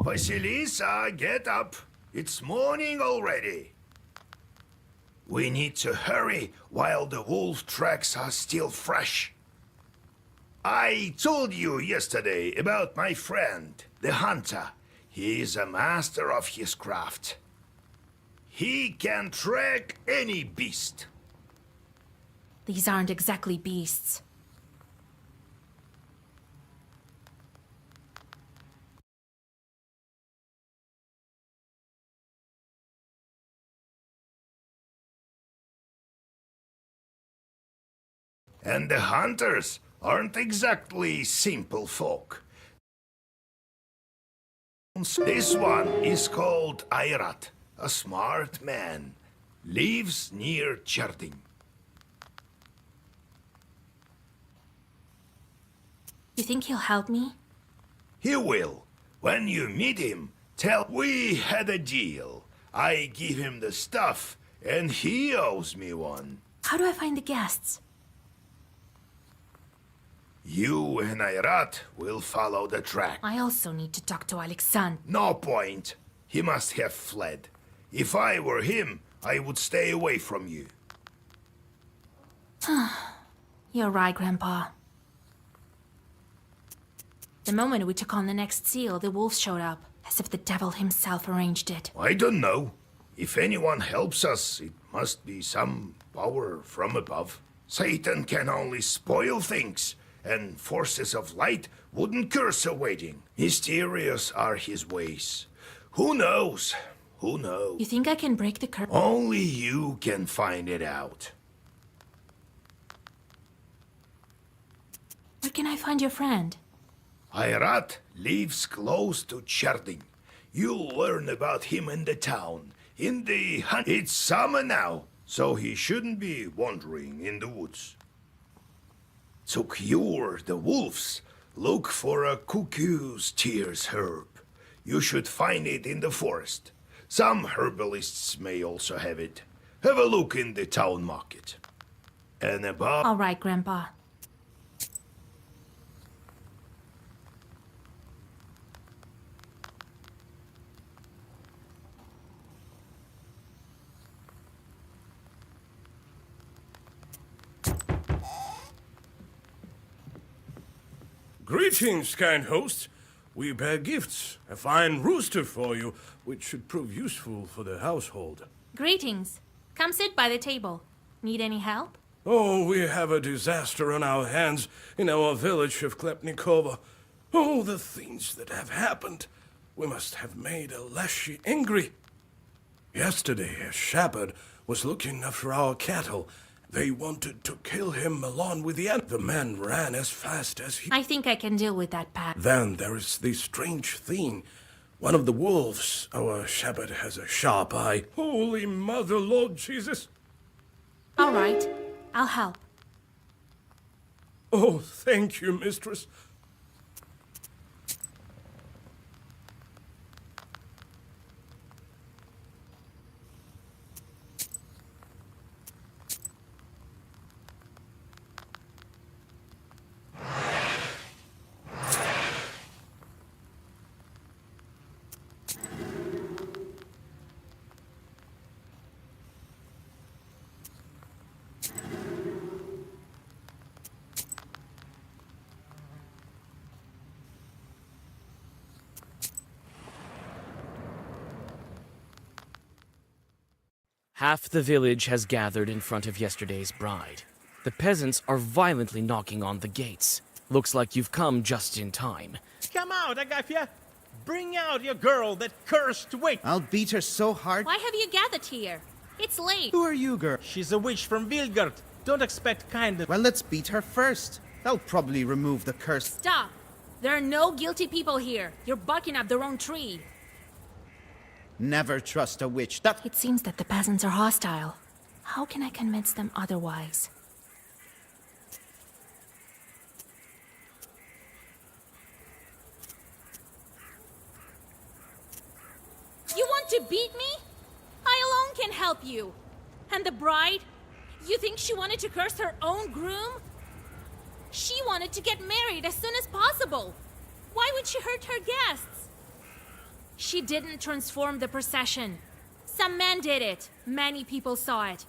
Vasilisa, get up. It's morning already. We need to hurry while the wolf tracks are still fresh. I told you yesterday about my friend, the hunter. He is a master of his craft. He can track any beast. These aren't exactly beasts. And the hunters aren't exactly simple folk. This one is called Ayrat, a smart man. Lives near Cherding. You think he'll help me? He will. When you meet him, tell we had a deal. I give him the stuff, and he owes me one. How do I find the guests? You and Ayrat will follow the track. I also need to talk to Alexandre. No point. He must have fled. If I were him, I would stay away from you. You're right, Grandpa. The moment we took on the next seal, the wolves showed up, as if the devil himself arranged it. I don't know. If anyone helps us, it must be some power from above. Satan can only spoil things, and forces of light wouldn't curse a wedding. Mysterious are his ways. Who knows? Who knows? You think I can break the curse? Only you can find it out. Where can I find your friend? Ayrat lives close to Cherding. You'll learn about him in the town. In the hunt. It's summer now, so he shouldn't be wandering in the woods. To cure the wolves, look for a cuckoo's tears herb. You should find it in the forest. Some herbalists may also have it. Have a look in the town market. And above... All right, Grandpa. Greetings, kind host. We bear gifts, a fine rooster for you, which should prove useful for the household. Greetings. Come sit by the table. Need any help? Oh, we have a disaster on our hands in our village of Klepnikova. Oh, the things that have happened. We must have made Aleshi angry. Yesterday, a shepherd was looking after our cattle. They wanted to kill him along with the man ran as fast as he... I think I can deal with that, Pat. Then there is this strange thing. One of the wolves, our shepherd has a sharp eye. Holy Mother, Lord Jesus. All right. I'll help. Oh, thank you, mistress. Half the village has gathered in front of yesterday's bride. The peasants are violently knocking on the gates. Looks like you've come just in time. Come out, Agafia! Bring out your girl, that cursed witch! I'll beat her so hard. Why have you gathered here? It's late. Who are you, girl? She's a witch from Vilgard. Don't expect kindness. Well, let's beat her first. That'll probably remove the curse. Stop. There are no guilty people here. You're barking up the wrong tree. Never trust a witch. It seems that the peasants are hostile. How can I convince them otherwise? You want to beat me? I alone can help you. And the bride? You think she wanted to curse her own groom? She wanted to get married as soon as possible. Why would she hurt her guests? She didn't transform the procession. Some men did it. Many people saw it.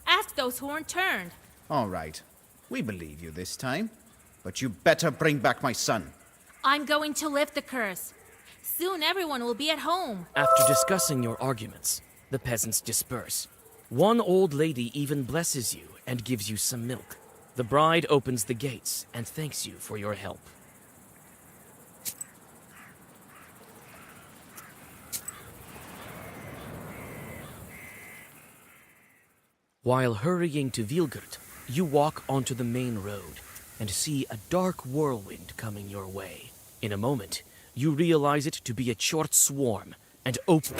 Ask those who weren't turned. All right. We believe you this time. But you better bring back my son. I'm going to lift the curse. Soon everyone will be at home. After discussing your arguments, the peasants disperse. One old lady even blesses you and gives you some milk. The bride opens the gates and thanks you for your help. While hurrying to Vilgert, you walk onto the main road and see a dark whirlwind coming your way. In a moment, you realize it to be a short swarm and open.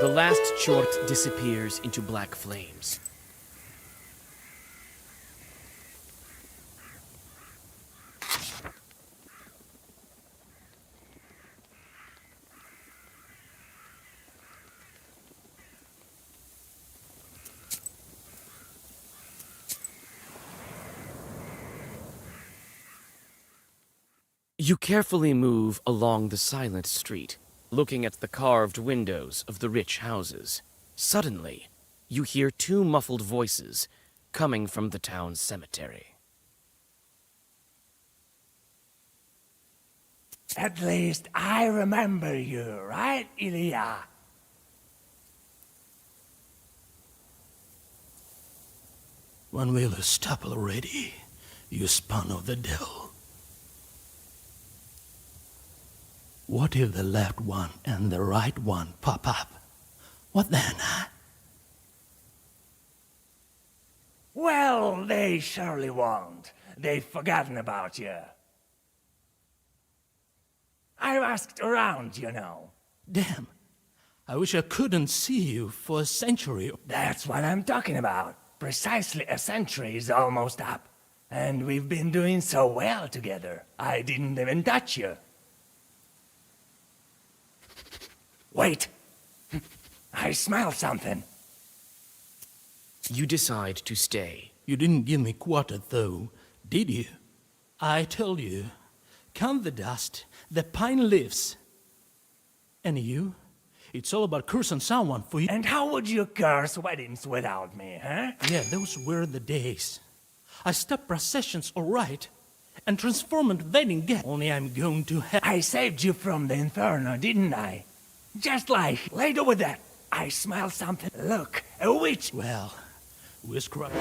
The last chort disappears into black flames. You carefully move along the silent street, looking at the carved windows of the rich houses. Suddenly, you hear two muffled voices coming from the town cemetery. At least I remember you, right, Ilya? When will you stop already, you spawn of the devil? What if the left one and the right one pop up? What then, huh? Well, they surely won't. They've forgotten about you. I've asked around, you know. Damn, I wish I couldn't see you for a century. That's what I'm talking about. Precisely a century is almost up. And we've been doing so well together. I didn't even touch you. Wait! I smell something. You decide to stay. You didn't give me quarter, though, did you? I told you, count the dust, the pine leaves. And you? It's all about cursing someone for you. And how would you curse weddings without me, huh? Yeah, those were the days. I stopped processions, all right, and transformed wedding guests. Only I'm going to hell. I saved you from the inferno, didn't I? Just like later with that, I smell something. Look, a witch. Well, we're screwed.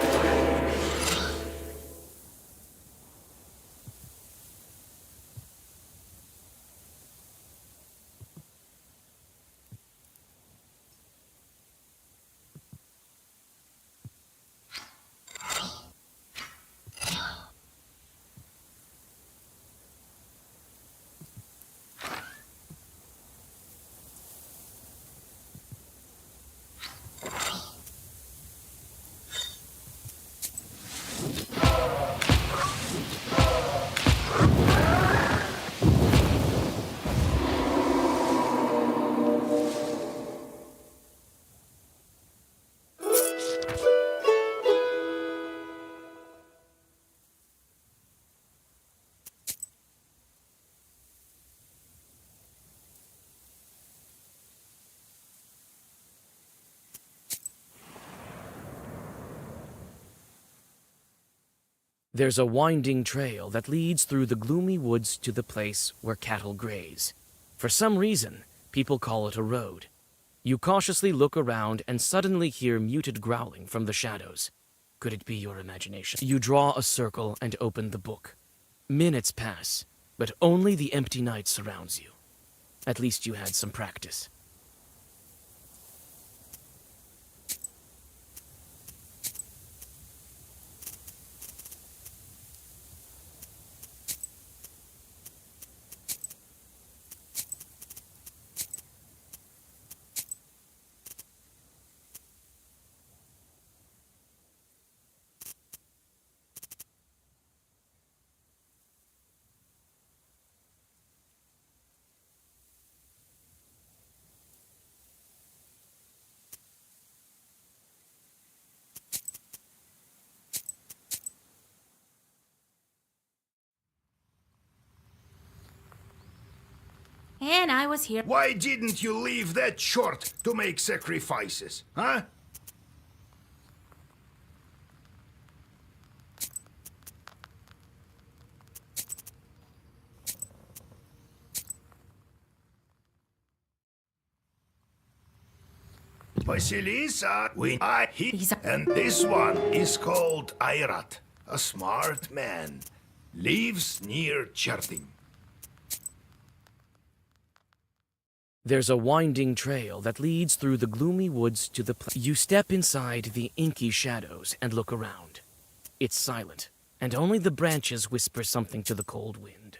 There's a winding trail that leads through the gloomy woods to the place where cattle graze. For some reason, people call it a road. You cautiously look around and suddenly hear muted growling from the shadows. Could it be your imagination? You draw a circle and open the book. Minutes pass, but only the empty night surrounds you. At least you had some practice. And I was here. Why didn't you leave that short to make sacrifices, huh? Vasilisa, and this one is called Airat, a smart man. Lives near Cherting. There's a winding trail that leads through the gloomy woods to the You step inside the inky shadows and look around. It's silent, and only the branches whisper something to the cold wind.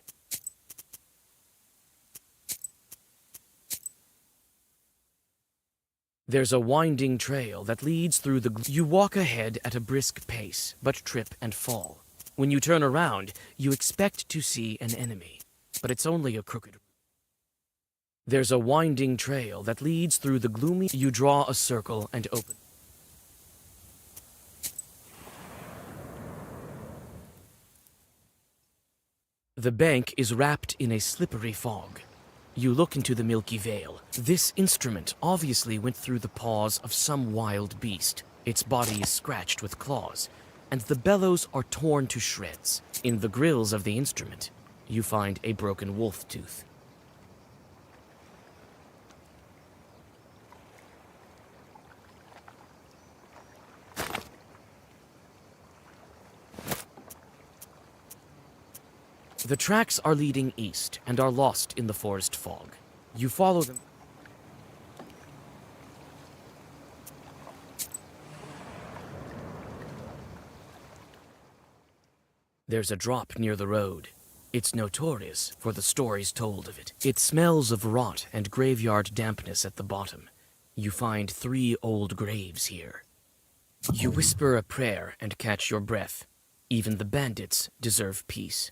There's a winding trail that leads through the... You walk ahead at a brisk pace, but trip and fall. When you turn around, you expect to see an enemy, but it's only a crooked... There's a winding trail that leads through the gloomy... You draw a circle and open. The bank is wrapped in a slippery fog. You look into the milky veil. This instrument obviously went through the paws of some wild beast. Its body is scratched with claws, and the bellows are torn to shreds. In the grills of the instrument, you find a broken wolf tooth. The tracks are leading east and are lost in the forest fog. You follow them. There's a drop near the road. It's notorious for the stories told of it. It smells of rot and graveyard dampness at the bottom. You find 3 old graves here. You whisper a prayer and catch your breath. Even the bandits deserve peace.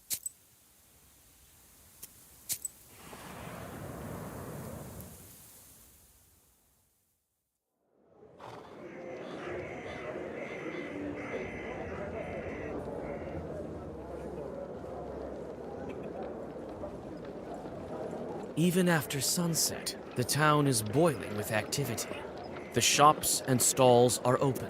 Even after sunset, the town is boiling with activity. The shops and stalls are open.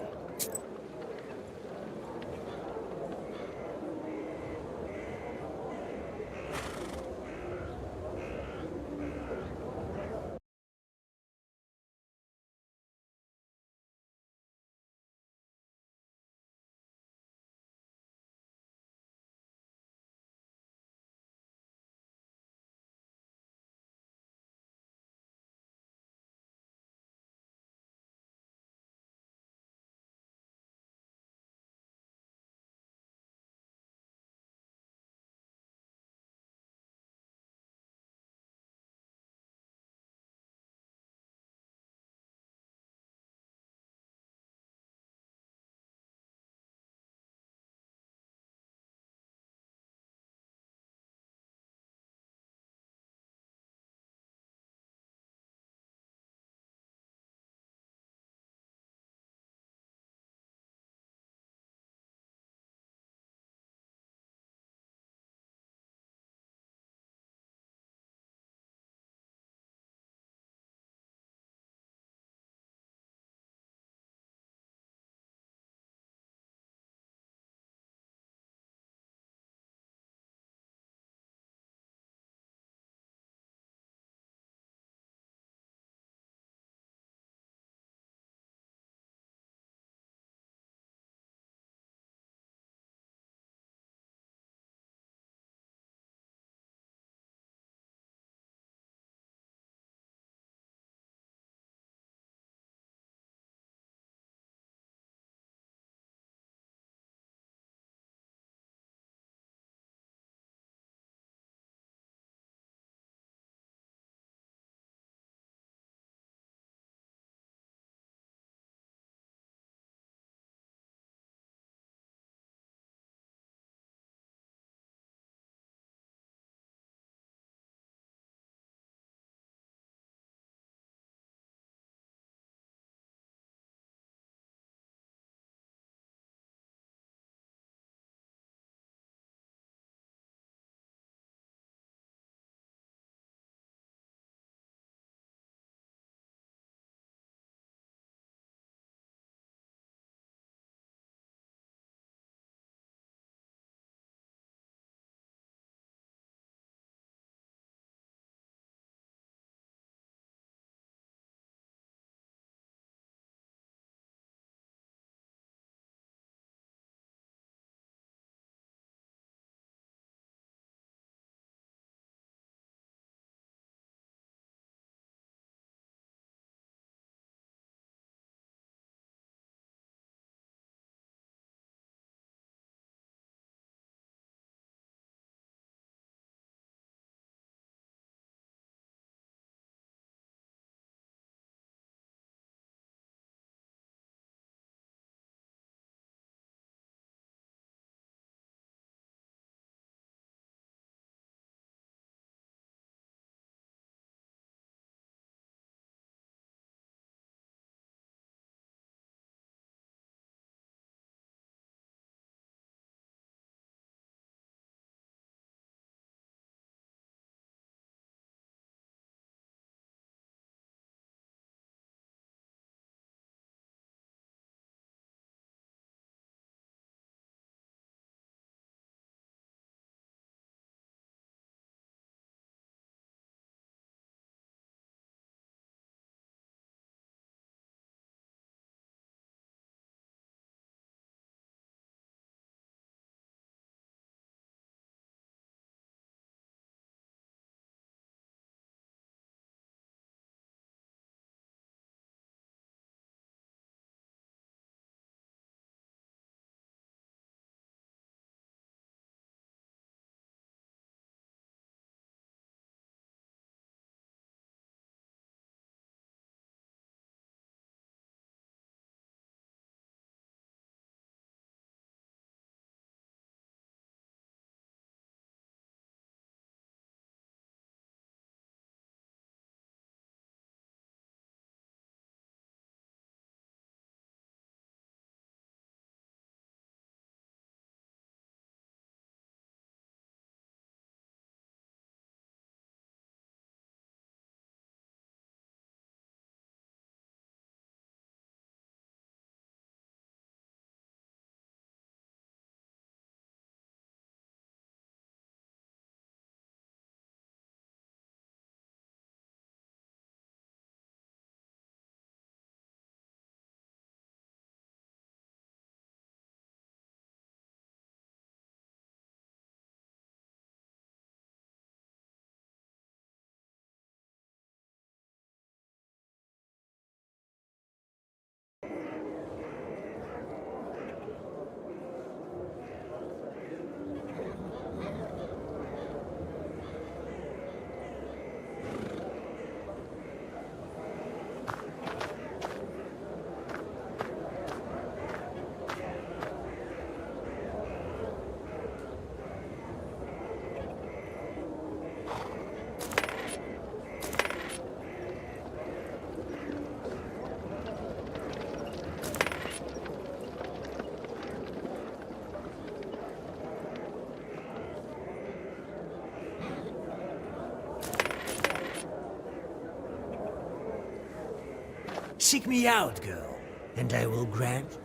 seek me out, girl, and I will grant.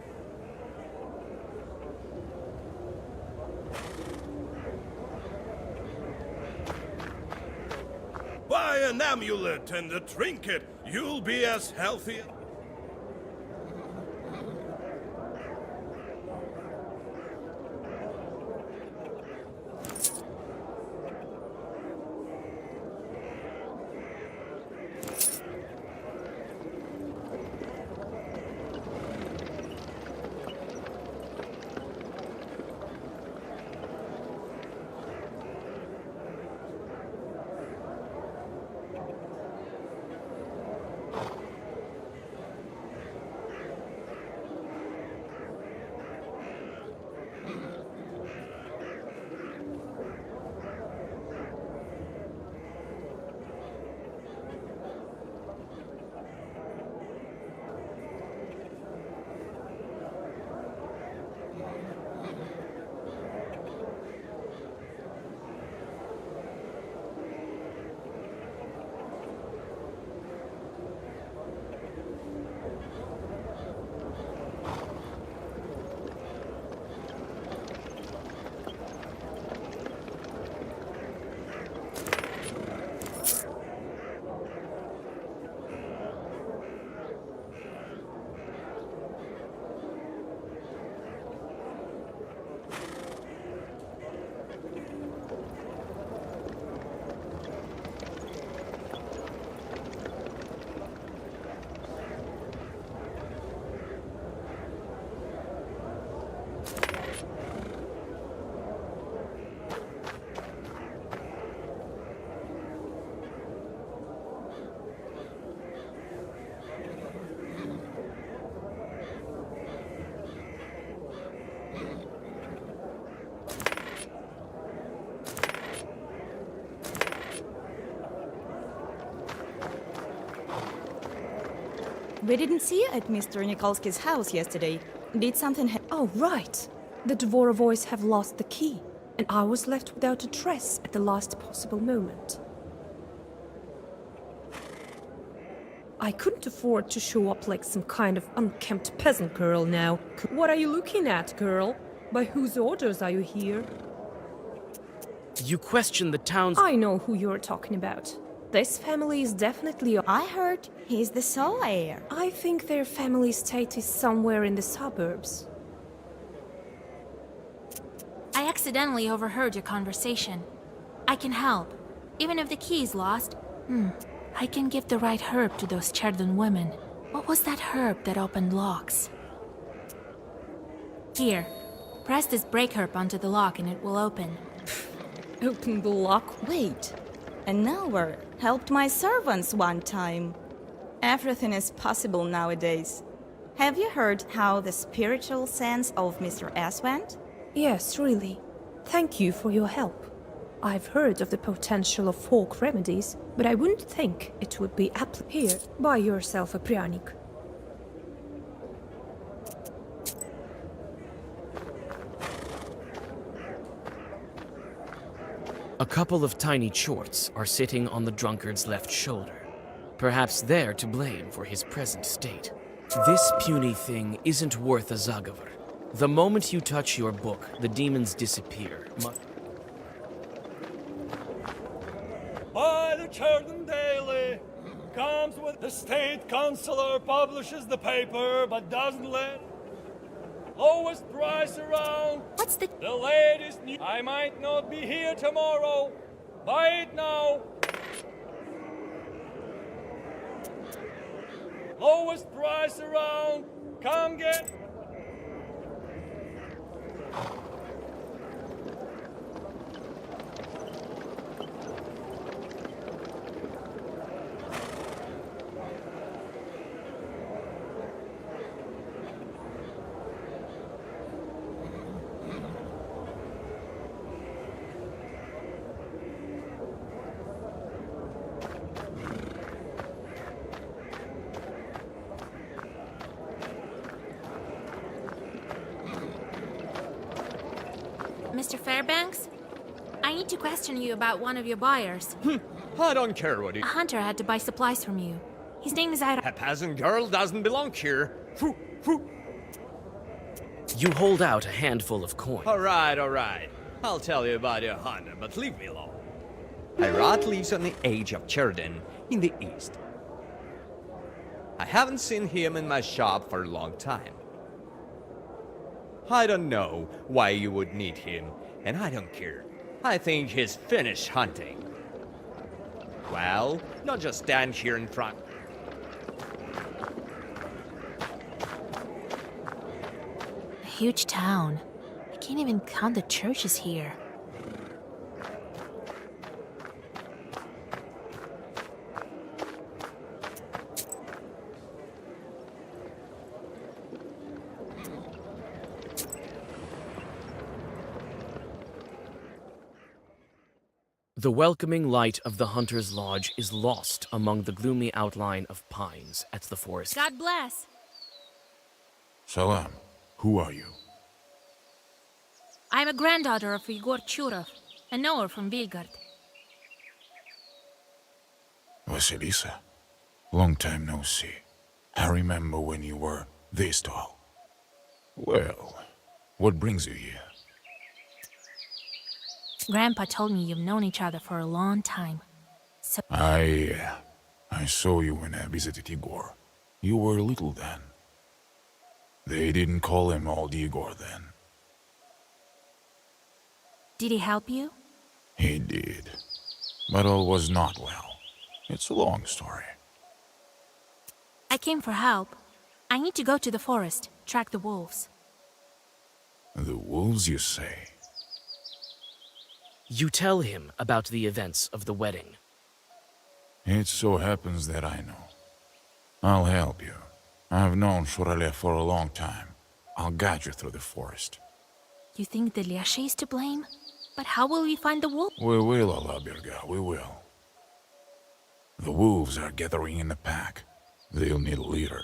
Buy an amulet and a trinket. You'll be as healthy. We didn't see you at Mr. Nikolsky's house yesterday. Did something Oh, right. The Dvorovoys have lost the key, and I was left without a dress at the last possible moment. I couldn't afford to show up like some kind of unkempt peasant girl now. What are you looking at, girl? By whose orders are you here? You question the town's... I know who you're talking about. This family is definitely... I heard he's the sole heir. I think their family estate is somewhere in the suburbs. I accidentally overheard your conversation. I can help. Even if the key is lost, I can give the right herb to those Cherdon women. What was that herb that opened locks? Here, press this break herb onto the lock and it will open. Open the lock? Wait. An hour helped my servants one time. Everything is possible nowadays. Have you heard how the spiritual sense of Mr. S went? Yes, really. Thank you for your help. I've heard of the potential of folk remedies, but I wouldn't think it would be applicable. Here, buy yourself a pryanik. A couple of tiny chorts are sitting on the drunkard's left shoulder. Perhaps they're to blame for his present state. This puny thing isn't worth a Zagavr. The moment you touch your book, the demons disappear. By the Cherdon Daily comes with the state councillor publishes the paper but doesn't let lowest price around. What's the... The latest news. I might not be here tomorrow. Buy it now. Lowest price around. Come get. Mr. Fairbanks? I need to question you about one of your buyers. I don't care what he... A hunter had to buy supplies from you. His name is Ira. A peasant girl doesn't belong here. Phoo, phoo. You hold out a handful of coins. All right. I'll tell you about your hunter, but leave me alone. Irat lives on the edge of Cherden in the east. I haven't seen him in my shop for a long time. I don't know why you would need him, and I don't care. I think he's finished hunting. Well, don't just stand here in front. A huge town. I can't even count the churches here. The welcoming light of the Hunter's Lodge is lost among the gloomy outline of pines at the forest. God bless. Salam. Who are you? I'm a granddaughter of Igor Churov, a knower from Vilgard. Vasilisa. Long time no see. I remember when you were this tall. Well, what brings you here? Grandpa told me you've known each other for a long time. So I saw you when I visited Igor. You were little then. They didn't call him Old Igor then. did he help you? He did. But all was not well. It's a long story. I came for help. I need to go to the forest, track the wolves. The wolves, you say? You tell him about the events of the wedding. It so happens that I know. I'll help you. I've known Shuralev for a long time. I'll guide you through the forest. You think the Lyashe is to blame? But how will we find the wolf? We will, Alabirga, we will. The wolves are gathering in the pack. They'll need a leader.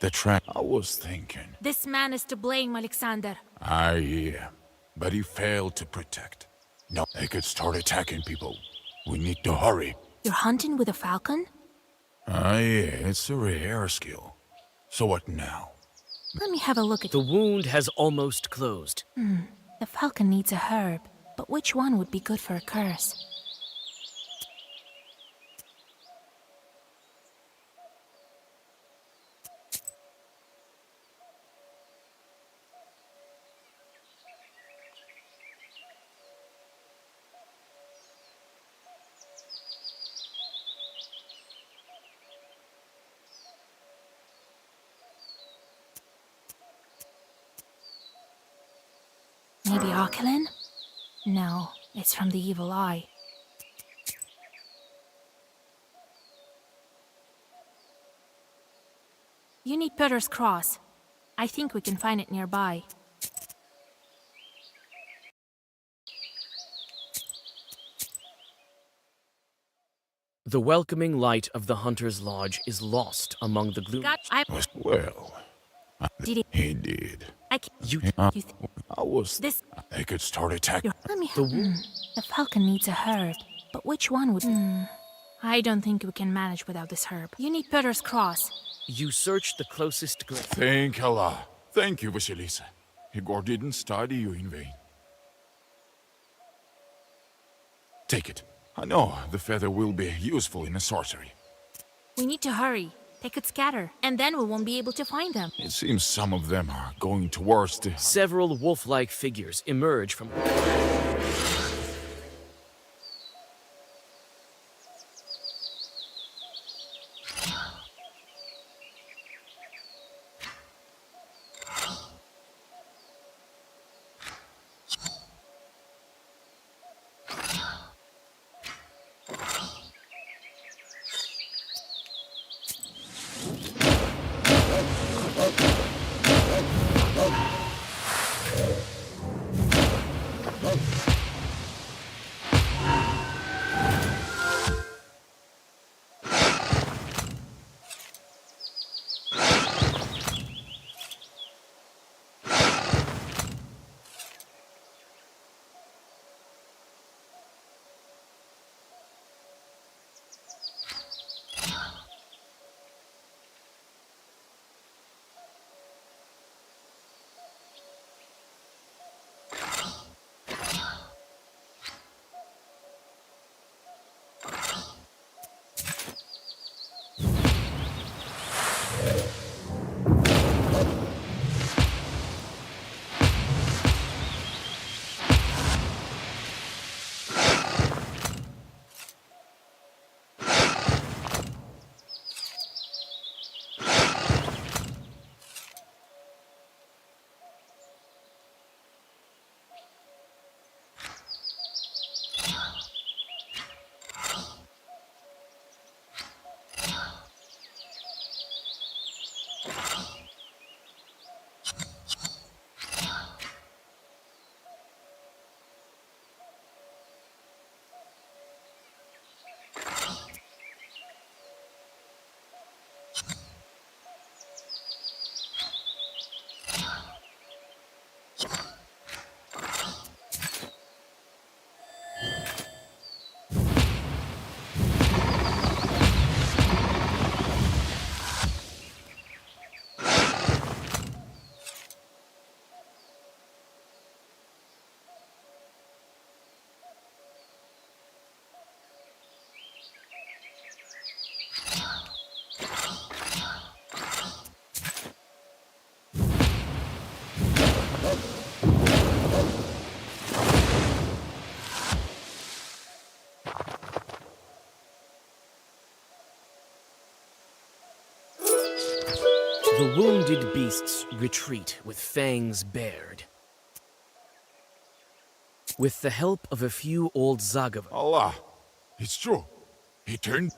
The track. I was thinking. This man is to blame, Alexander. I hear. But he failed to protect. No, they could start attacking people. We need to hurry. You're hunting with a falcon? Yeah, it's a rare skill. So what now? Let me have a look at The wound has almost closed. The falcon needs a herb, but which one would be good for a curse? Maybe Arkelin? No, it's from the evil eye. You need Peter's cross. I think we can find it nearby. The welcoming light of the Hunter's Lodge is lost among the gloom. Well, Did he did. You I was. This. They could start attacking. Let me. The falcon needs a herb, but which one would? I don't think we can manage without this herb. You need Peter's cross. You search the closest glade. Thank Allah. Thank you, Vasilisa. Igor didn't study you in vain. Take it. I know the feather will be useful in a sorcery. We need to hurry. They could scatter, and then we won't be able to find them. It seems some of them are going towards the... Several wolf-like figures emerge from... Oh! The wounded beasts retreat with fangs bared. With the help of a few old Zagava. Allah, it's true. He turned.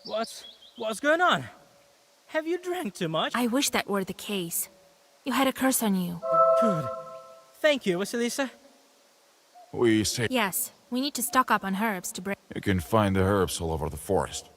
What's going on? Have you drank too much? I wish that were the case. You had a curse on you. Good. Thank you, Vasilisa. We say Yes, we need to stock up on herbs to break. you can find the herbs all over the forest.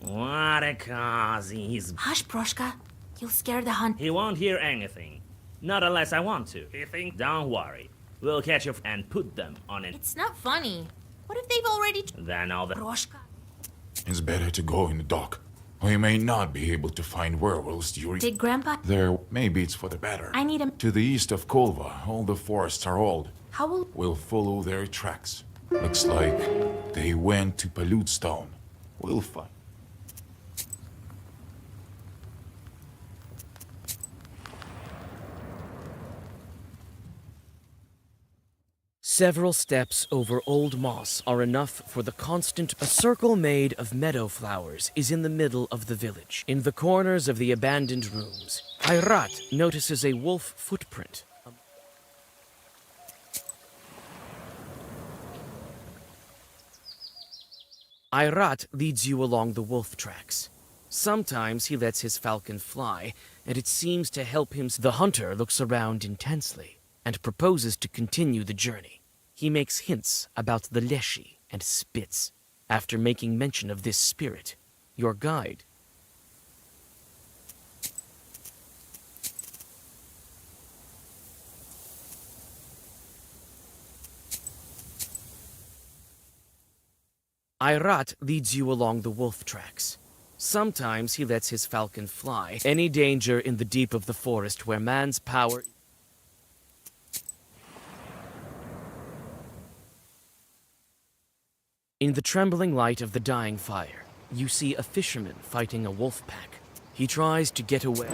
What a cause, he's... Hush, Proshka. You'll scare the hunt. He won't hear anything. Not unless I want to. You think? Don't worry. We'll catch you and put them on it. It's not funny. What if they've already... Then all the... Proshka. It's better to go in the dark. We may not be able to find werewolves during... Did Grandpa... There, maybe it's for the better. I need him... To the east of Kolva, all the forests are old. How will... We'll follow their tracks. Looks like they went to Palutstone. We'll find... Several steps over old moss are enough for the constant... A circle made of meadow flowers is in the middle of the village. In the corners of the abandoned rooms, Ayrat notices a wolf footprint. Ayrat leads you along the wolf tracks. Sometimes he lets his falcon fly, and it seems to help him. The hunter looks around intensely and proposes to continue the journey. He makes hints about the Leshy and spits. After making mention of this spirit, your guide... Ayrat leads you along the wolf tracks. Sometimes he lets his falcon fly. Any danger in the deep of the forest where man's power... In the trembling light of the dying fire, you see a fisherman fighting a wolf pack. He tries to get away.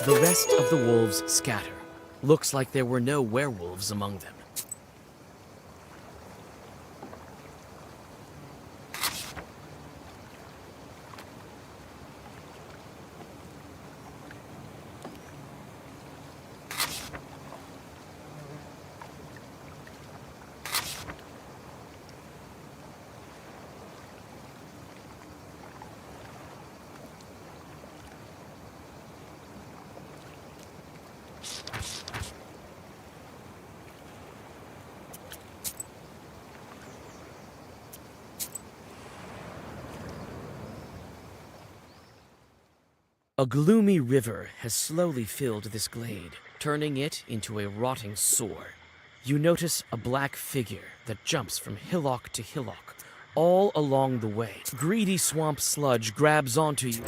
The rest of the wolves scatter. Looks like there were no werewolves among them. A gloomy river has slowly filled this glade, turning it into a rotting sore. You notice a black figure that jumps from hillock to hillock, all along the way. Greedy swamp sludge grabs onto you.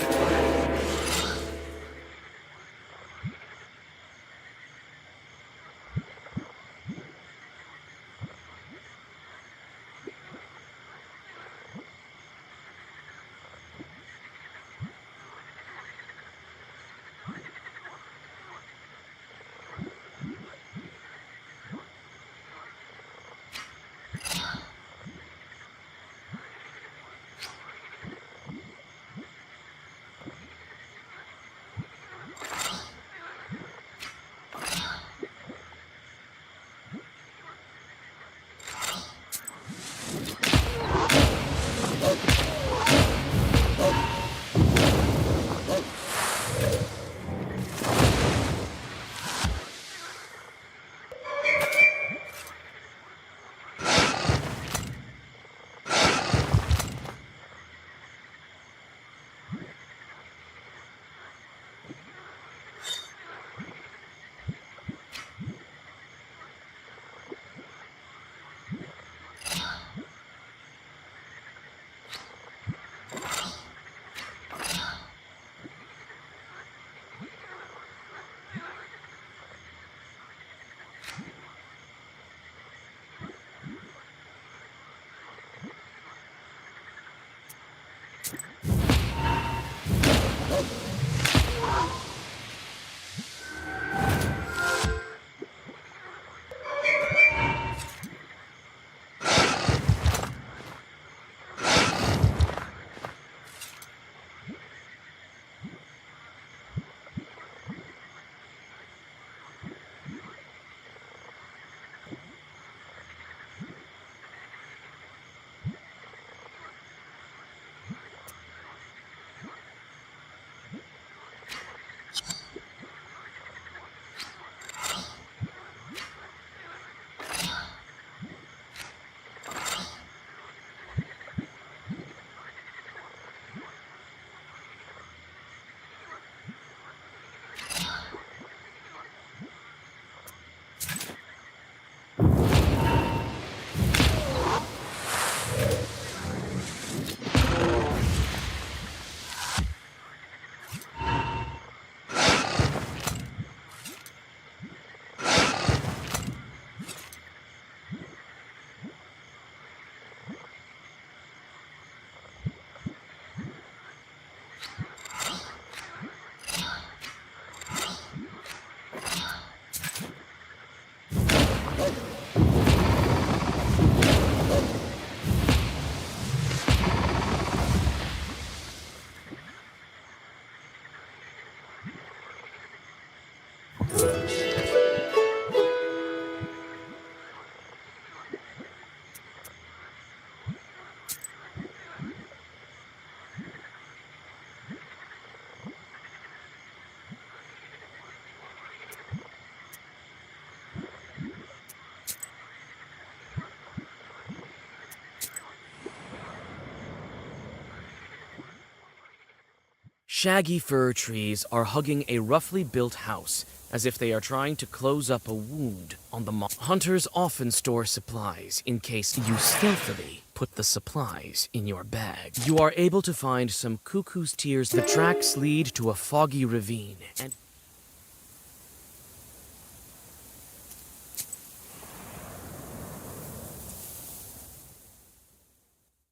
shaggy fir trees are hugging a roughly built house as if they are trying to close up a wound on the Hunters often store supplies in case you stealthily put the supplies in your bag. You are able to find some cuckoo's tears. The tracks lead to a foggy ravine and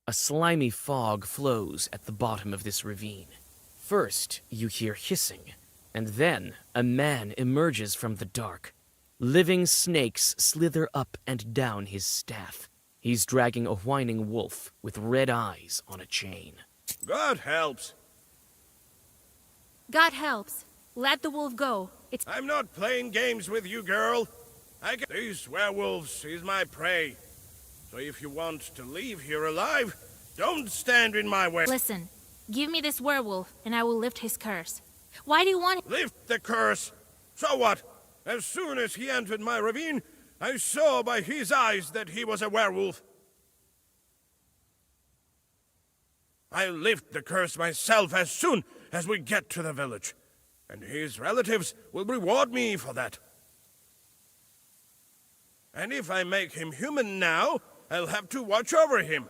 a slimy fog flows at the bottom of this ravine. First, you hear hissing, and then a man emerges from the dark. Living snakes slither up and down his staff. He's dragging a whining wolf with red eyes on a chain. God helps. God helps. Let the wolf go. I'm not playing games with you, girl. These werewolves is my prey. So if you want to leave here alive, don't stand in my way. Listen, give me this werewolf, and I will lift his curse. Why do you want... Lift the curse? So what? As soon as he entered my ravine, I saw by his eyes that he was a werewolf. I'll lift the curse myself as soon as we get to the village. And his relatives will reward me for that. And if I make him human now, I'll have to watch over him.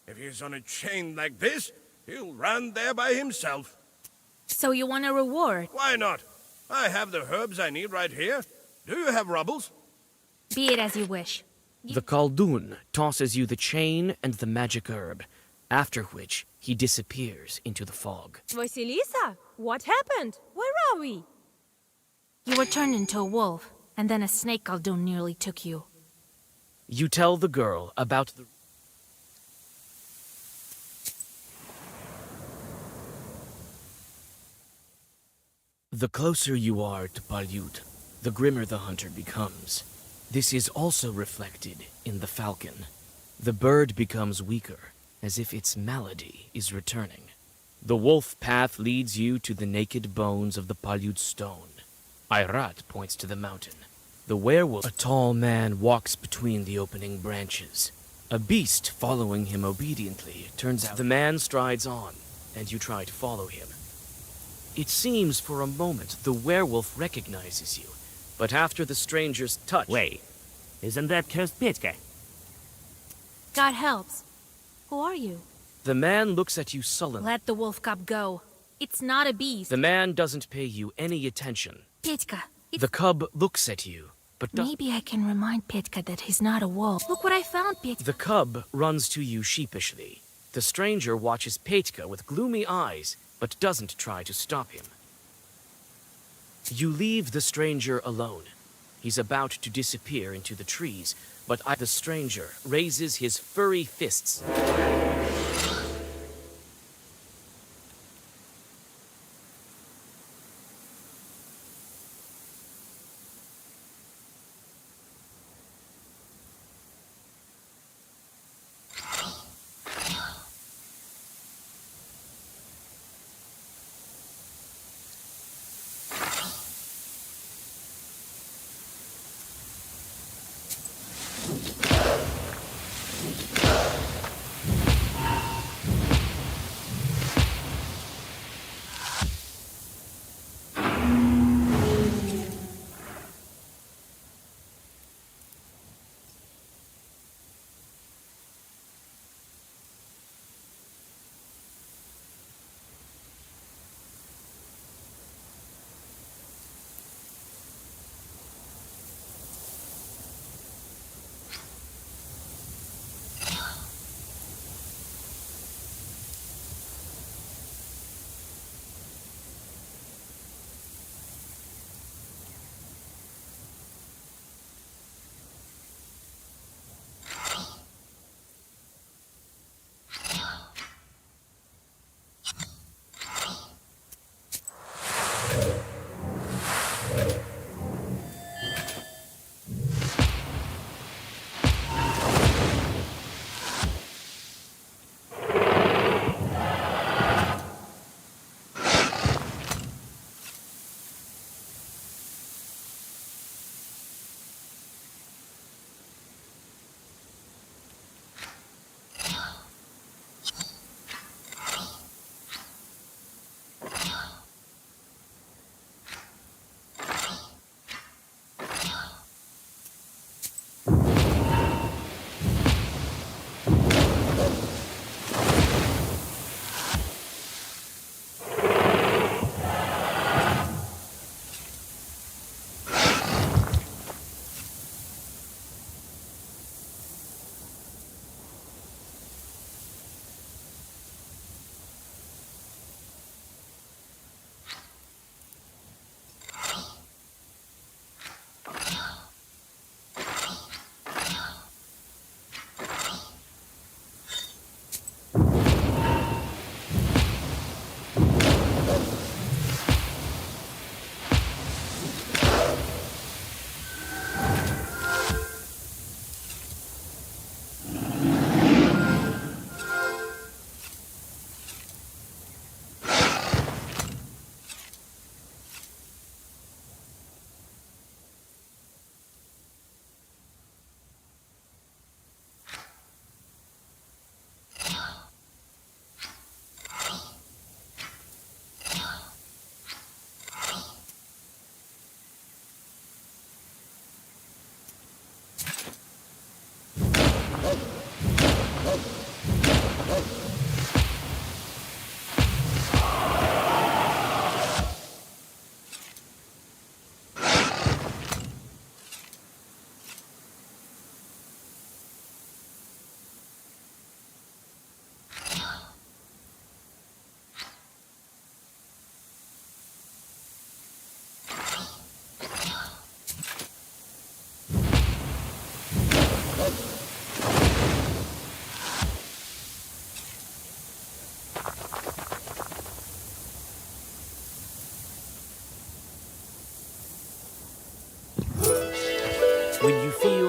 If he's on a chain like this, he'll run there by himself. So you want a reward? Why not? I have the herbs I need right here. Do you have rubbles? Be it as you wish. The Khaldun tosses you the chain and the magic herb, after which he disappears into the fog. Vasilisa, what happened? Where are we? You were turned into a wolf, and then a snake Khaldun nearly took you. You tell the girl about the... The closer you are to Palyut, the grimmer the hunter becomes. This is also reflected in the falcon. The bird becomes weaker, as if its malady is returning. The wolf path leads you to the naked bones of the Palyut stone. Ayrat points to the mountain. The werewolf, a tall man, walks between the opening branches. A beast following him obediently. Turns out the man strides on, and you try to follow him. It seems for a moment the werewolf recognizes you, but after the stranger's touch... Wait, isn't that cursed Petya? God helps. Who are you? The man looks at you sullenly. Let the wolf cub go. It's not a beast. The man doesn't pay you any attention. Petya, The cub looks at you, but maybe I can remind Petya that he's not a wolf. Look what I found, Petya. The cub runs to you sheepishly. The stranger watches Petya with gloomy eyes, but doesn't try to stop him. You leave the stranger alone. He's about to disappear into the trees, but the stranger raises his furry fists.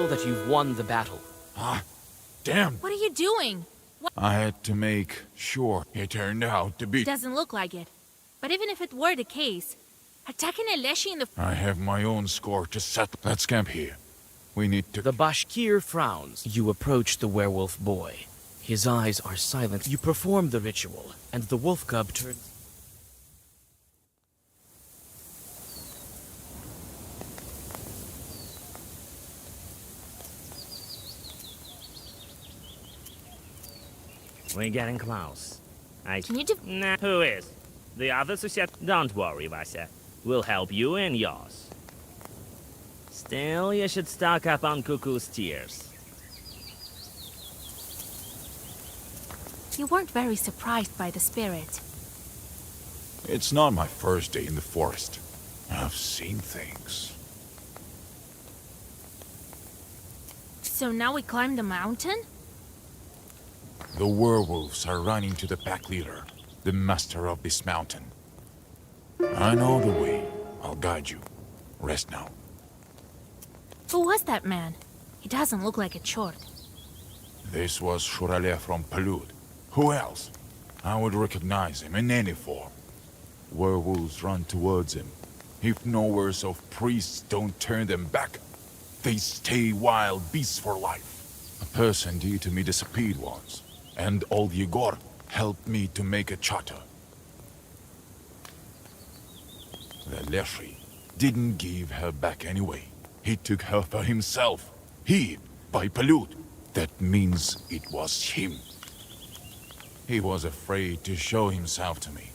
feel that you've won the battle. Ah, damn. What are you doing? I had to make sure it turned out to be... Doesn't look like it. But even if it were the case, attacking a Leshy in the... I have my own score to settle. Let's camp here. We need to... The Bashkir frowns. You approach the werewolf boy. His eyes are silent. You perform the ritual, and the wolf cub turns... We're getting close. Can you Nah, who is? The others who said, don't worry, Vasya. We'll help you and yours. Still, you should stock up on Cuckoo's tears. You weren't very surprised by the spirit. It's not my first day in the forest. I've seen things. So now we climb the mountain? The werewolves are running to the pack leader, the master of this mountain. I know the way. I'll guide you. Rest now. Who was that man? He doesn't look like a chort. This was Shurale from Palud. Who else? I would recognize him in any form. Werewolves run towards him. If knowers of priests don't turn them back, they stay wild beasts for life. A person did to me disappeared once, and old Yegor helped me to make a charter. The Leshy didn't give her back anyway. He took her for himself. He, by Palud. That means it was him. He was afraid to show himself to me.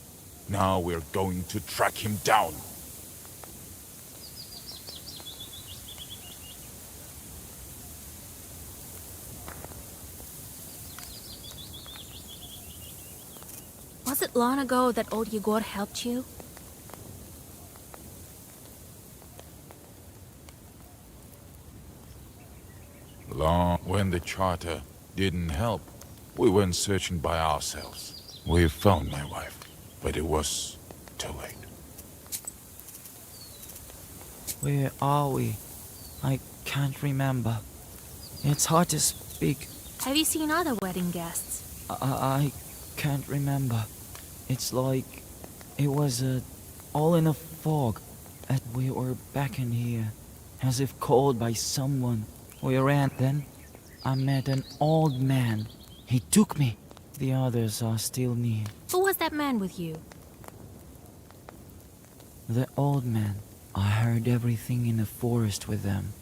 Now we're going to track him down. Was it long ago that old Yegor helped you? Long when the charter didn't help, we went searching by ourselves. We found my wife, but it was too late. Where are we? I can't remember. It's hard to speak. Have you seen other wedding guests? I can't remember. It's like it was all in a fog. And we were back in here, as if called by someone. We ran. Then I met an old man. He took me. The others are still near. Who was that man with you? The old man. I heard everything in the forest with them.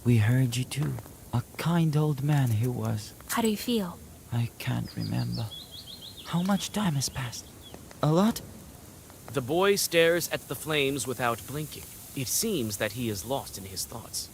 We heard you too. A kind old man he was. How do you feel? I can't remember. How much time has passed? A lot? The boy stares at the flames without blinking. It seems that he is lost in his thoughts.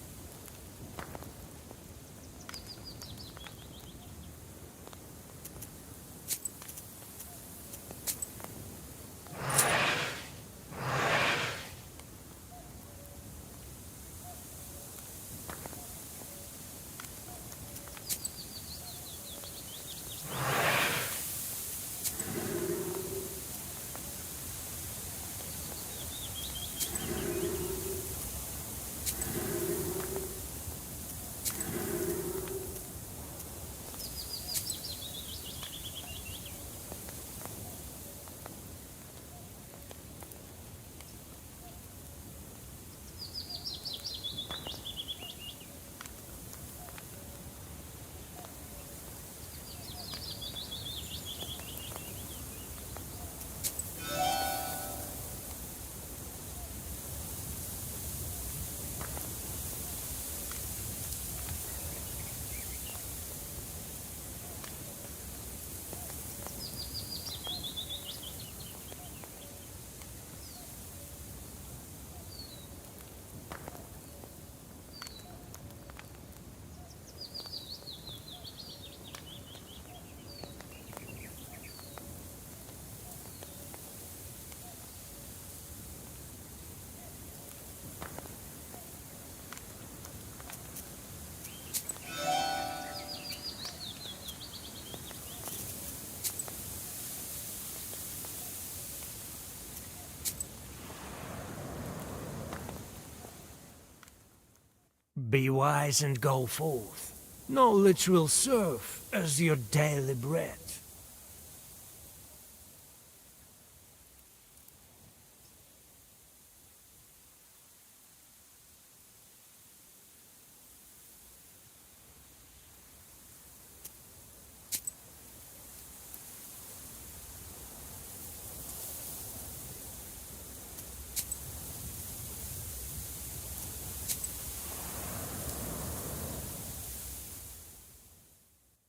Be wise and go forth. Knowledge will serve as your daily bread.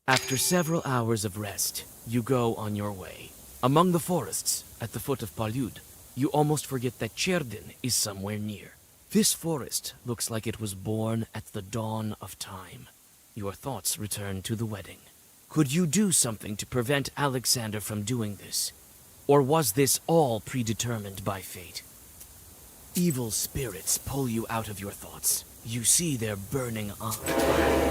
After several hours of rest, you go on your way. Among the forests, at the foot of Palyud, you almost forget that Cherdyn is somewhere near. This forest looks like it was born at the dawn of time. Your thoughts return to the wedding. Could you do something to prevent Alexander from doing this? Or was this all predetermined by fate? Evil spirits pull you out of your thoughts. You see their burning eyes.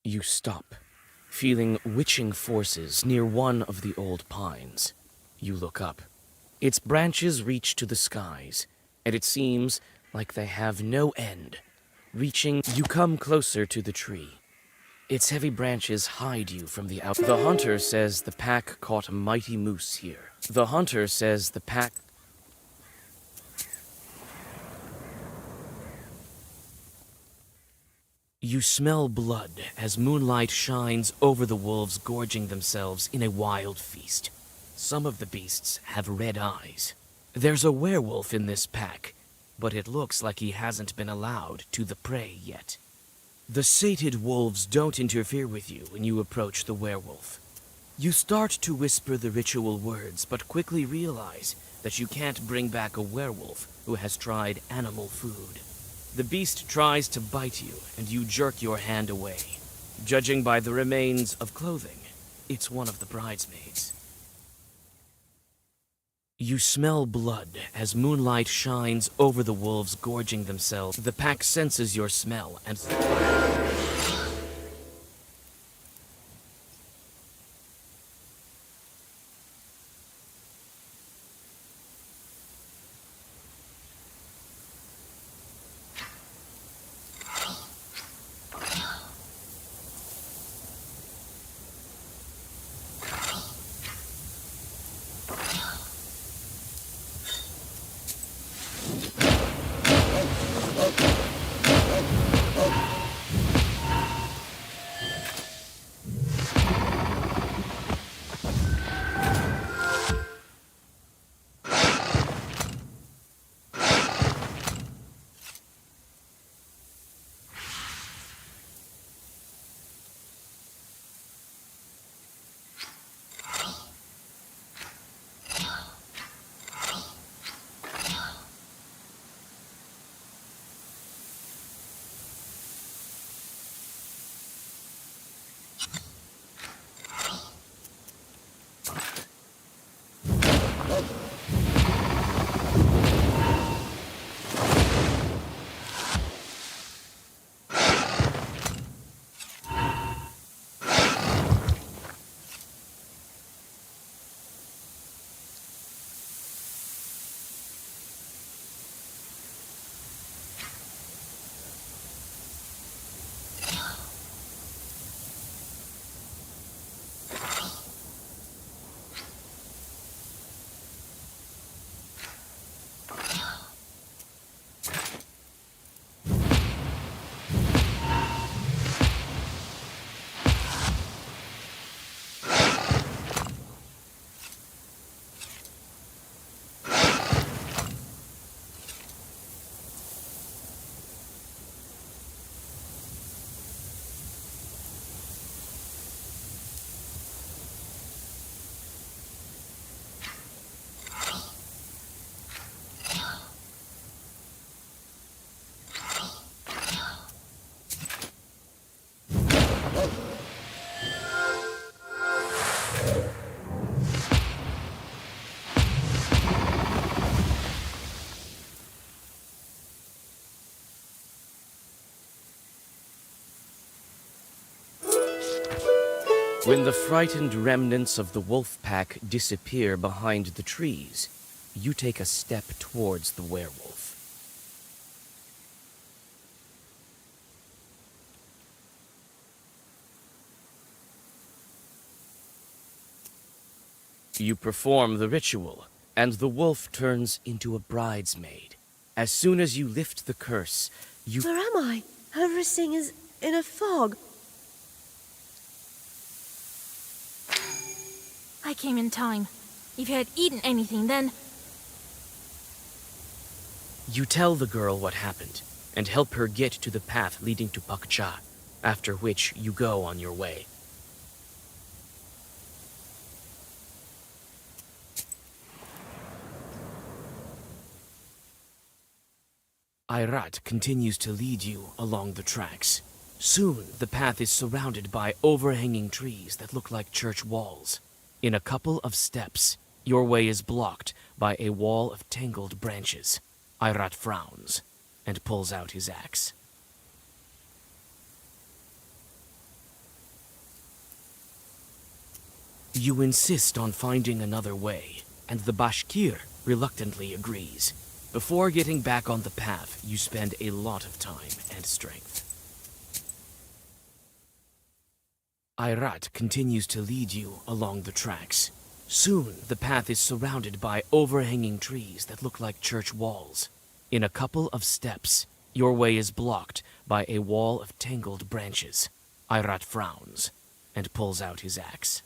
You stop, feeling witching forces near one of the old pines. You look up. Its branches reach to the skies, and it seems like they have no end. Reaching, you come closer to the tree. Its heavy branches hide you from the out. The hunter says the pack caught a mighty moose here. The hunter says the pack... You smell blood as moonlight shines over the wolves gorging themselves in a wild feast. Some of the beasts have red eyes. There's a werewolf in this pack, but it looks like he hasn't been allowed to the prey yet. The sated wolves don't interfere with you when you approach the werewolf. You start to whisper the ritual words, but quickly realize that you can't bring back a werewolf who has tried animal food. The beast tries to bite you, and you jerk your hand away. Judging by the remains of clothing, it's one of the bridesmaids. You smell blood as moonlight shines over the wolves gorging themselves. The pack senses your smell and... When the frightened remnants of the wolf pack disappear behind the trees, you take a step towards the werewolf. You perform the ritual, and the wolf turns into a bridesmaid. As soon as you lift the curse, you... Where am I? Everything is in a fog. I came in time. If you had eaten anything, then... You tell the girl what happened, and help her get to the path leading to Pakcha, after which you go on your way. Ayrat continues to lead you along the tracks. Soon, the path is surrounded by overhanging trees that look like church walls. In a couple of steps, your way is blocked by a wall of tangled branches. Ayrat frowns and pulls out his axe. You insist on finding another way, and the Bashkir reluctantly agrees. Before getting back on the path, you spend a lot of time and strength. Ayrat continues to lead you along the tracks. Soon, the path is surrounded by overhanging trees that look like church walls. In a couple of steps, your way is blocked by a wall of tangled branches. Ayrat frowns and pulls out his axe.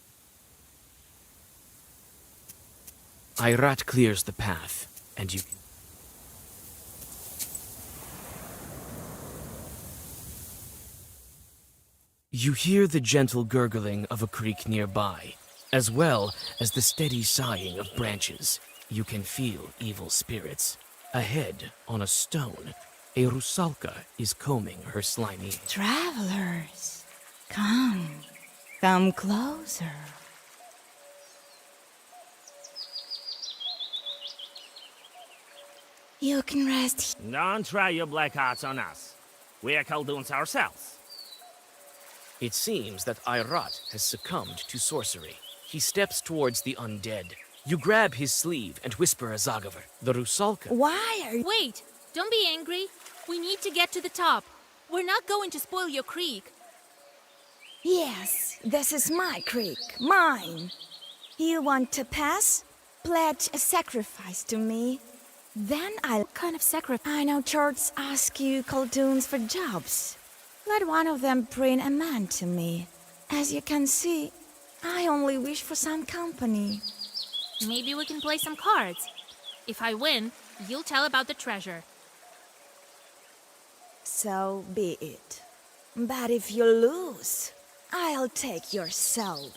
Ayrat clears the path, and you... You hear the gentle gurgling of a creek nearby, as well as the steady sighing of branches. You can feel evil spirits. Ahead, on a stone, a rusalka is combing her slimy... Travelers, come closer. You can rest. Don't try your black arts on us. We are Khaldoons ourselves. It seems that Ayrat has succumbed to sorcery. He steps towards the undead. You grab his sleeve and whisper a Zagaver. The Rusalka... Why are you... Wait! Don't be angry. We need to get to the top. We're not going to spoil your creek. Yes, this is my creek, mine. You want to pass? Pledge a sacrifice to me. Then I'll... What kind of sacrifice? I know churches ask you Khaldoons for jobs. Let one of them bring a man to me. As you can see, I only wish for some company. Maybe we can play some cards. If I win, you'll tell about the treasure. So be it. But if you lose, I'll take your soul.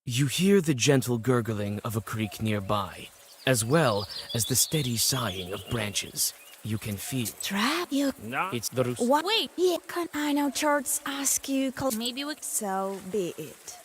You hear the gentle gurgling of a creek nearby, as well as the steady sighing of branches. You can feel. Trap you. No. It's the Rus. What? Wait. Yeah, can I know Charles ask you? Maybe we. So be it.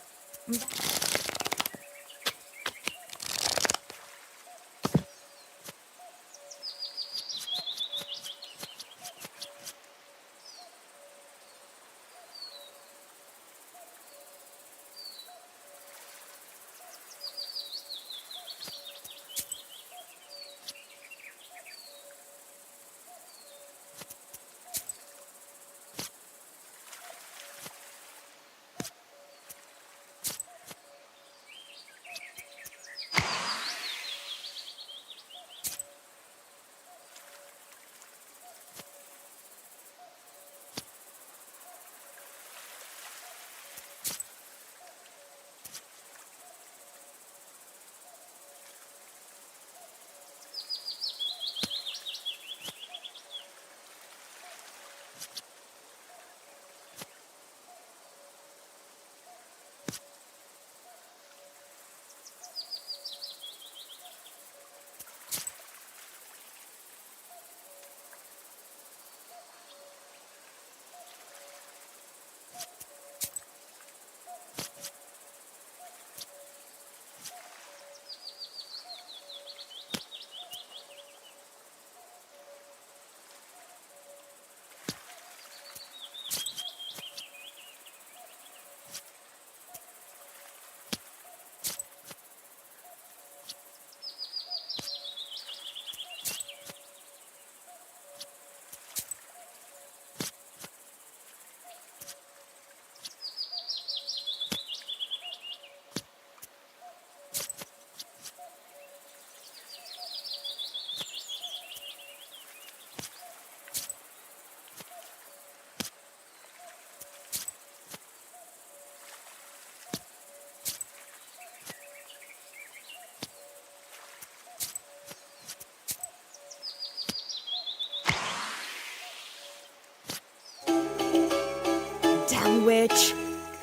Damn witch!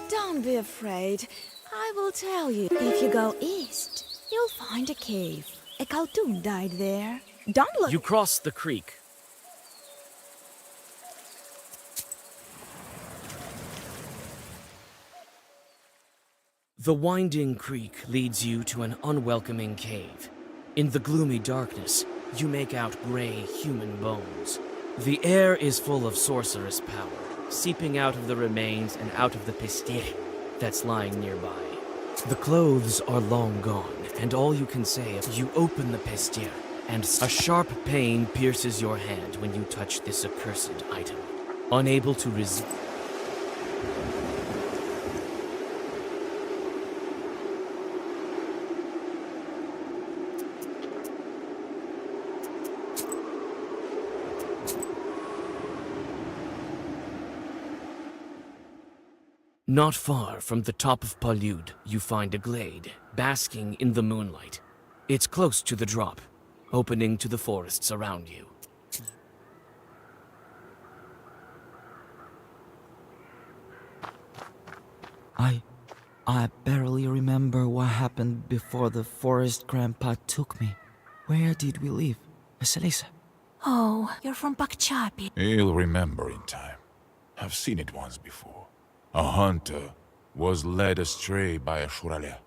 Don't be afraid. I will tell you. If you go east, you'll find a cave. A Khaldun died there. Don't look. You cross the creek. The winding creek leads you to an unwelcoming cave. In the gloomy darkness, you make out gray human bones. The air is full of sorcerous power, seeping out of the remains and out of the pestir that's lying nearby. The clothes are long gone, and all you can say is you open the pestir, and a sharp pain pierces your hand when you touch this accursed item. Unable to resist. Not far from the top of Palyud, you find a glade, basking in the moonlight. It's close to the drop, opening to the forests around you. I barely remember what happened before the forest grandpa took me. Where did we live? Vasilisa? Oh, you're from Bakchapi. He'll remember in time. I've seen it once before. A hunter was led astray by a Shuralea.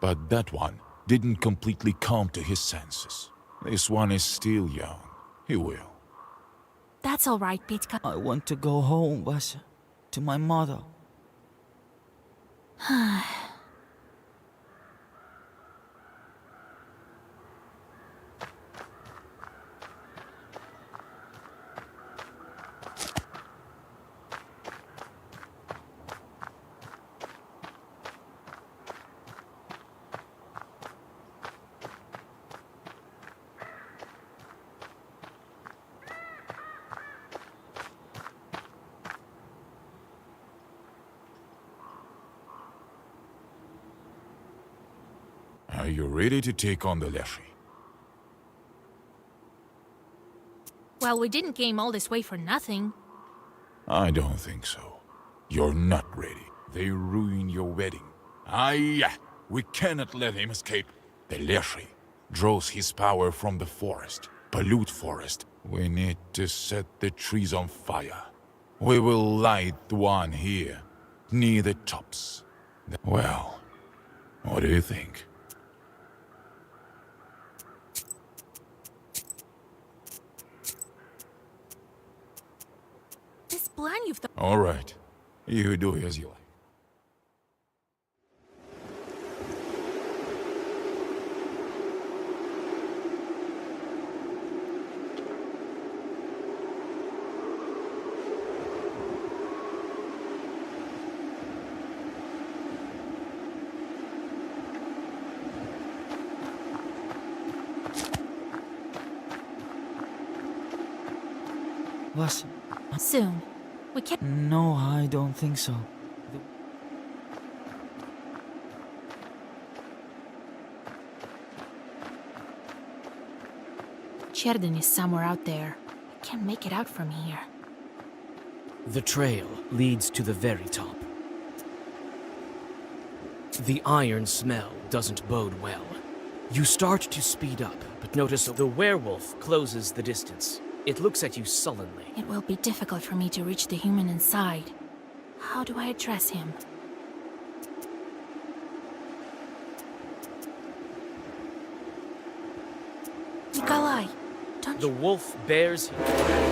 But that one didn't completely come to his senses. This one is still young. He will. That's all right, Pitka. I want to go home, Vasya. To my mother. Are you ready to take on the Leshy? Well, we didn't came all this way for nothing. I don't think so. You're not ready. They ruined your wedding. Aye, we cannot let him escape. The Leshy draws his power from the forest, pollute forest. We need to set the trees on fire. We will light one here, near the tops. Well, what do you think? This plan you've done. All right, you do as you like. Was... Soon. We can't. No, I don't think so. Cherden is somewhere out there. I can't make it out from here. The trail leads to the very top. The iron smell doesn't bode well. You start to speed up, but notice the werewolf closes the distance. It looks at you sullenly. It will be difficult for me to reach the human inside. How do I address him? Nikolai, don't The wolf bears him.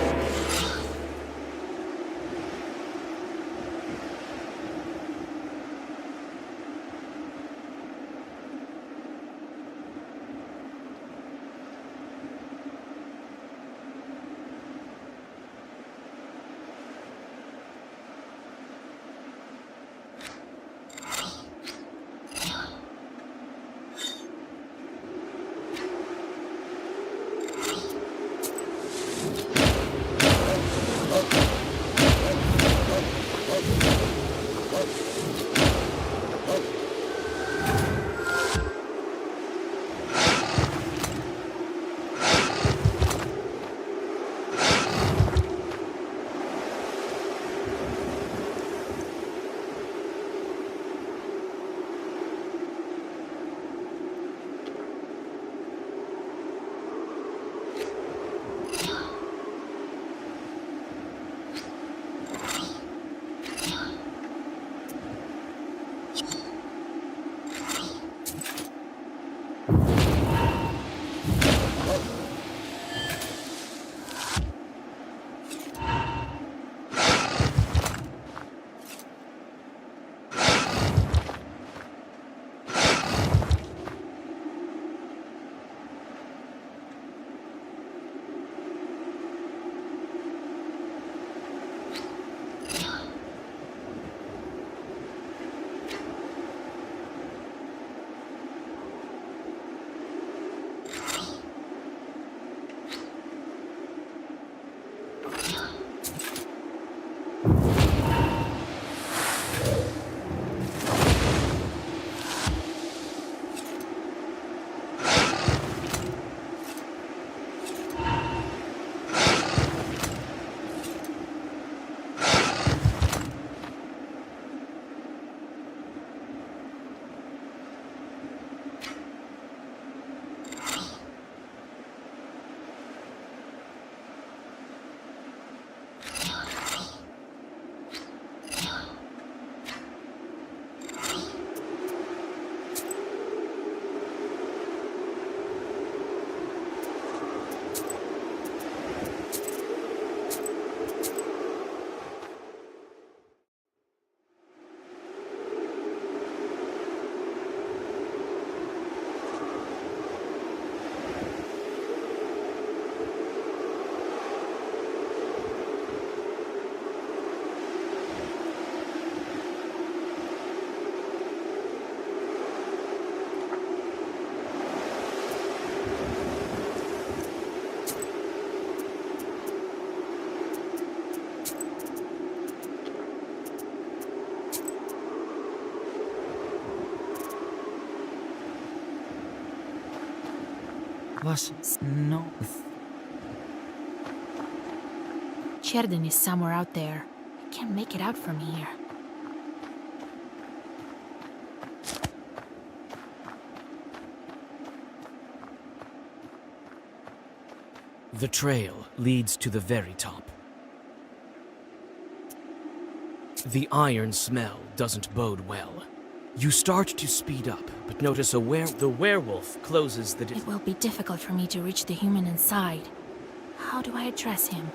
Was... no... Cherden is somewhere out there. I can't make it out from here. The trail leads to the very top. The iron smell doesn't bode well. You start to speed up, but notice the werewolf closes the It will be difficult for me to reach the human inside. How do I address him?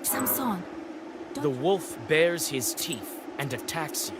Samson. The wolf bares his teeth and attacks you.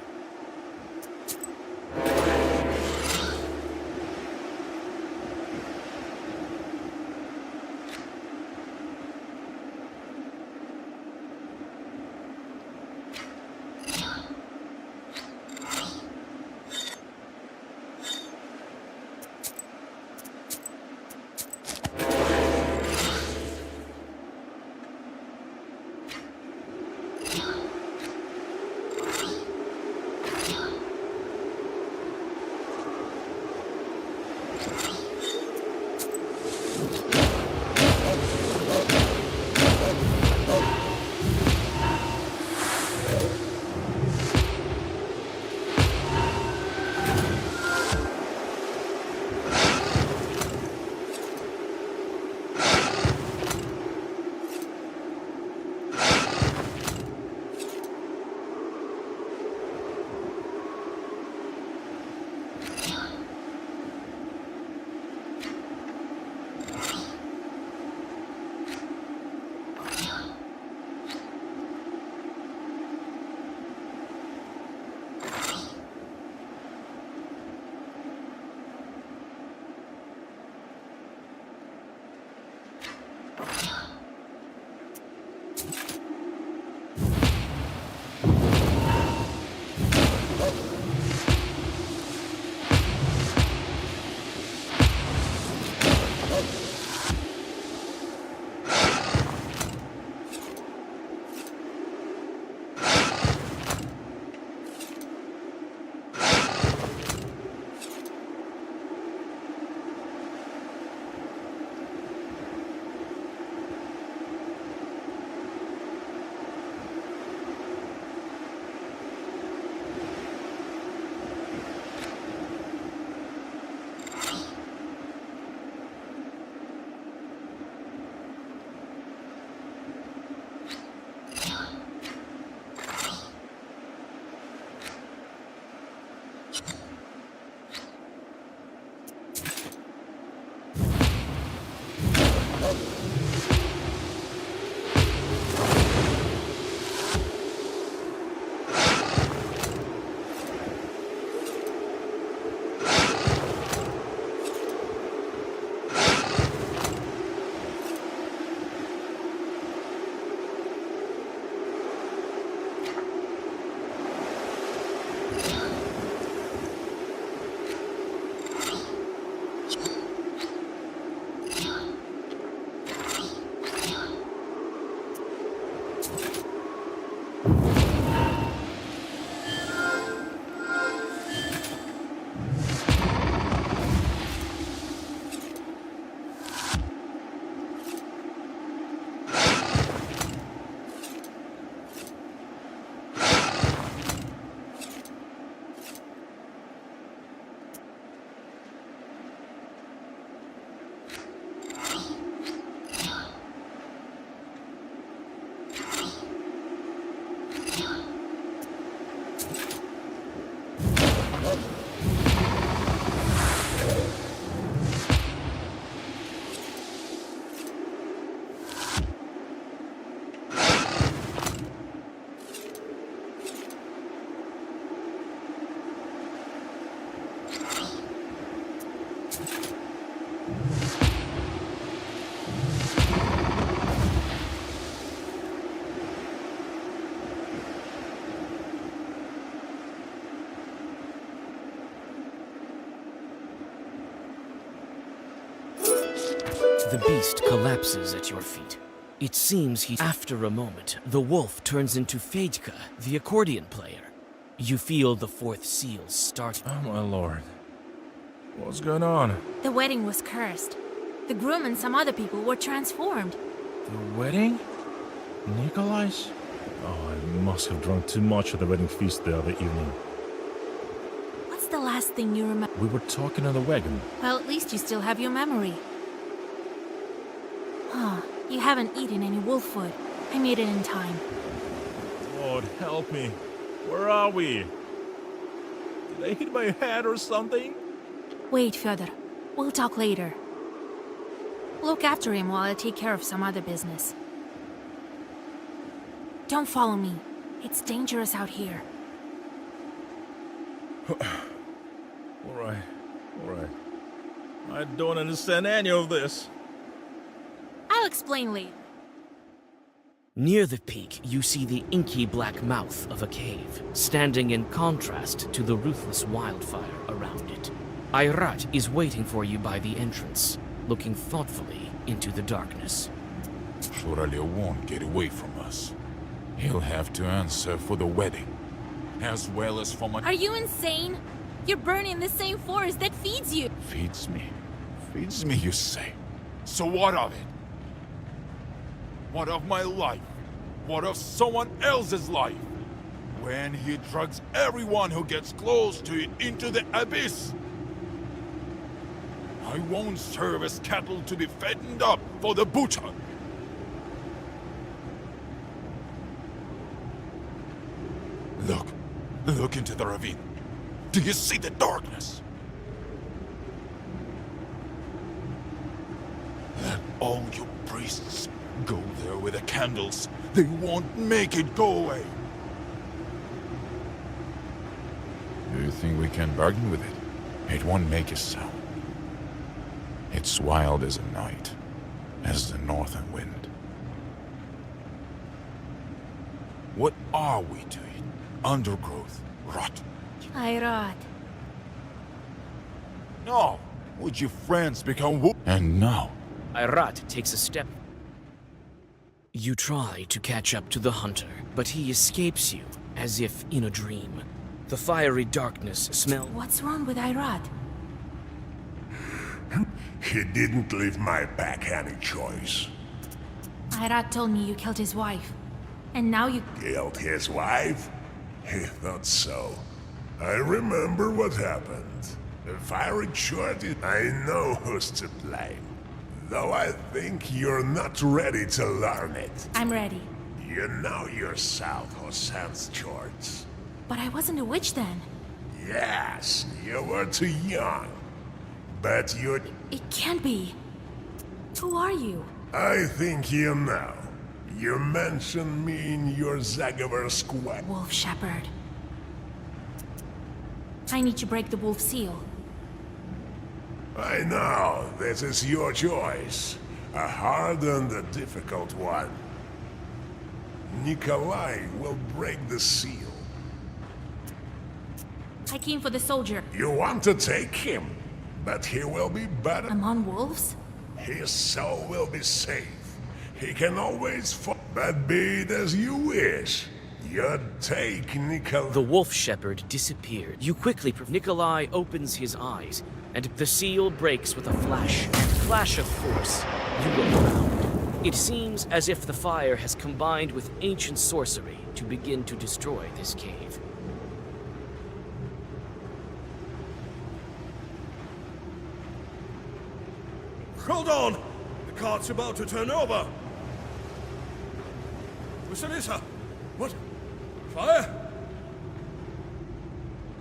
The beast collapses at your feet. It seems After a moment, the wolf turns into Fedka, the accordion player. You feel the fourth seal start. Oh my lord. What's going on? The wedding was cursed. The groom and some other people were transformed. The wedding? Nikolai's? Oh, I must have drunk too much at the wedding feast the other evening. What's the last thing you remember? We were talking on the wagon. Well, at least you still have your memory. Huh. You haven't eaten any wolf food. I made it in time. Lord, help me. Where are we? Did I hit my head or something? Wait, Fyodor. We'll talk later. Look after him while I take care of some other business. Don't follow me. It's dangerous out here. Alright. I don't understand any of this. I'll explain later. Near the peak, you see the inky black mouth of a cave, standing in contrast to the ruthless wildfire around it. Ayrat is waiting for you by the entrance, looking thoughtfully into the darkness. Shuralia won't get away from us. He'll have to answer for the wedding, as well as for my... Are you insane? You're burning the same forest that feeds you. Feeds me? Feeds me, you say? So what of it? What of my life? What of someone else's life? When he drags everyone who gets close to it into the abyss? I won't serve as cattle to be fattened up for the butcher. Look into the ravine. Do you see the darkness? Let all you priests go there with the candles. They won't make it go away. Do you think we can bargain with it? It won't make a sound. It's wild as a night, as the northern wind. What are we to it? Undergrowth, rot. Ayrat. No! Would your friends become And now... Ayrat takes a step. You try to catch up to the hunter, but he escapes you, as if in a dream. The fiery darkness smells... What's wrong with Ayrat? He didn't leave my pack any choice. Ayrat told me you killed his wife. And now you... Killed his wife? He thought so. I remember what happened. If I retort it, I know who's to blame. Though I think you're not ready to learn it. I'm ready. You know yourself who sends George. But I wasn't a witch then. Yes, you were too young. But you... It can't be. Who are you? I think you know. You mentioned me in your Zagabur squad. Wolf Shepherd. I need to break the wolf seal. I know, this is your choice. A hard and a difficult one. Nikolai will break the seal. I came for the soldier. You want to take him, but he will be better. Among wolves? His soul will be safe. He can always fall. But be it as you wish. You take Nikolai. The wolf shepherd disappeared. You quickly... Nikolai opens his eyes, and the seal breaks with a flash of force. You look around. It seems as if the fire has combined with ancient sorcery to begin to destroy this cave. Hold on! The cart's about to turn over! Vasilisa! What? Fire?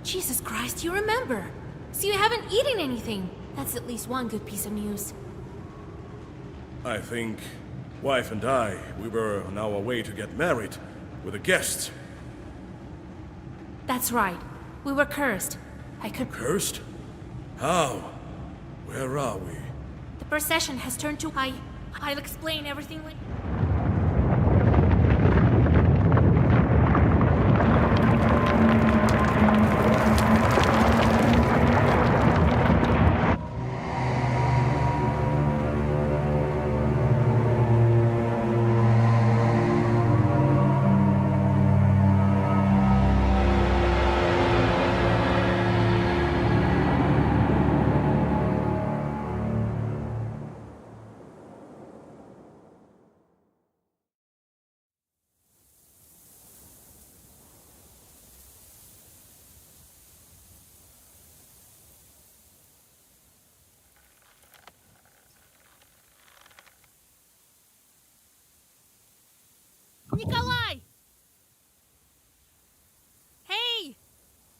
Jesus Christ, you remember! So you haven't eaten anything! That's at least one good piece of news. I think wife and I, we were on our way to get married with the guests. That's right. We were cursed. I could... Cursed? How? Where are we? The procession has turned to... I'll explain everything later. Nikolai! Hey!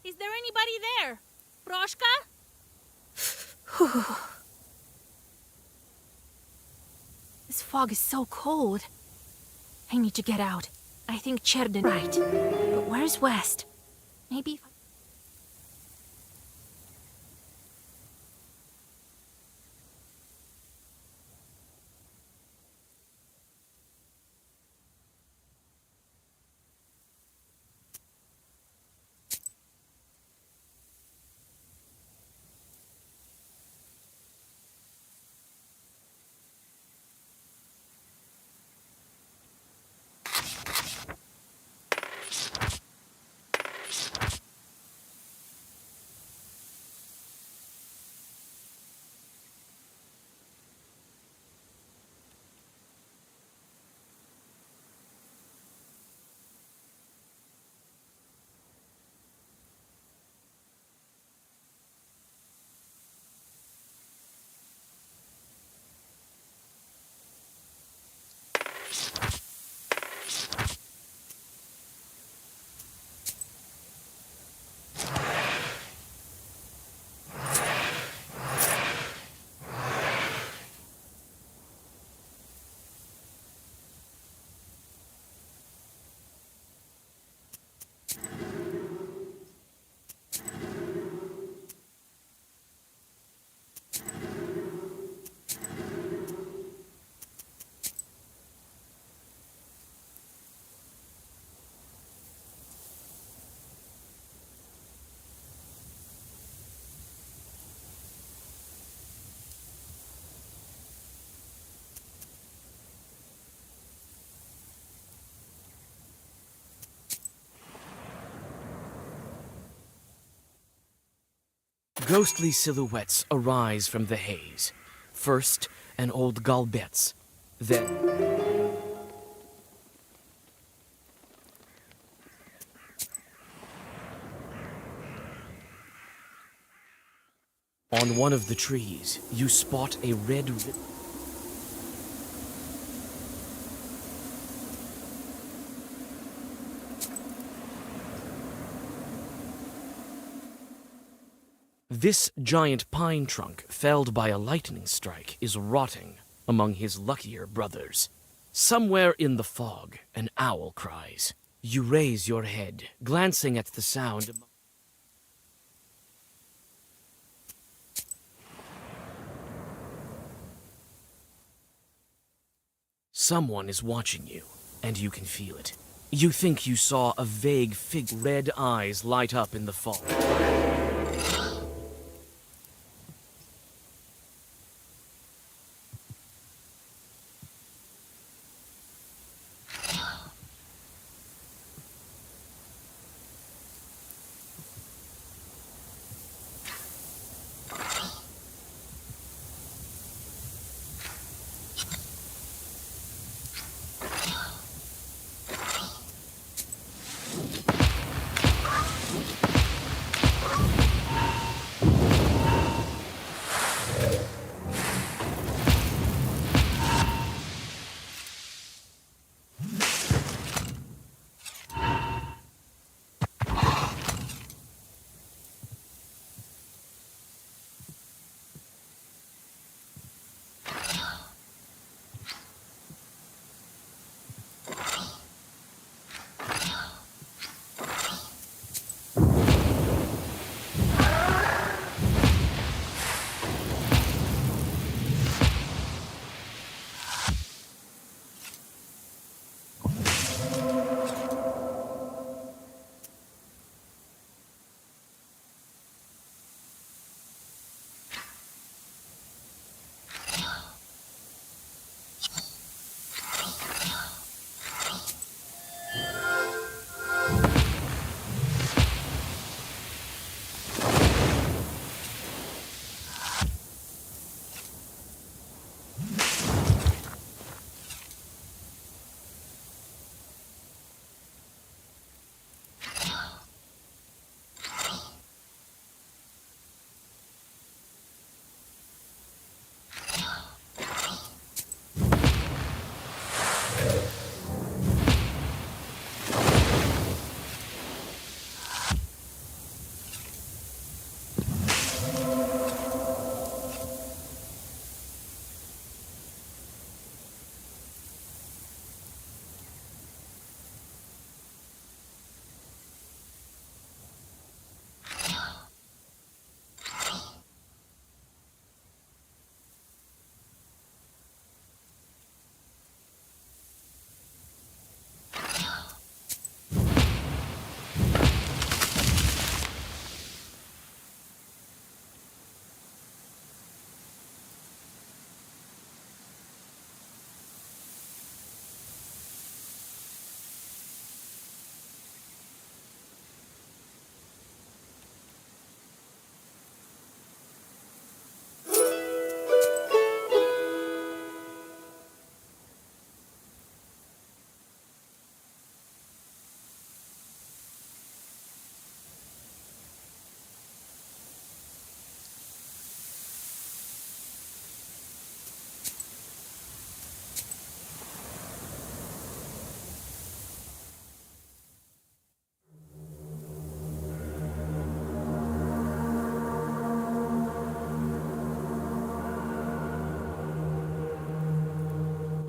Is there anybody there? Proshka? This fog is so cold. I need to get out. I think Cherden right. But where's West? Maybe if Ghostly silhouettes arise from the haze. First, an old Galbetz. Then... on one of the trees, you spot a red... This giant pine trunk, felled by a lightning strike, is rotting among his luckier brothers. Somewhere in the fog, an owl cries. You raise your head, glancing at the sound. Someone is watching you, and you can feel it. You think you saw a vague figure. Red eyes light up in the fog.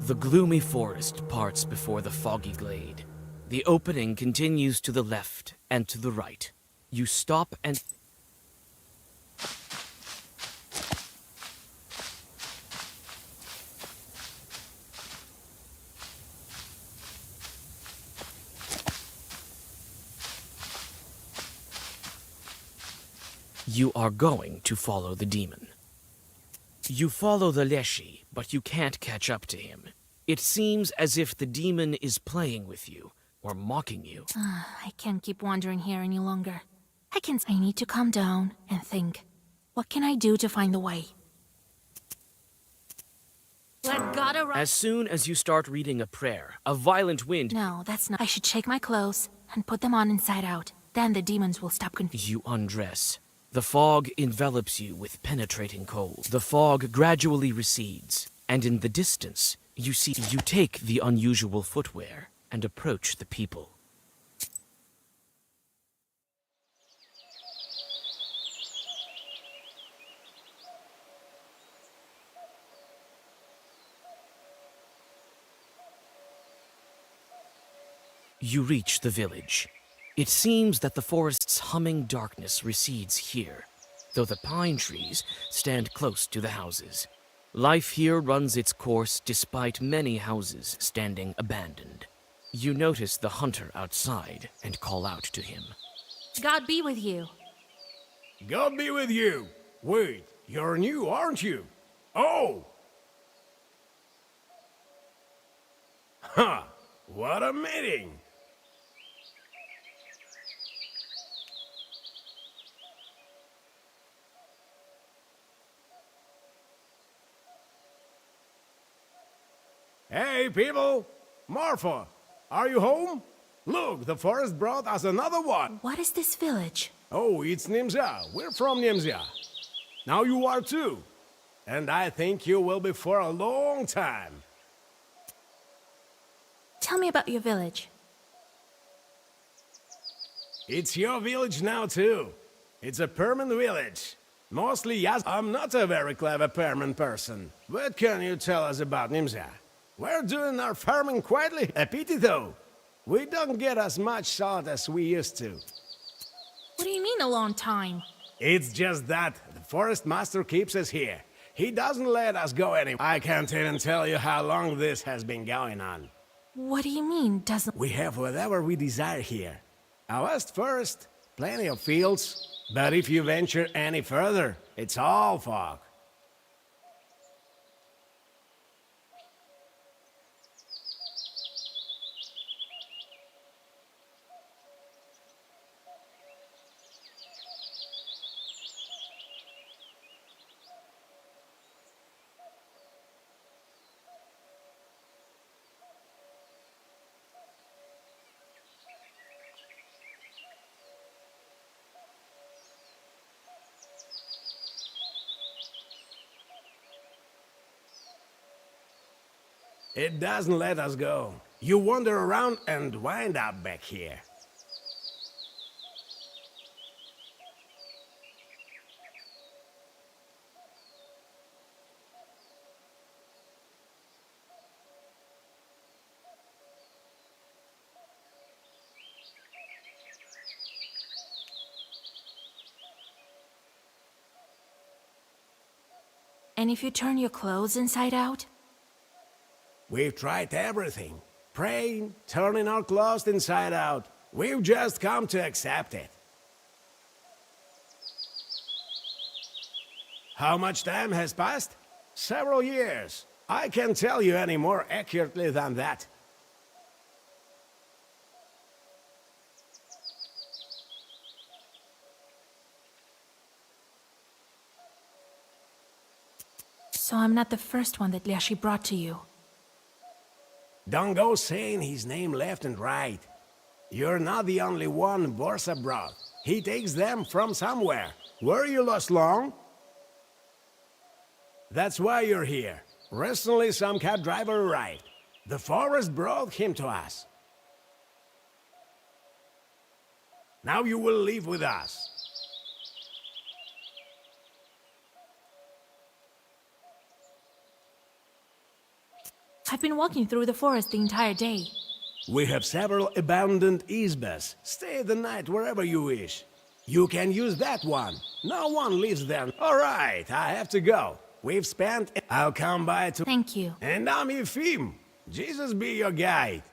The gloomy forest parts before the foggy glade. The opening continues to the left and to the right. You stop and... You are going to follow the demon. You follow the Leshy, but you can't catch up to him. It seems as if the demon is playing with you, or mocking you. I can't keep wandering here any longer. I need to calm down and think. What can I do to find the way? We're gotta run. As soon as you start reading a prayer, a violent wind... No, that's not... I should shake my clothes and put them on inside out. Then the demons will stop You undress. The fog envelops you with penetrating cold. The fog gradually recedes, and in the distance, you take the unusual footwear and approach the people. You reach the village. It seems that the forest's humming darkness recedes here, though the pine trees stand close to the houses. Life here runs its course despite many houses standing abandoned. You notice the hunter outside and call out to him. God be with you. God be with you. Wait, you're new, aren't you? Oh! Ha! What a meeting! Hey, people! Marfa, are you home? Look, the forest brought us another one. What is this village? Oh, it's Nimza. We're from Nimza. Now you are too. And I think you will be for a long time. Tell me about your village. It's your village now too. It's a permanent village. Mostly yes. I'm not a very clever permanent person. What can you tell us about Nimza? We're doing our farming quietly. A pity though. We don't get as much salt as we used to. What do you mean a long time? It's just that the forest master keeps us here. He doesn't let us go anywhere. I can't even tell you how long this has been going on. What do you mean, doesn't... We have whatever we desire here. A vast forest, plenty of fields, but if you venture any further, it's all fog. It doesn't let us go. You wander around and wind up back here. And if you turn your clothes inside out? We've tried everything. Praying, turning our clothes inside out. We've just come to accept it. How much time has passed? Several years. I can't tell you any more accurately than that. So I'm not the first one that Leshy brought to you. Don't go saying his name left and right. You're not the only one Borsa brought. He takes them from somewhere. Were you lost long? That's why you're here. Recently some cab driver arrived. The forest brought him to us. Now you will live with us. Have I've been walking through the forest the entire day. We have several abandoned isbes. Stay the night wherever you wish. You can use that one. No one lives there. All right, I have to go. We've spent... I'll come by to... Thank you. And I'm Eupheme. Jesus be your guide.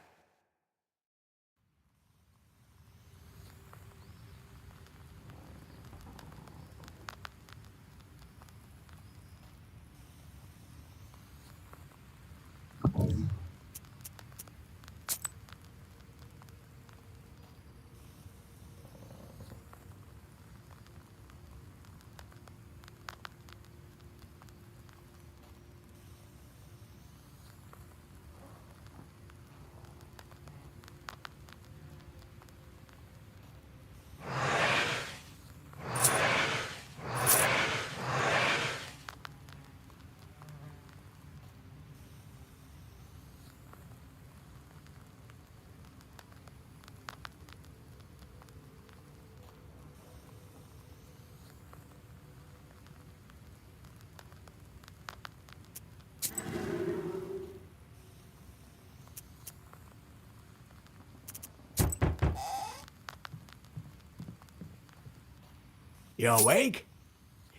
You awake?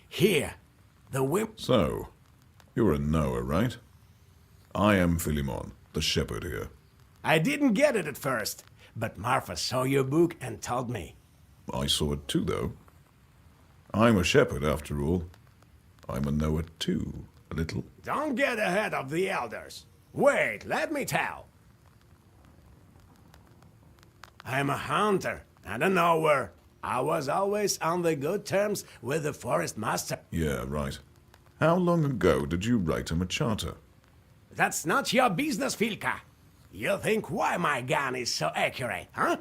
Here, the whip. So, you're a Noah, right? I am Philemon, the shepherd here. I didn't get it at first, but Marfa saw your book and told me. I saw it too, though. I'm a shepherd, after all. I'm a Noah too, a little. Don't get ahead of the elders. Wait, let me tell. I'm a hunter and a knower. I was always on the good terms with the forest master. Yeah, right. How long ago did you write him a charter? That's not your business, Filka. You think why my gun is so accurate, huh?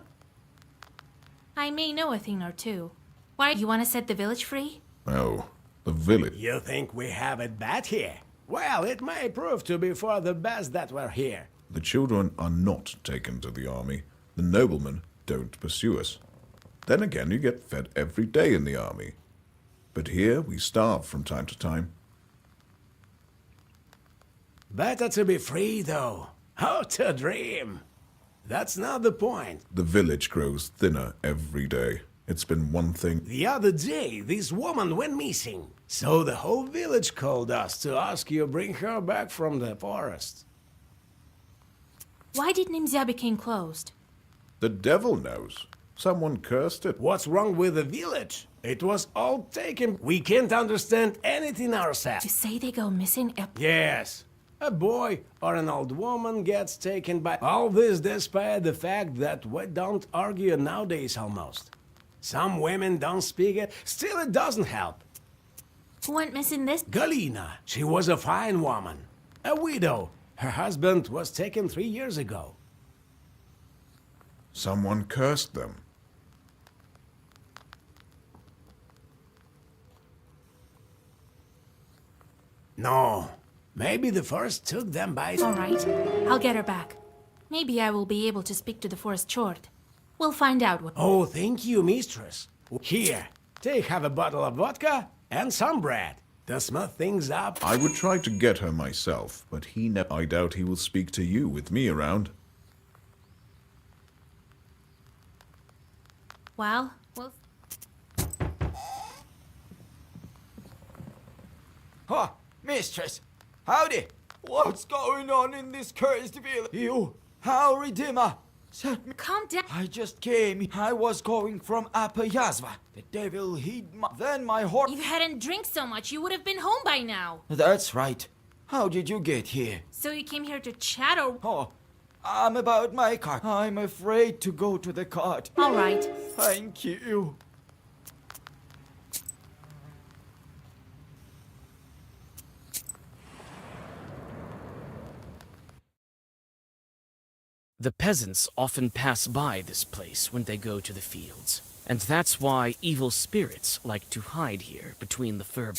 I may know a thing or two. Why, you want to set the village free? Oh, the village. You think we have it bad here? Well, it may prove to be for the best that we're here. The children are not taken to the army. The noblemen don't pursue us. Then again, you get fed every day in the army. But here, we starve from time to time. Better to be free, though. How to dream! That's not the point. The village grows thinner every day. It's been one thing. The other day, this woman went missing. So the whole village called us to ask you bring her back from the forest. Why did Nimzia become closed? The devil knows. Someone cursed it. What's wrong with the village? It was all taken. We can't understand anything ourselves. You say they go missing? Yes. A boy or an old woman gets taken by... All this despite the fact that we don't argue nowadays almost. Some women don't speak it, still it doesn't help. Who went missing this? Galina. She was a fine woman. A widow. Her husband was taken 3 years ago. Someone cursed them. No. Maybe the forest took them by... All right. I'll get her back. Maybe I will be able to speak to the forest short. We'll find out what... Oh, thank you, mistress. Here, have a bottle of vodka and some bread to smooth things up. I would try to get her myself, but I doubt he will speak to you with me around. Well... Huh, mistress. Howdy. What's going on in this cursed village? You, how Redeemer? Set me. Calm down. I just came. I was going from Apayazva. The devil then my horse. If you hadn't drank so much, you would have been home by now. That's right. How did you get here? So you came here to chat or... Oh, I'm about my cart. I'm afraid to go to the cart. All right. Thank you. The peasants often pass by this place when they go to the fields, and that's why evil spirits like to hide here between the fir.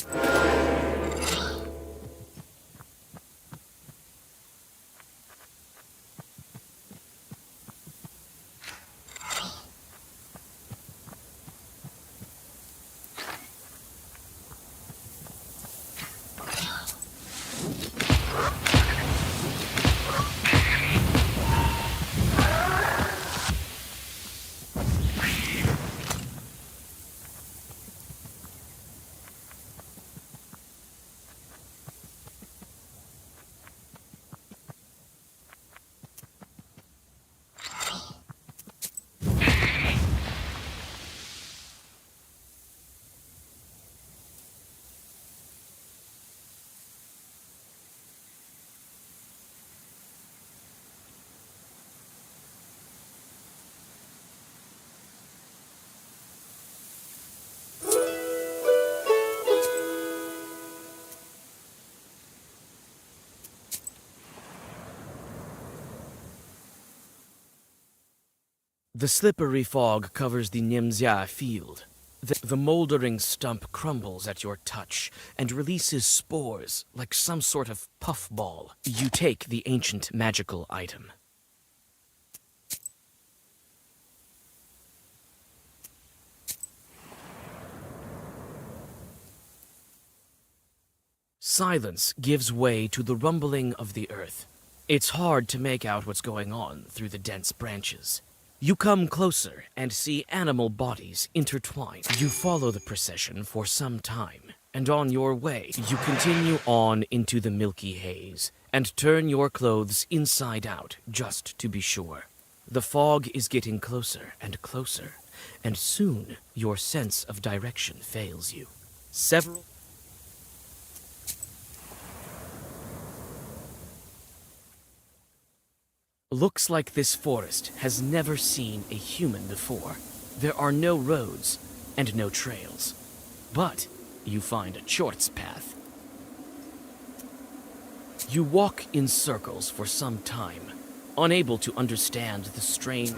The slippery fog covers the Nimzia field. The moldering stump crumbles at your touch and releases spores like some sort of puffball. You take the ancient magical item. Silence gives way to the rumbling of the earth. It's hard to make out what's going on through the dense branches. You come closer and see animal bodies intertwined. You follow the procession for some time, and on your way, you continue on into the milky haze and turn your clothes inside out just to be sure. The fog is getting closer and closer, and soon your sense of direction fails you. Several Looks like this forest has never seen a human before. There are no roads and no trails. But you find a short's path. You walk in circles for some time, unable to understand the strange...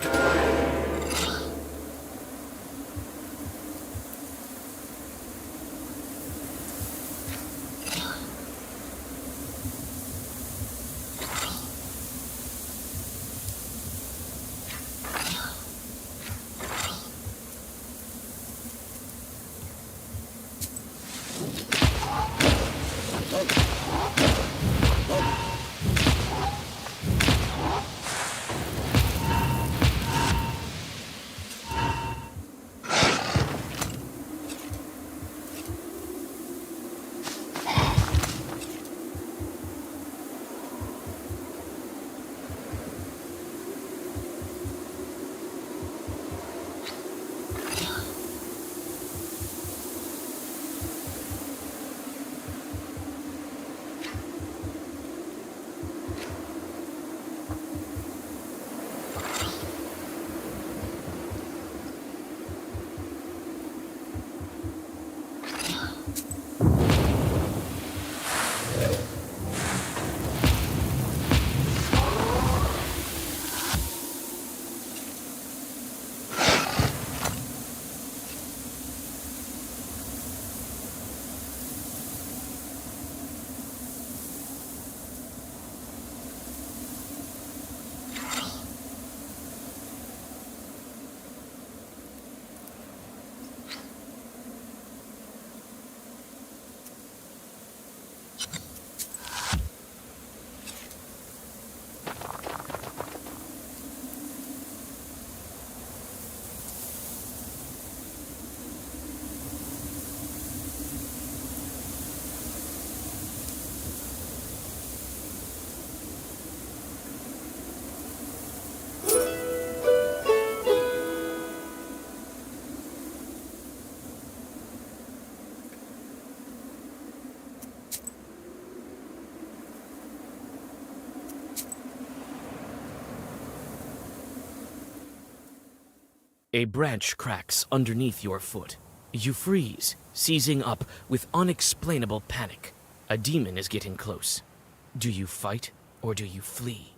A branch cracks underneath your foot. You freeze, seizing up with unexplainable panic. A demon is getting close. Do you fight or do you flee?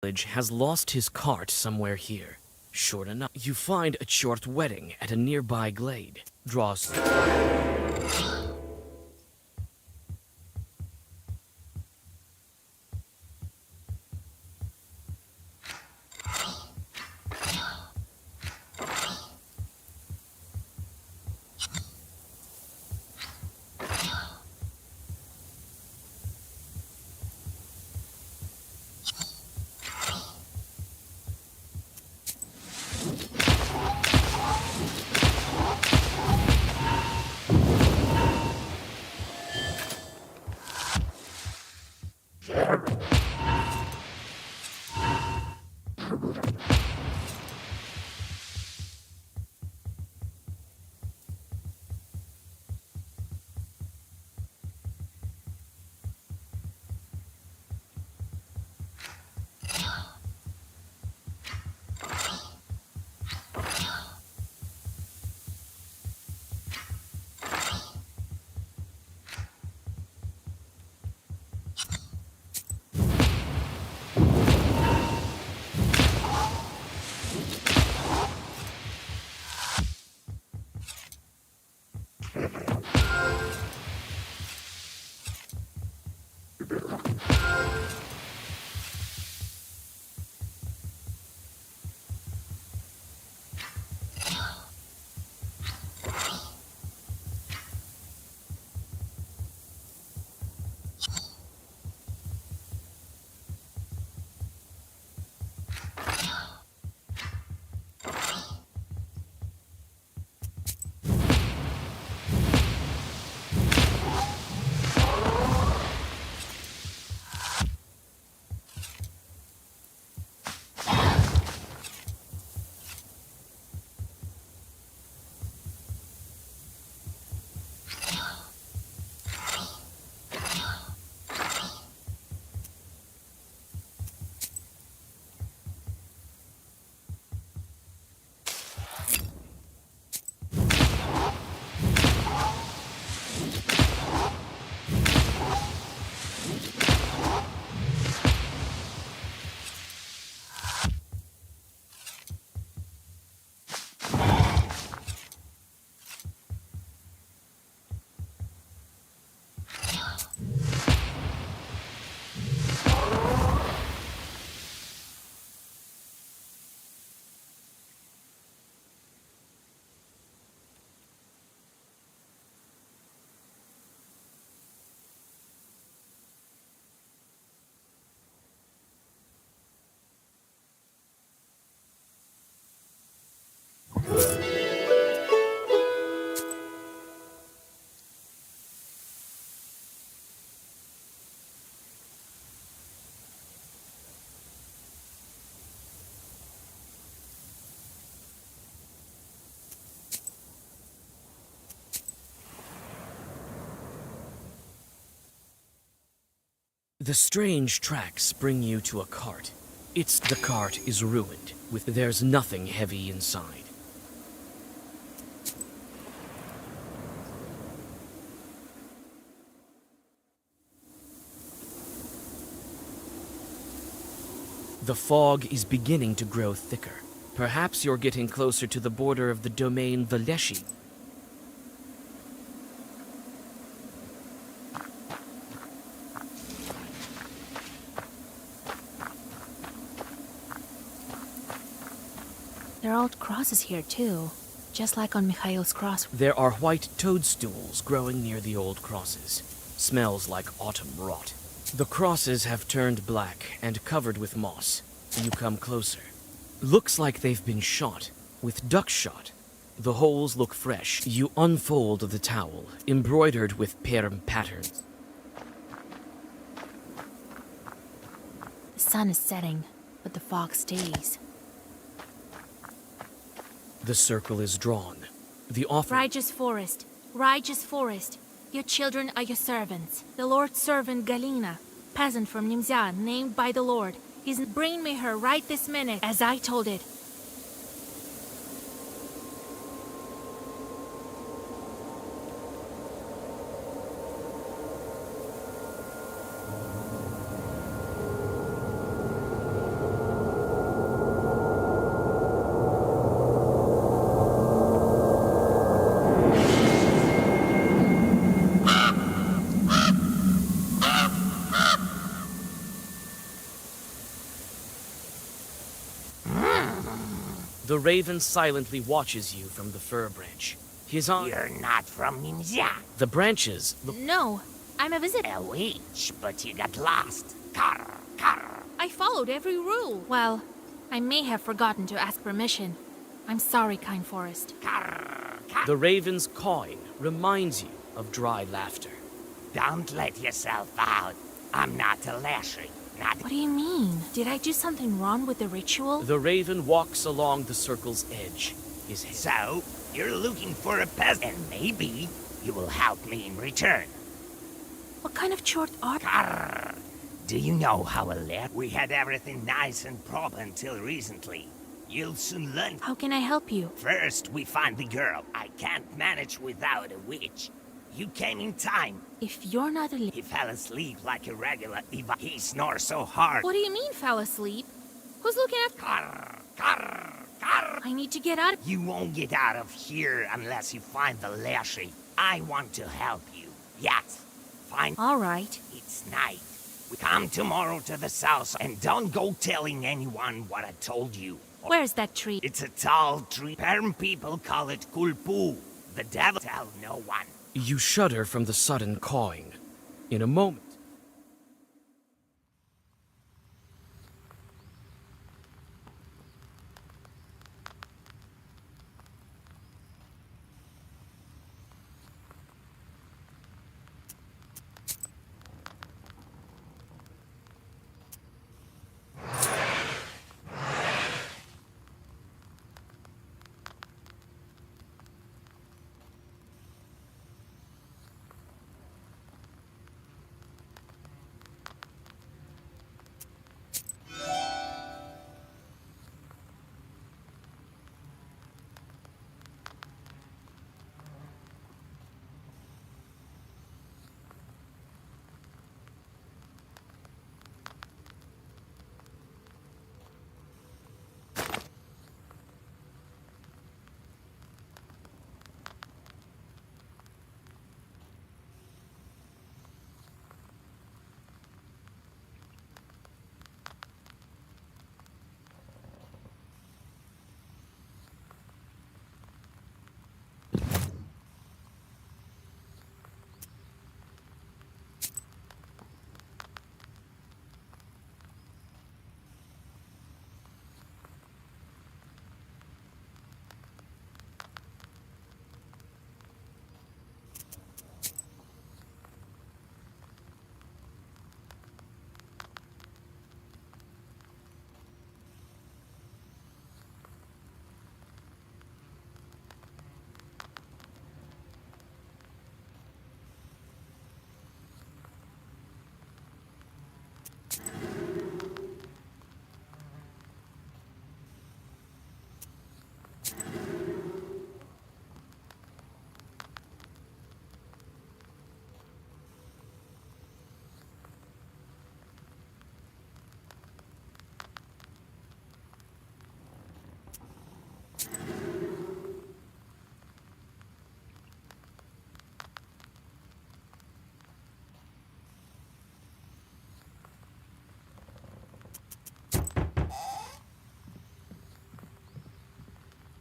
Village has lost his cart somewhere here. Sure enough, you find a short wedding at a nearby glade. Draws. The strange tracks bring you to a cart. The cart is ruined, there's nothing heavy inside. The fog is beginning to grow thicker. Perhaps you're getting closer to the border of the domain Valeshi. There are old crosses here too, just like on Mikhail's cross. There are white toadstools growing near the old crosses. Smells like autumn rot. The crosses have turned black and covered with moss. You come closer. Looks like they've been shot, with duckshot. The holes look fresh. You unfold the towel, embroidered with perm patterns. The sun is setting, but the fog stays. The circle is drawn. The offer... Righteous forest, righteous forest. Your children are your servants. The Lord's servant Galina, peasant from Nimzia, named by the Lord. Bring me her right this minute, as I told it. The raven silently watches you from the fir branch. His on. You're not from Nimzia. The branches look. No, I'm a visitor. A witch, but you got lost. Carr, carr. I followed every rule. Well, I may have forgotten to ask permission. I'm sorry, Kind Forest. The raven's cawing reminds you of dry laughter. Don't let yourself out. I'm not a Lashley. What do you mean? Did I do something wrong with the ritual? The raven walks along the circle's edge. His head. So, you're looking for a peasant, and maybe you will help me in return. What kind of chort are... Carr. Do you know how we had everything nice and proper until recently? You'll soon learn. How can I help you? First, we find the girl. I can't manage without a witch. You came in time. If you're not a... He fell asleep like a regular Eva. He snores so hard. What do you mean, fell asleep? Who's looking at... Carr, carr, carr. I need to get out of... You won't get out of here unless you find the Lashley. I want to help you. Yes. Find... All right. It's night. We come tomorrow to the south, and don't go telling anyone what I told you. Where's that tree? It's a tall tree. Perm people call it Kulpu. The devil tell no one. You shudder from the sudden cawing. In a moment.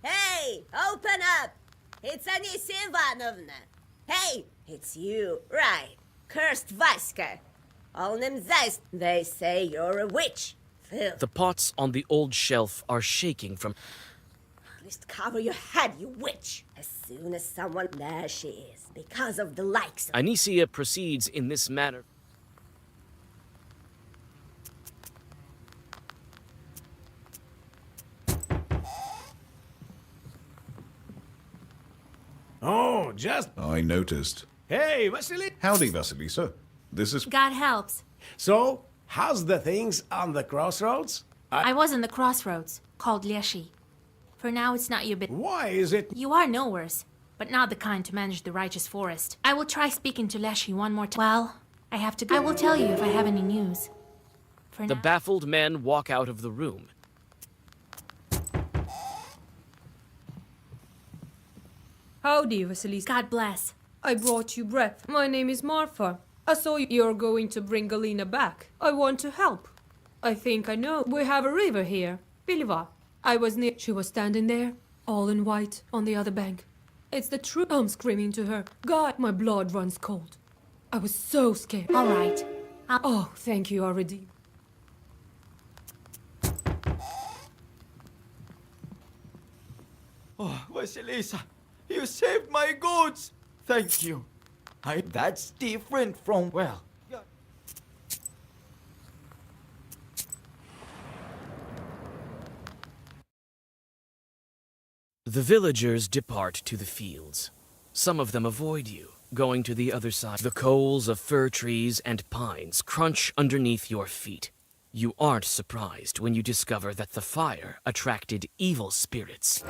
Hey, open up! It's Anisia Ivanovna. Hey, it's you, right? Cursed Vaska. All them zeist, they say you're a witch. Phil, The pots on the old shelf are shaking from. at least cover your head, you witch. As soon as someone... There she is, because of the likes of... Anicia proceeds in this manner. Oh, just... I noticed. Hey, Vasily. Howdy, Vasilisa. This is... God helps. So, how's the things on the crossroads? I was in the crossroads, called Leshy. For now, it's not your bit. Why is it... You are nowheres, but not the kind to manage the righteous forest. I will try speaking to Leshy one more time. Well, I have to go. I will tell you if I have any news. For The now... baffled men walk out of the room. Howdy, Vasilisa. God bless. I brought you bread. My name is Marfa. I saw you're going to bring Galina back. I want to help. I think I know. We have a river here. Piliva. I was near. She was standing there, all in white, on the other bank. It's the truth. I'm screaming to her. God, my blood runs cold. I was so scared. All right. Oh, thank you, already. Oh, Vasilisa, you saved my goods! Thank you. That's different from, well... The villagers depart to the fields. Some of them avoid you, going to the other side. The coals of fir trees and pines crunch underneath your feet. You aren't surprised when you discover that the fire attracted evil spirits.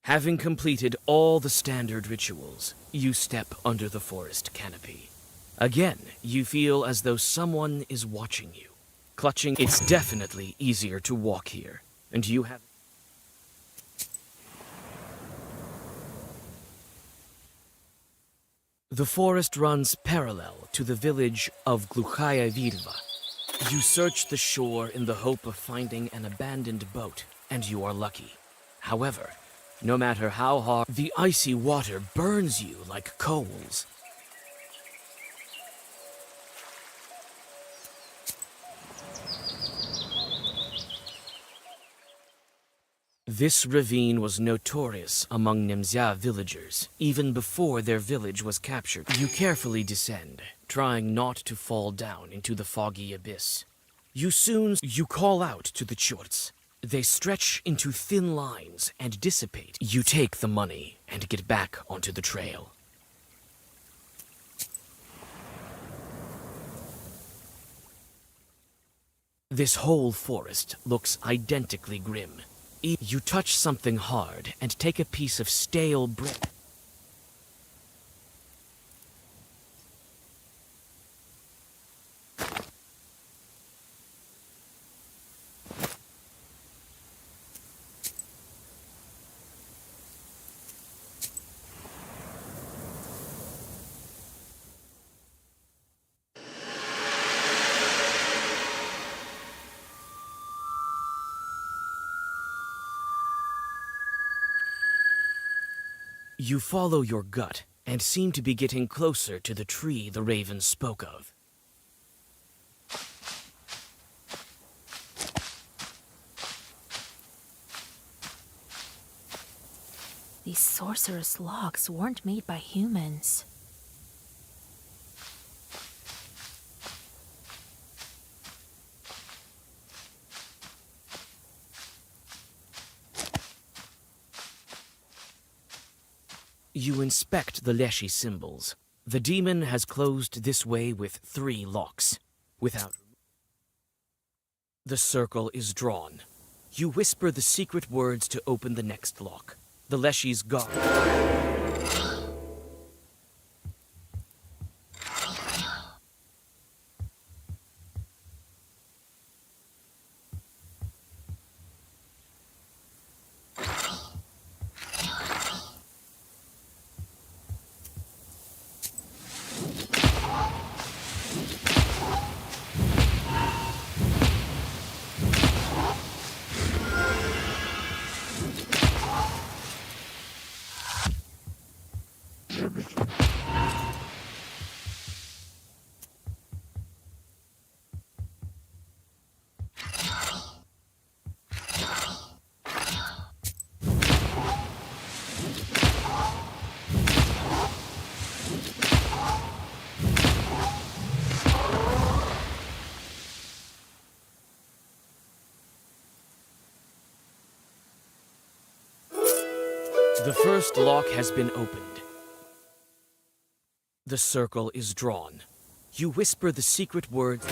Having completed all the standard rituals, you step under the forest canopy. Again, you feel as though someone is watching you. Clutching, it's definitely easier to walk here, and you have... The forest runs parallel to the village of Gluchaya Virva. You search the shore in the hope of finding an abandoned boat, and you are lucky. However, no matter how hard, the icy water burns you like coals. This ravine was notorious among Nemzya villagers, even before their village was captured. You carefully descend, trying not to fall down into the foggy abyss. You call out to the Chorts. They stretch into thin lines and dissipate. You take the money and get back onto the trail. This whole forest looks identically grim. You touch something hard and take a piece of stale bread. You follow your gut and seem to be getting closer to the tree the raven spoke of. These sorcerous logs weren't made by humans. You inspect the Leshy symbols. The demon has closed this way with 3 locks. The circle is drawn. You whisper the secret words to open the next lock. The Leshy's guard. The first lock has been opened. The circle is drawn. You whisper the secret words.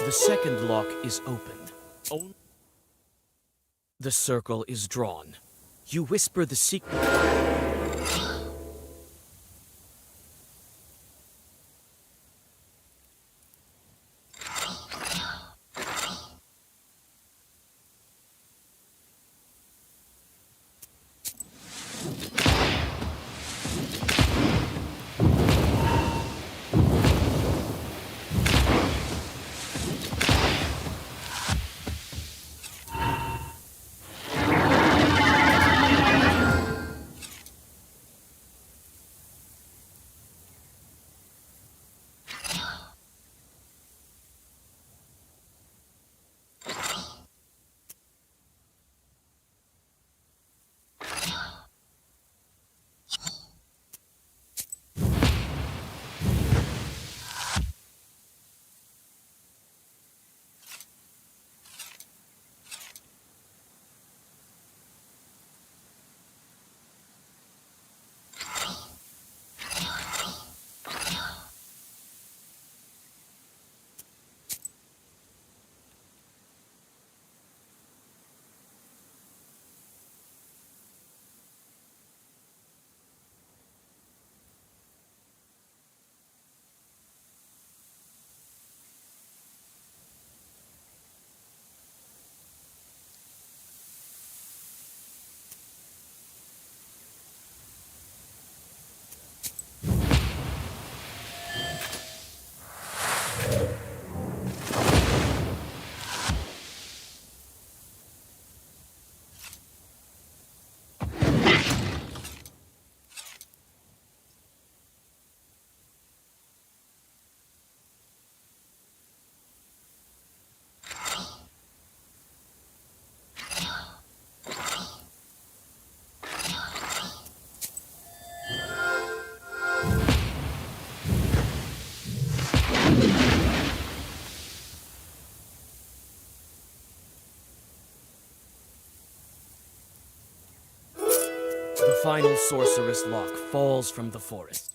The second lock is open. The circle is drawn. You whisper the secret. final sorceress lock falls from the forest.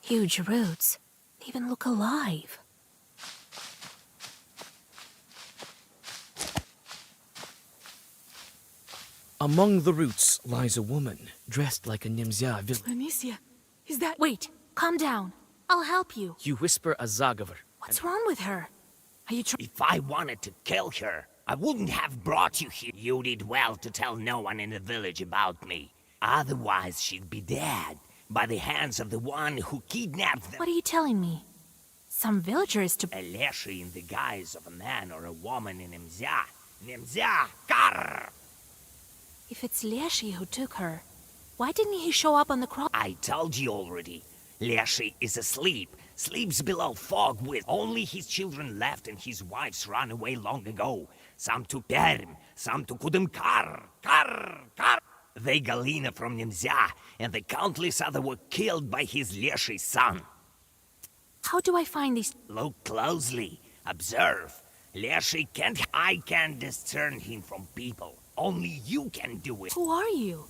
Huge roots. They even look alive. Among the roots lies a woman dressed like a Nimzya village. Amicia, is that... Wait, calm down. I'll help you. You whisper a Zagavar. What's wrong with her? Are you If I wanted to kill her, I wouldn't have brought you here. You did well to tell no one in the village about me. Otherwise, she'd be dead by the hands of the one who kidnapped them. What are you telling me? Some villagers to... A Leshy in the guise of a man or a woman in Nimzya. Nimzya! Karr! If it's Leshy who took her, why didn't he show up on the cross? I told you already. Leshy is asleep. Sleeps below fog with only his children left and his wives ran away long ago. Some to Perm, some to Kudum Kar. They Galina from Nimzya, and the countless other were killed by his Leshy son. How do I find these... Look closely. Observe. Leshy can't... I can discern him from people. Only you can do it. Who are you?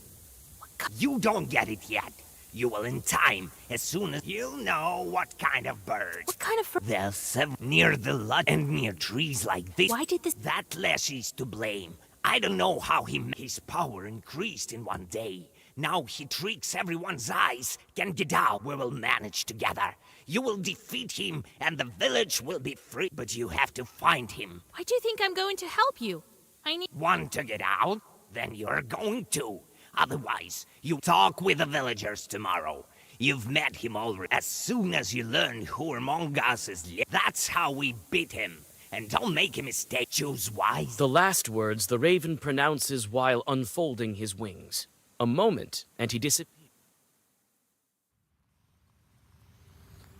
You don't get it yet. You will in time, as soon as you know what kind of bird. What kind of... There's several near the lot and near trees like this. Why did this... That Leshy's to blame. I don't know how his power increased in one day. Now he tricks everyone's eyes. Can get out. We will manage together. You will defeat him, and the village will be free. But you have to find him. Why do you think I'm going to help you? I need... Want to get out? Then you're going to. Otherwise, you talk with the villagers tomorrow. You've met him already. As soon as you learn who among us is... That's how we beat him. And don't make a mistake. Choose wise. The last words the raven pronounces while unfolding his wings. A moment, and he disappears.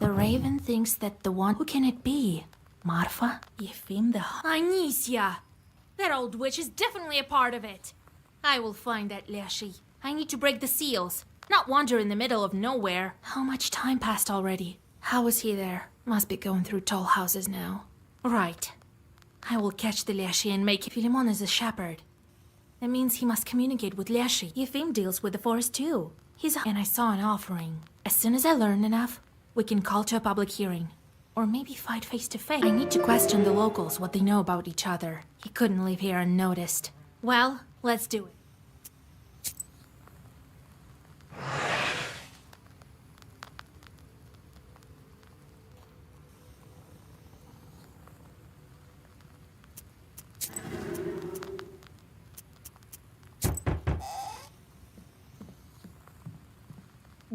The raven thinks that the one... Who can it be? Marfa? Yefim the... Anicia! That old witch is definitely a part of it. I will find that Leshy. I need to break the seals, not wander in the middle of nowhere. How much time passed already? How was he there? Must be going through tall houses now. Right. I will catch the Leshy and make... Philemon is a shepherd. That means he must communicate with Leshy. Yefim deals with the forest too. He's a... And I saw an offering. As soon as I learn enough, we can call to a public hearing. Or maybe fight face to face. I need to question the locals, what they know about each other. He couldn't leave here unnoticed. Well, let's do it.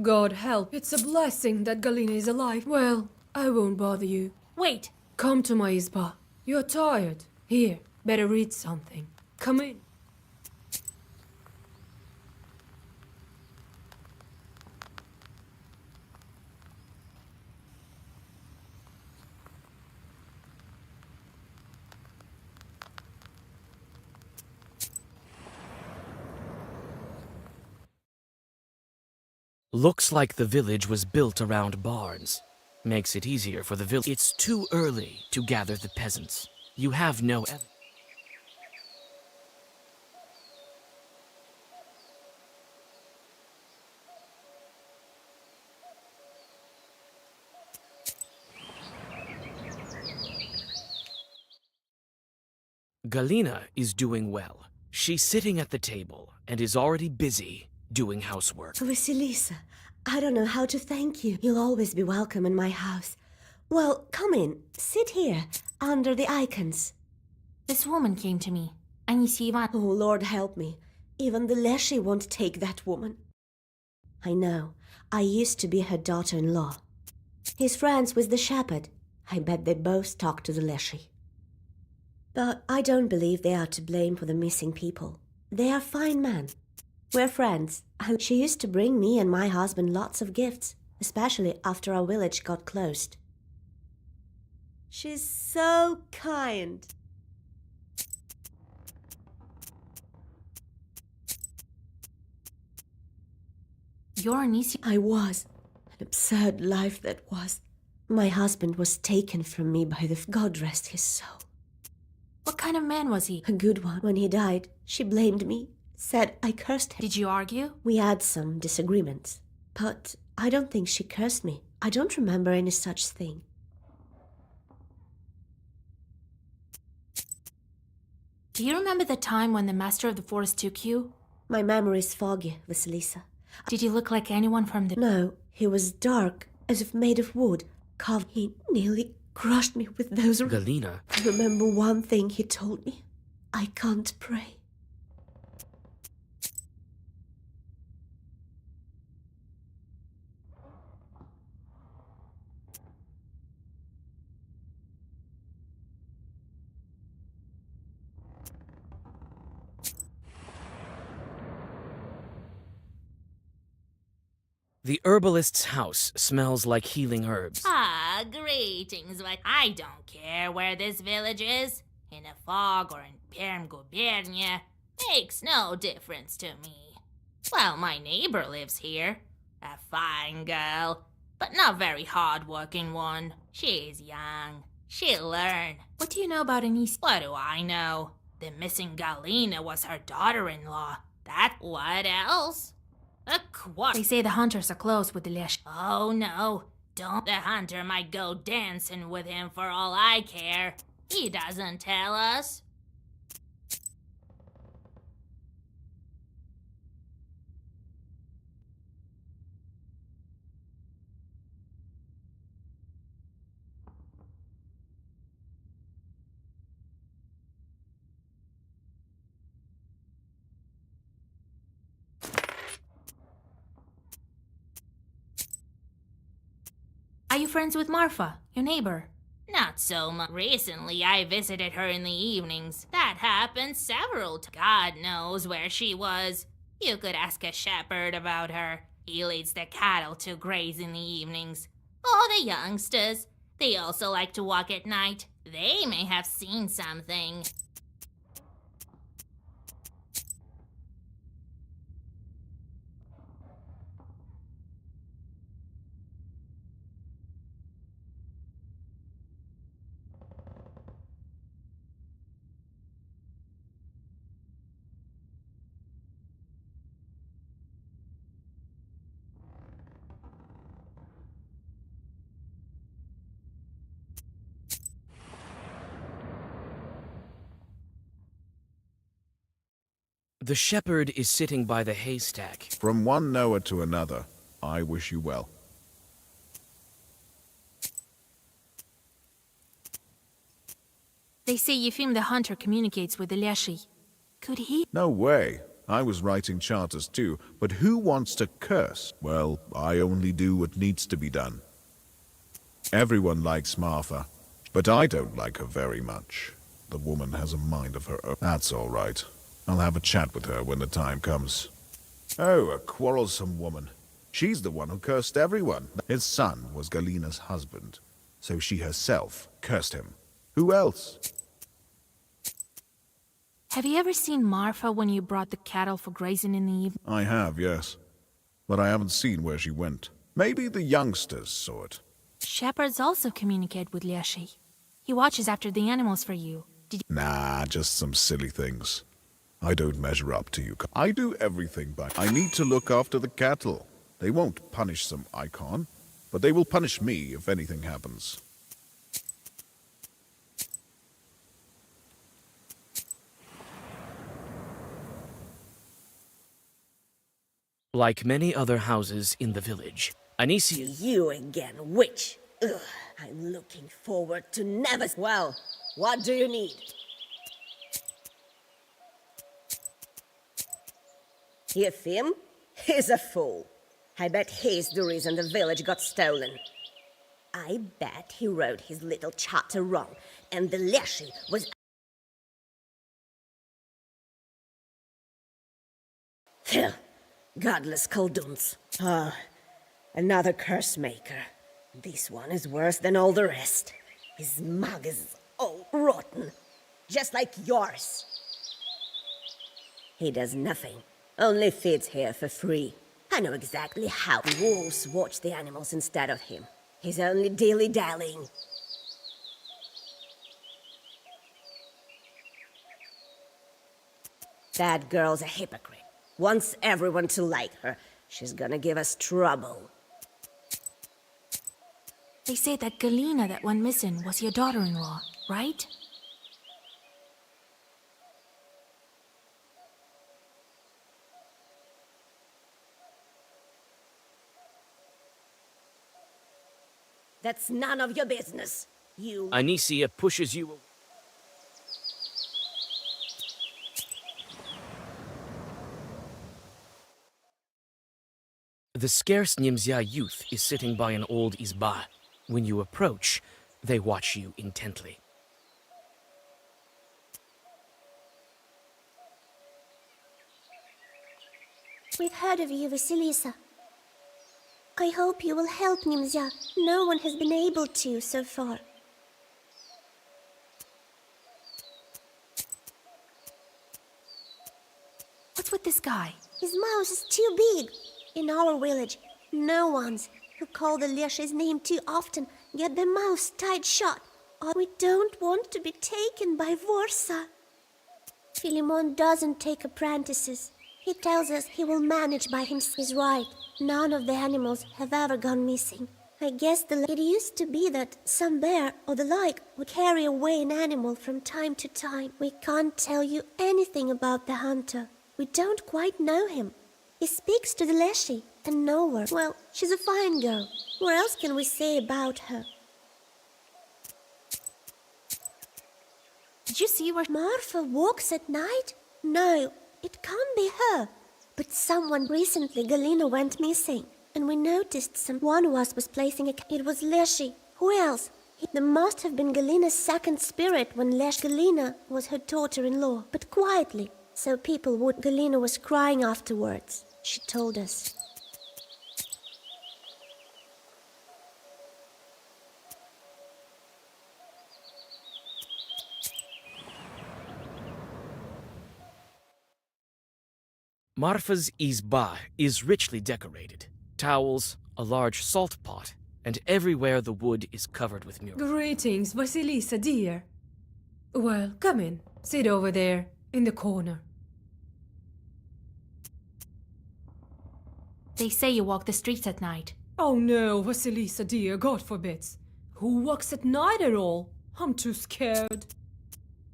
God help. It's a blessing that Galina is alive. Well, I won't bother you. Wait! Come to my izba. You're tired. Here, better read something. Come in. Looks like the village was built around barns. Makes it easier for the village. It's too early to gather the peasants. You have no evidence. Galina is doing well. She's sitting at the table and is already busy doing housework. Vasilisa, I don't know how to thank you. You'll always be welcome in my house. Well, come in. Sit here, under the icons. This woman came to me. Anisia Ivan. Oh, Lord help me. Even the Leshy won't take that woman. I know. I used to be her daughter-in-law. He's friends with the shepherd. I bet they both talk to the Leshy. But I don't believe they are to blame for the missing people. They are fine men. We're friends. And she used to bring me and my husband lots of gifts, especially after our village got closed. She's so kind. You're Anisia? I was. An absurd life that was. My husband was taken from me by the... God rest his soul. What kind of man was he? A good one. When he died, she blamed me. Said I cursed him. Did you argue? We had some disagreements. But I don't think she cursed me. I don't remember any such thing. Do you remember the time when the Master of the Forest took you? My memory is foggy, Vasilisa. Did he look like anyone from the... No, he was dark, as if made of wood, carved. He nearly crushed me with those... Galina. I remember one thing he told me. I can't pray. The herbalist's house smells like healing herbs. Ah, greetings, but I don't care where this village is. In a fog or in Perm Gubernia. Makes no difference to me. Well, my neighbor lives here. A fine girl, but not very hard-working one. She's young. She'll learn. What do you know about Anisia? What do I know? The missing Galina was her daughter-in-law. That... What else? A quarter. They say the hunters are close with the Lesh. Oh no, don't. The hunter might go dancing with him for all I care. He doesn't tell us. Are you friends with Marfa, your neighbor? Not so much. Recently, I visited her in the evenings. That happened several times. God knows where she was. You could ask a shepherd about her. He leads the cattle to graze in the evenings. Oh, the youngsters. They also like to walk at night. They may have seen something. The shepherd is sitting by the haystack. From one Noah to another, I wish you well. They say Yefim the hunter communicates with the Leshy. Could he? No way. I was writing charters too, but who wants to curse? Well, I only do what needs to be done. Everyone likes Marfa, but I don't like her very much. The woman has a mind of her own. That's all right. I'll have a chat with her when the time comes. Oh, a quarrelsome woman. She's the one who cursed everyone. His son was Galina's husband, so she herself cursed him. Who else? Have you ever seen Marfa when you brought the cattle for grazing in the evening? I have, yes. But I haven't seen where she went. Maybe the youngsters saw it. Shepherds also communicate with Leshy. He watches after the animals for you. Did you... Nah, just some silly things. I don't measure up to you. I do everything by... I need to look after the cattle. They won't punish some icon, but they will punish me if anything happens. Like many other houses in the village, Anicia... You again, witch. Ugh, I'm looking forward to never... Well, what do you need? You him? He's a fool. I bet he's the reason the village got stolen. I bet he wrote his little charter wrong, and the Leshy was... Phew. Godless Kolduns. Ah, another curse maker. This one is worse than all the rest. His mug is all rotten, just like yours. He does nothing, only feeds here for free. I know exactly how the wolves watch the animals instead of him. He's only dilly-dallying. That girl's a hypocrite. Wants everyone to like her. She's gonna give us trouble. They say that Galina that went missing was your daughter-in-law, right? That's none of your business. You... Anicia pushes you... The scarce Nimzia youth is sitting by an old izba. When you approach, they watch you intently. We've heard of you, Vasilisa. I hope you will help Nimzia. No one has been able to so far. What's with this guy? His mouth is too big. In our village, no ones who call the Leshy's name too often get their mouths tied shut. Or we don't want to be taken by Vorsa. Philemon doesn't take apprentices. He tells us he will manage by himself. He's right. None of the animals have ever gone missing. I guess it used to be that some bear or the like would carry away an animal from time to time. We can't tell you anything about the hunter. We don't quite know him. He speaks to the Leshy and nowhere. Well, she's a fine girl. What else can we say about her? Did you see where Marfa walks at night? No, it can't be her. But someone recently, Galina went missing. And we noticed one of us was placing a... It was Leshy. Who else? There must have been Galina's second spirit when Galina was her daughter-in-law. But quietly, so people would... Galina was crying afterwards. She told us. Marfa's izba is richly decorated. Towels, a large salt pot, and everywhere the wood is covered with murals. Greetings, Vasilisa, dear. Well, come in. Sit over there, in the corner. They say you walk the streets at night. Oh no, Vasilisa, dear, God forbids. Who walks at night at all? I'm too scared.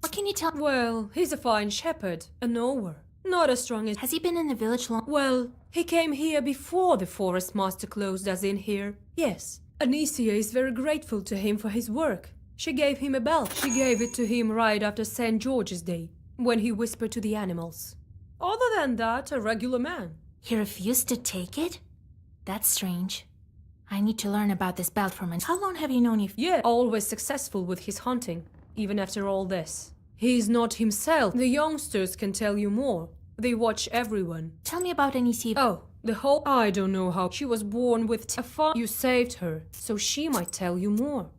What can you tell? Well, he's a fine shepherd, a knower. Not as strong as... Has he been in the village long? Well, he came here before the forest master closed us in here. Yes. Anicia is very grateful to him for his work. She gave him a belt. She gave it to him right after St. George's Day, when he whispered to the animals. Other than that, a regular man. He refused to take it? That's strange. I need to learn about this belt from him. How long have you known him? Yeah, always successful with his hunting, even after all this. He's not himself. The youngsters can tell you more. They watch everyone. Tell me about Anicia. Oh, the whole... I don't know how. She was born with a farm. You saved her, so she might tell you more.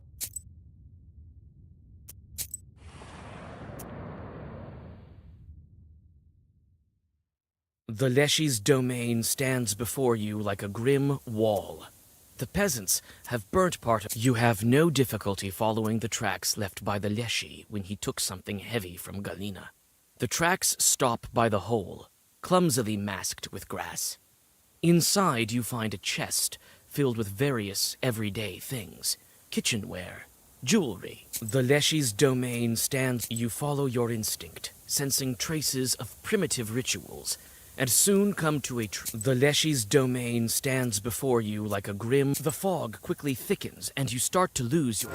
The Leshy's domain stands before you like a grim wall. The peasants have burnt part of... You have no difficulty following the tracks left by the Leshy when he took something heavy from Galina. The tracks stop by the hole, clumsily masked with grass. Inside you find a chest filled with various everyday things, kitchenware, jewelry. The Leshy's domain stands... You follow your instinct, sensing traces of primitive rituals and soon come to the Leshy's domain stands before you like a grim. The fog quickly thickens, and you start to lose your.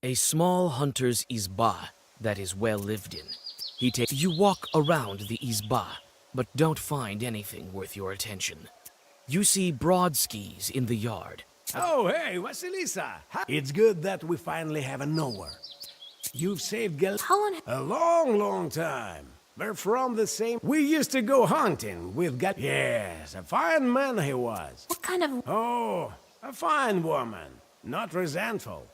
A small hunter's izba that is well lived in. You walk around the izba, but don't find anything worth your attention. You see broad skis in the yard. Oh, hey, Vasilisa! It's good that we finally have a knower. You've saved How long? a long, long time. We're from the same. We used to go hunting with Yes, a fine man he was. What kind of? Oh, a fine woman, not resentful.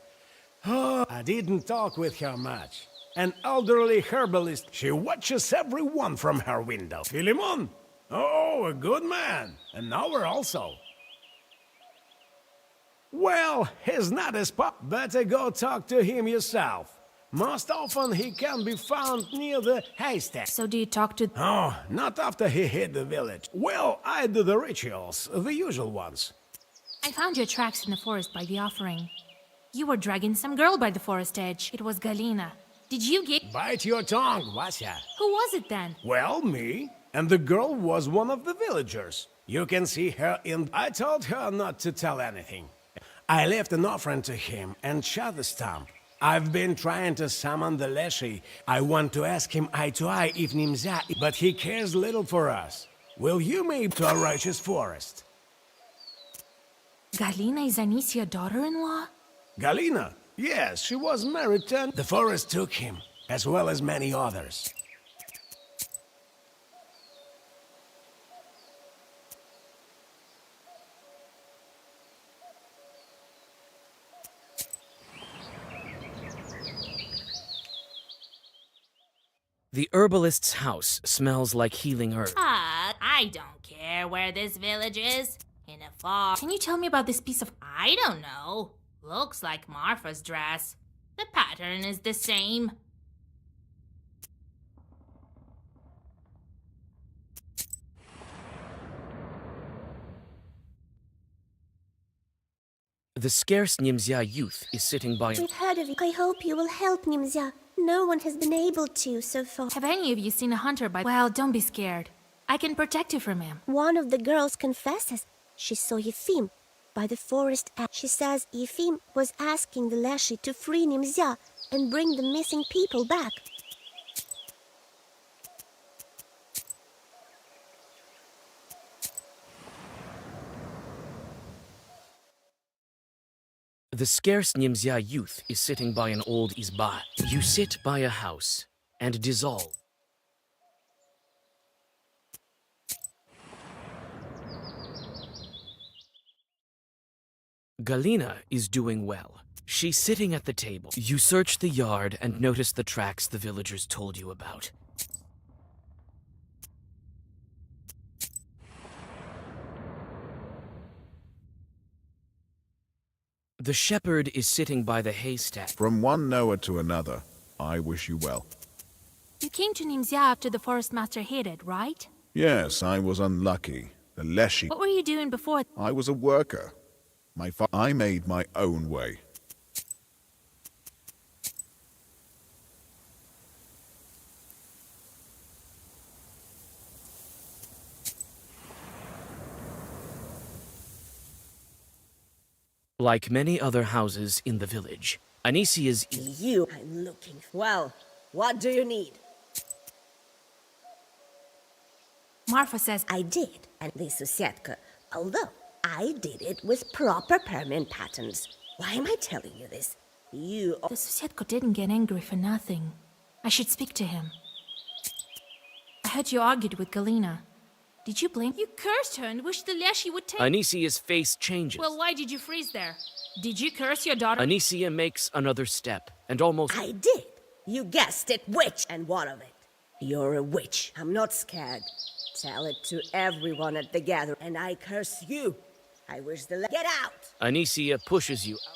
Oh, I didn't talk with her much. An elderly herbalist. She watches everyone from her window. Philemon? Oh, a good man. An knower also. Well, he's not as pop. Better go talk to him yourself. Most often he can be found near the haystack. So do you talk to... Oh, not after he hit the village. Well, I do the rituals, the usual ones. I found your tracks in the forest by the offering. You were dragging some girl by the forest edge. It was Galina. Did you get... Bite your tongue, Vasya. Who was it then? Well, me. And the girl was one of the villagers. You can see her in... I told her not to tell anything. I left an offering to him and shot the stump. I've been trying to summon the Leshy. I want to ask him eye to eye if Nimza, but he cares little for us. Will you maybe to a righteous forest? Galina is Anicia daughter-in-law? Galina? Yes, she was married to... The forest took him, as well as many others. The herbalist's house smells like healing herbs. I don't care where this village is. In a fog. Can you tell me about this piece of... I don't know. Looks like Marfa's dress. The pattern is the same. The scarce Nimzia youth is sitting by... We've heard of you. I hope you will help Nimzia. No one has been able to so far. Have any of you seen a hunter by... Well, don't be scared. I can protect you from him. One of the girls confesses she saw Yefim by the forest edge. She says Yefim was asking the Leshy to free Nimzia and bring the missing people back. The scarce Nimzia youth is sitting by an old izba. You sit by a house and dissolve. Galina is doing well. She's sitting at the table. You search the yard and notice the tracks the villagers told you about. The shepherd is sitting by the haystack. From one Noah to another, I wish you well. You came to Nimzia after the forest master hid it, right? Yes, I was unlucky. The Leshy... What were you doing before? I was a worker. I made my own way. Like many other houses in the village, Anisia's... You I'm looking for. Well, what do you need? Marfa says... I did, and the Susietka, although I did it with proper permanent patterns. Why am I telling you this? You... The Susietka didn't get angry for nothing. I should speak to him. I heard you argued with Galina. Did you blame? You cursed her and wished the Leshy would take... Anisia's face changes. Well, why did you freeze there? Did you curse your daughter? Anisia makes another step, and almost... I did. You guessed it, witch, and what of it? You're a witch. I'm not scared. Tell it to everyone at the gathering, and I curse you. I wish the... Get out! Anisia pushes you out.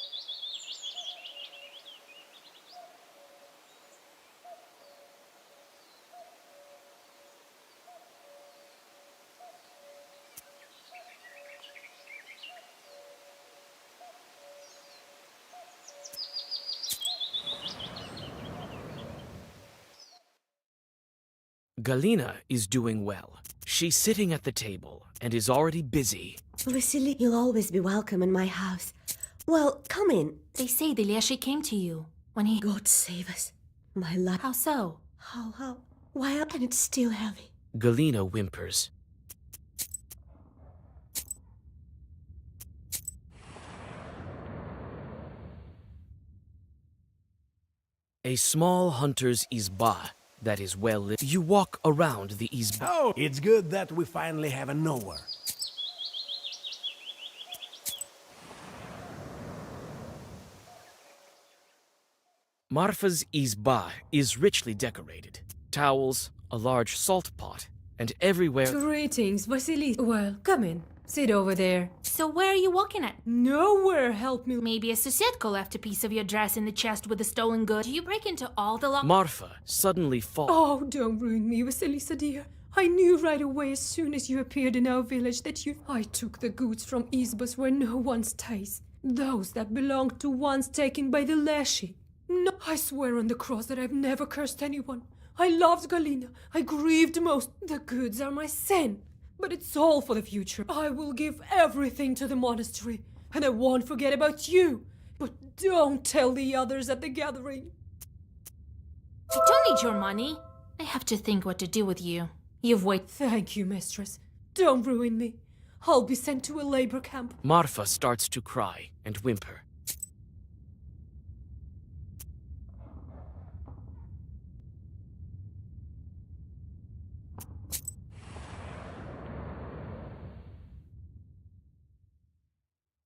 Galina is doing well. She's sitting at the table and is already busy. Vasily, you'll always be welcome in my house. Well, come in. They say the Leshy came to you when he... God save us. My life... How so? How? Why, and it's still heavy. Galina whimpers. A small hunter's izba that is well lit. You walk around the izba. Oh, it's good that we finally have a knower. Marfa's izba is richly decorated. Towels, a large salt pot, and everywhere... Greetings, Vasily. Well, come in. Sit over there. So where are you walking at? Nowhere, help me. Maybe a Susietka left a piece of your dress in the chest with the stolen goods. Do you break into all the lock... Marfa suddenly falls. Oh, don't ruin me, Vasilisa dear. I knew right away as soon as you appeared in our village that you... I took the goods from Izbas where no one stays. Those that belonged to ones taken by the Leshy. No, I swear on the cross that I've never cursed anyone. I loved Galina. I grieved most. The goods are my sin. But it's all for the future. I will give everything to the monastery. And I won't forget about you. But don't tell the others at the gathering. I don't need your money. I have to think what to do with you. You've waited... Thank you, mistress. Don't ruin me. I'll be sent to a labor camp. Marfa starts to cry and whimper.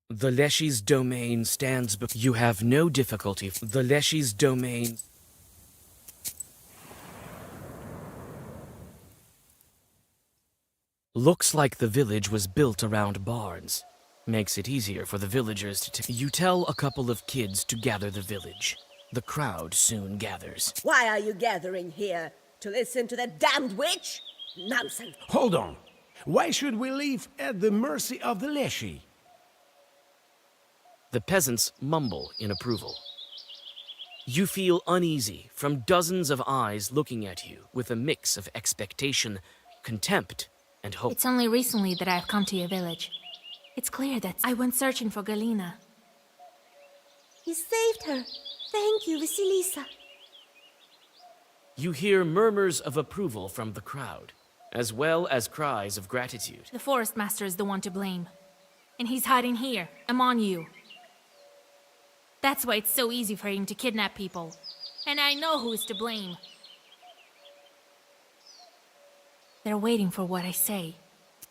The Leshy's domain stands before you. Have no difficulty. The Leshy's domain... Looks like the village was built around barns. Makes it easier for the villagers to... You tell a couple of kids to gather the village. The crowd soon gathers. Why are you gathering here? To listen to that damned witch? Nonsense. Hold on. Why should we leave at the mercy of the Leshy? The peasants mumble in approval. You feel uneasy from dozens of eyes looking at you with a mix of expectation, contempt, and hope. It's only recently that I've come to your village. It's clear that I went searching for Galina. You saved her. Thank you, Vasilisa. You hear murmurs of approval from the crowd, as well as cries of gratitude. The Forest Master is the one to blame. And he's hiding here, among you. That's why it's so easy for him to kidnap people. And I know who is to blame. They're waiting for what I say.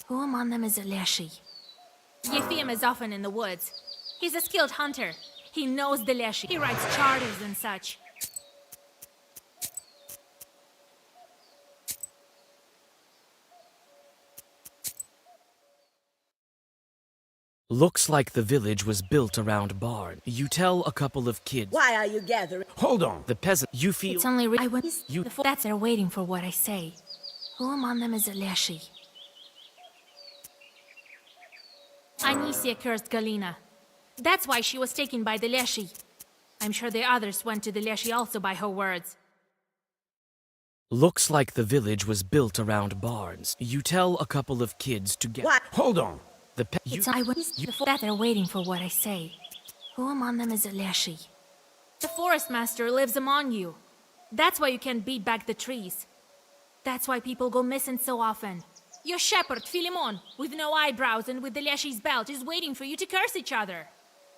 Who among them is Leshy? Yefim is often in the woods. He's a skilled hunter. He knows the Leshy. He writes charters and such. Looks like the village was built around barn. You tell a couple of kids. Why are you gathering? Hold on. The peasant. You feel. It's only I went. That's they're waiting for what I say. Who among them is Leshy? Anicia cursed Galina. That's why she was taken by the Leshy. I'm sure the others went to the Leshy also by her words. Looks like the village was built around barns. You tell a couple of kids to get. What? Hold on. The I went. That they're waiting for what I say. Who among them is Leshy? The Forest Master lives among you. That's why you can't beat back the trees. That's why people go missing so often. Your shepherd, Philemon, with no eyebrows and with the Leshy's belt, is waiting for you to curse each other.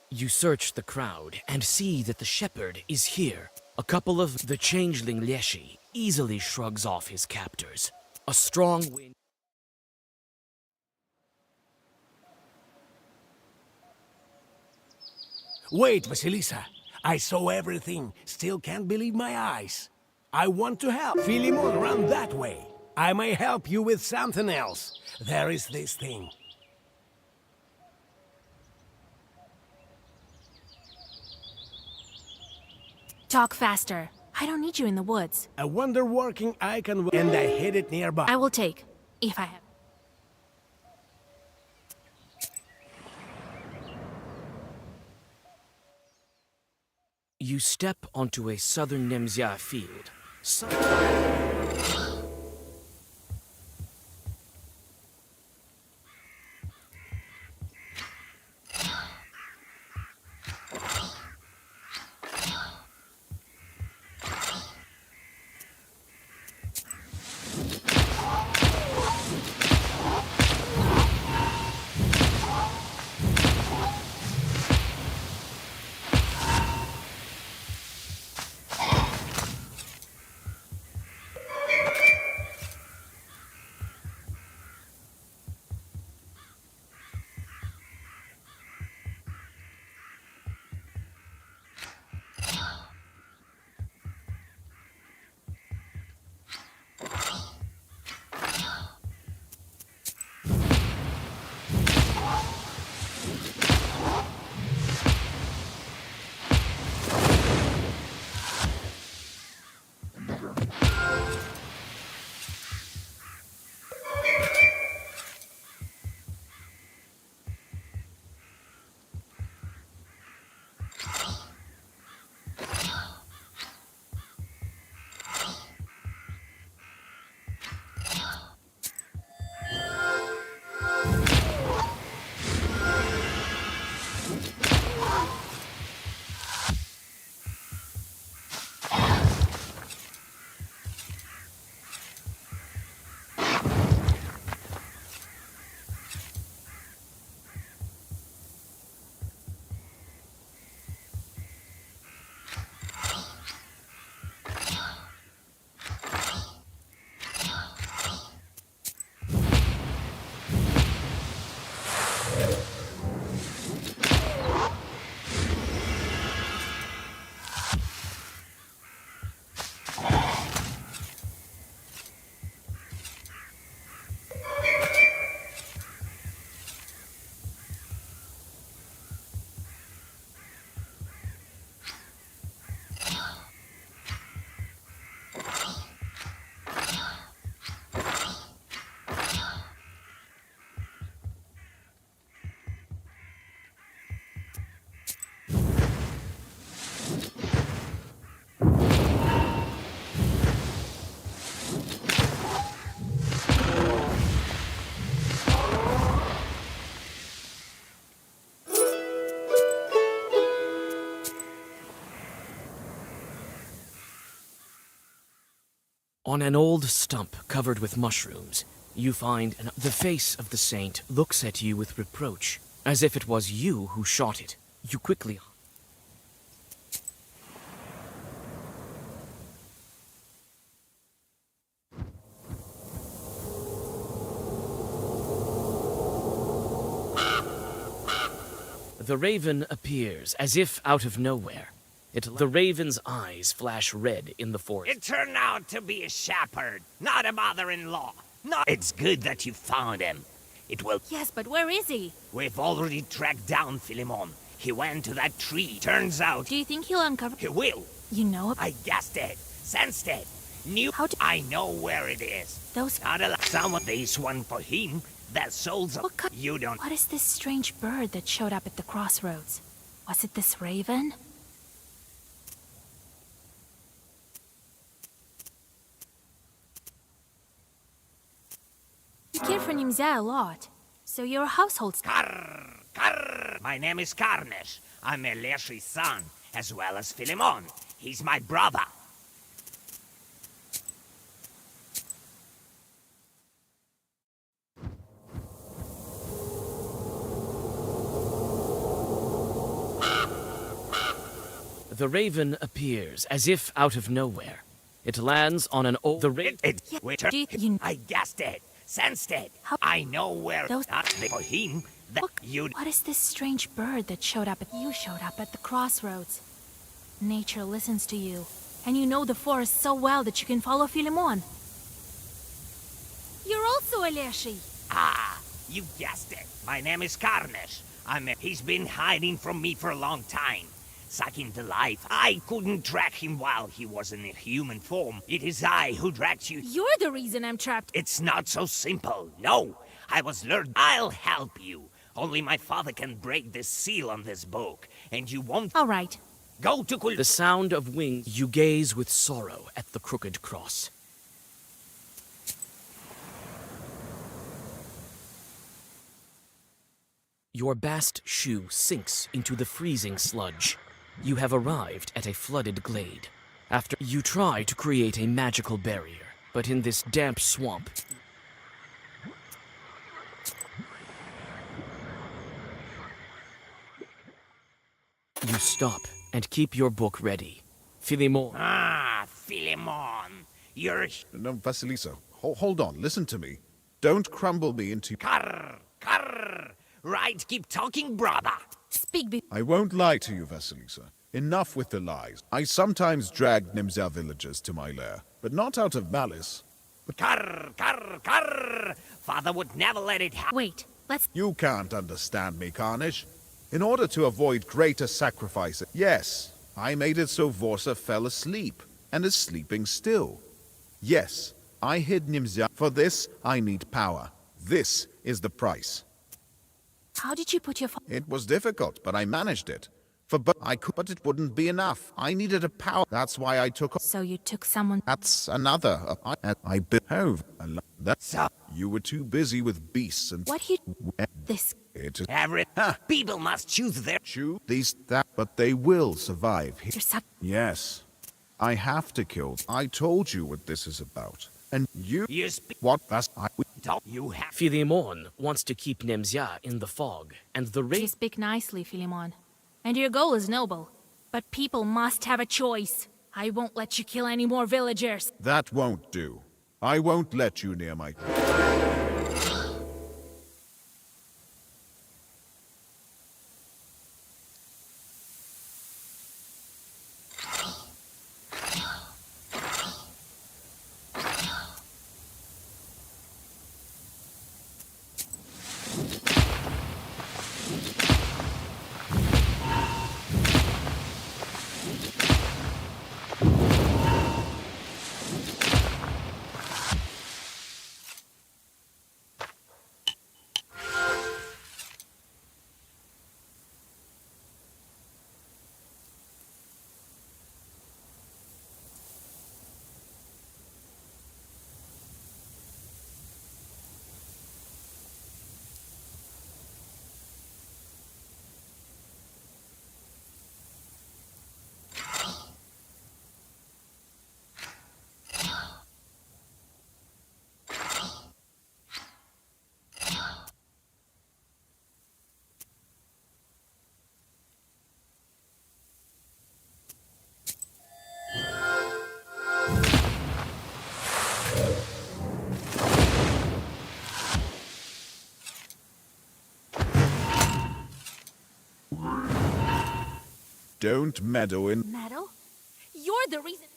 You search the crowd and see that the shepherd is here. A couple of the changeling Leshy easily shrugs off his captors. A strong wind. Wait, Vasilisa. I saw everything. Still can't believe my eyes. I want to help. Philemon, run that way. I may help you with something else. There is this thing. Talk faster. I don't need you in the woods. A wonder-working icon, and I hid it nearby. I will take, if I have. You step onto a southern Nemzia field. On an old stump covered with mushrooms, you find the face of the saint looks at you with reproach, as if it was you who shot it. You quickly... The raven appears as if out of nowhere. The raven's eyes flash red in the forest. It turned out to be a shepherd, not a mother-in-law. No, it's good that you found him. It will... Yes, but where is he? We've already tracked down Philemon. He went to that tree. Turns out... Do you think he'll uncover... He will. You know... I guessed it. Sensed it. Knew... I know where it is. Those... Not a... Someone... This one for him. That souls of... You don't... What is this strange bird that showed up at the crossroads? Was it this raven? You care for Nimzia a lot, so you're a household... Karr! My name is Karnesh. I'm Leshi's son, as well as Philemon. He's my brother. The raven appears as if out of nowhere. It lands on an old... I guessed it. Sensed it. I know where... Those... Not for him. That you... What is this strange bird that showed up at... You showed up at the crossroads. Nature listens to you, and you know the forest so well that you can follow Philemon. You're also a Leshi. Ah, you guessed it. My name is Karnesh. He's been hiding from me for a long time. Sucking the life. I couldn't track him while he was in a human form. It is I who dragged you. You're the reason I'm trapped. It's not so simple. No, I was lured. I'll help you. Only my father can break the seal on this book, and you won't... All right. Go to Kul... The sound of wings, you gaze with sorrow at the crooked cross. Your bast shoe sinks into the freezing sludge. You have arrived at a flooded glade. After you try to create a magical barrier, but in this damp swamp, you stop and keep your book ready. Philemon. Ah, Philemon. You're... No, Vasilisa, hold on, listen to me. Don't crumble me into... Karr! Right, keep talking, brother. Speak I won't lie to you, Vasilisa. Enough with the lies. I sometimes drag Nimzia villagers to my lair, but not out of malice. But... Karr! Father would never let it happen. Wait, let's... You can't understand me, Carnage. In order to avoid greater sacrifices, yes, I made it so Vorsa fell asleep, and is sleeping still. Yes, I hid Nimzia. For this, I need power. This is the price. How did you put your... It was difficult, but I managed it. But it wouldn't be enough. I needed a power. That's why I took... So you took someone... That's another... I behove. That's... You were too busy with beasts and... What you... This... It is... People must choose their... Choose these... But they will survive. You're Yes. I have to kill... I told you what this is about. And you... You speak... What? That's... You have... Philemon wants to keep Nimzia in the fog, and the You speak nicely, Philemon. And your goal is noble. But people must have a choice. I won't let you kill any more villagers. That won't do. I won't let you near my... don't meddle in... Metal? You're the reason.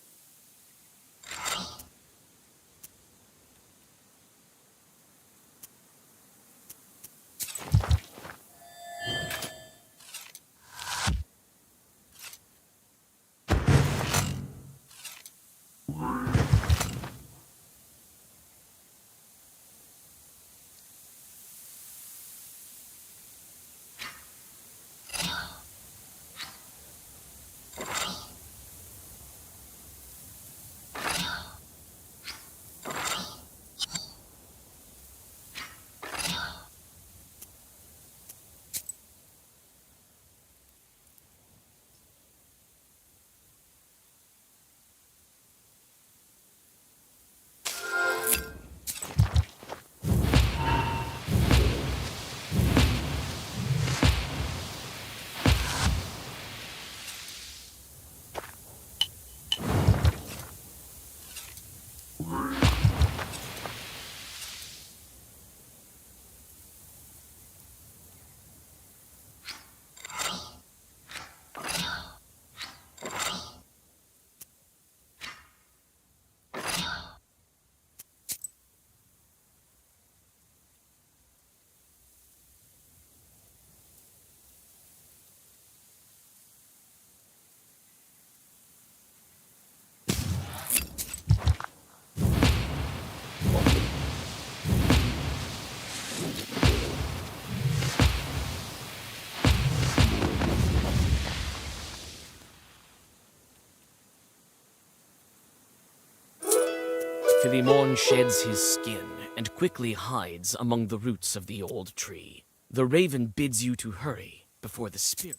Philemon sheds his skin and quickly hides among the roots of the old tree. The raven bids you to hurry before the spirit.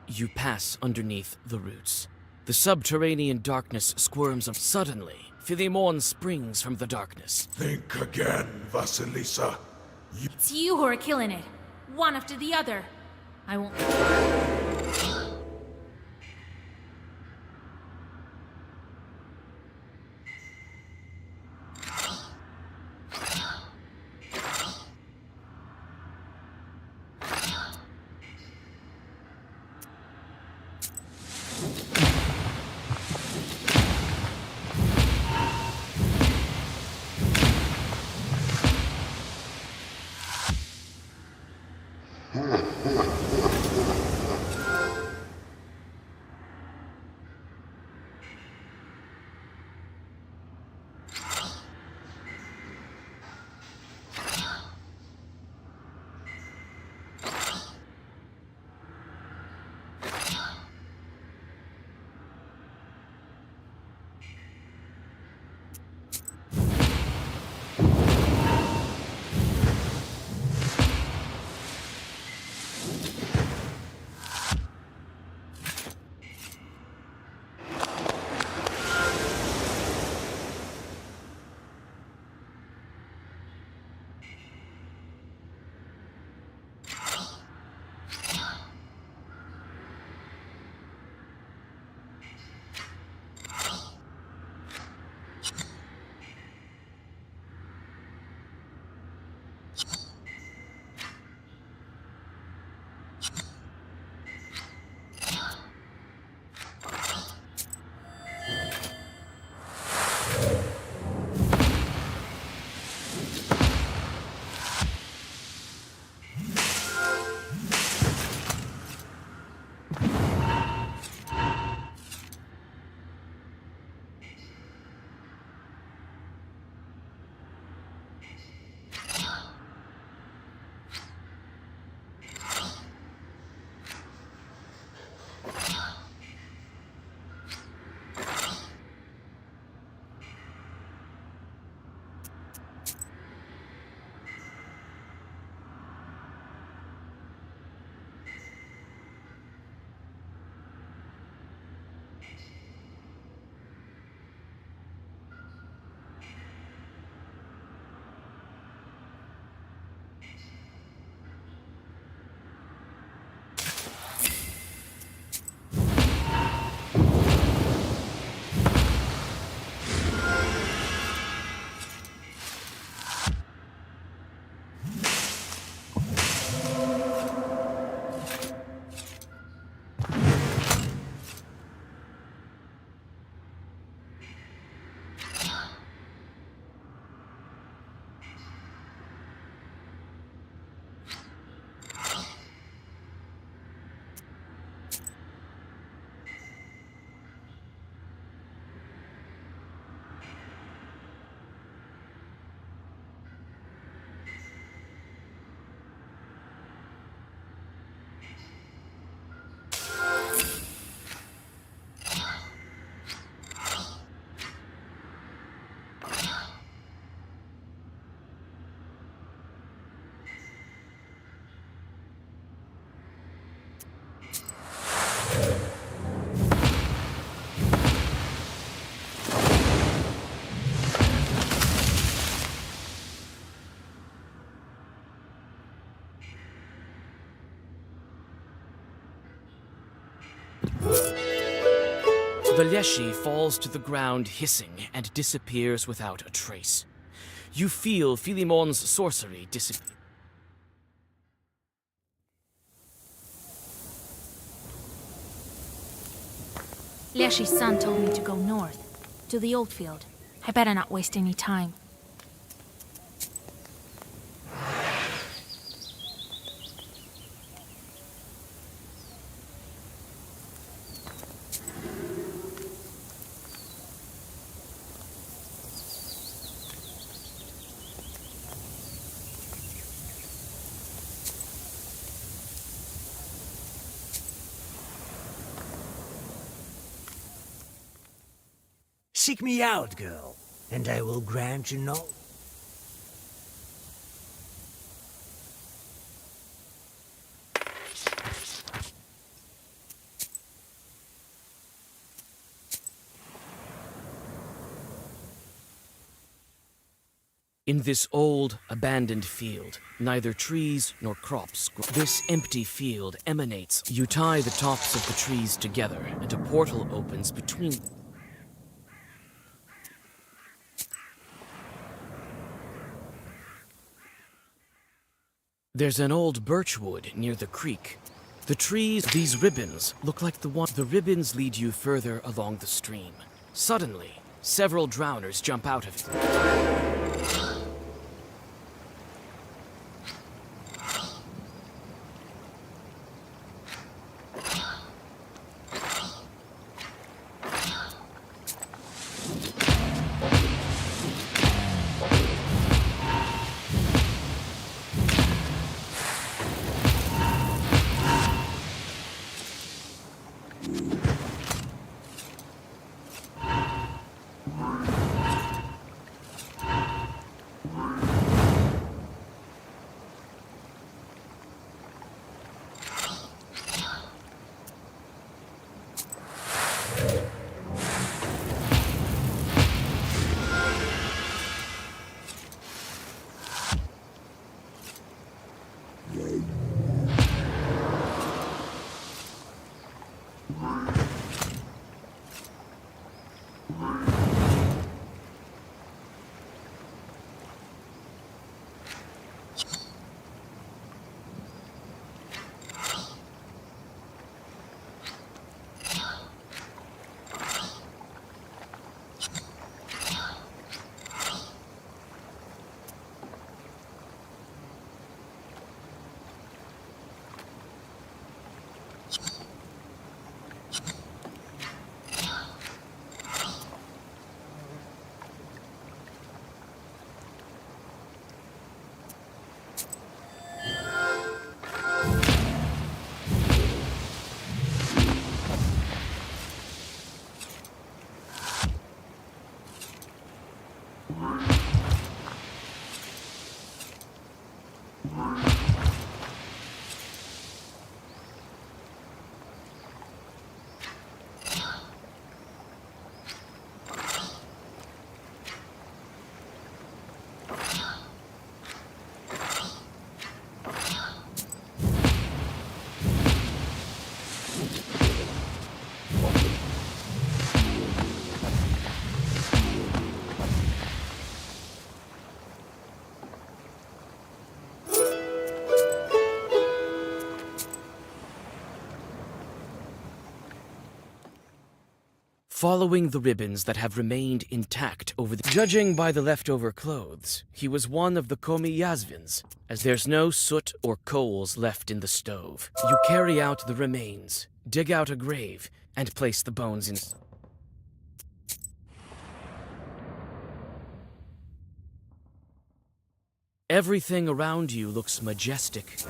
You pass underneath the roots. The subterranean darkness squirms of suddenly. Philemon springs from the darkness. Think again, Vasilisa. It's you who are killing it. One after the other. I won't. The Leshy falls to the ground hissing and disappears without a trace. You feel Philimon's sorcery disappear. Leshy's son told me to go north, to the old field. I better not waste any time. Seek me out, girl, and I will grant you no. In this old, abandoned field, neither trees nor crops grow. This empty field emanates. You tie the tops of the trees together, and a portal opens between them. There's an old birchwood near the creek. The trees, these ribbons, look like the one. The ribbons lead you further along the stream. Suddenly, several drowners jump out of it. Following the ribbons that have remained intact over the... Judging by the leftover clothes, he was one of the Komi Yazvins, as there's no soot or coals left in the stove. You carry out the remains, dig out a grave, and place the bones in... Everything around you looks majestic.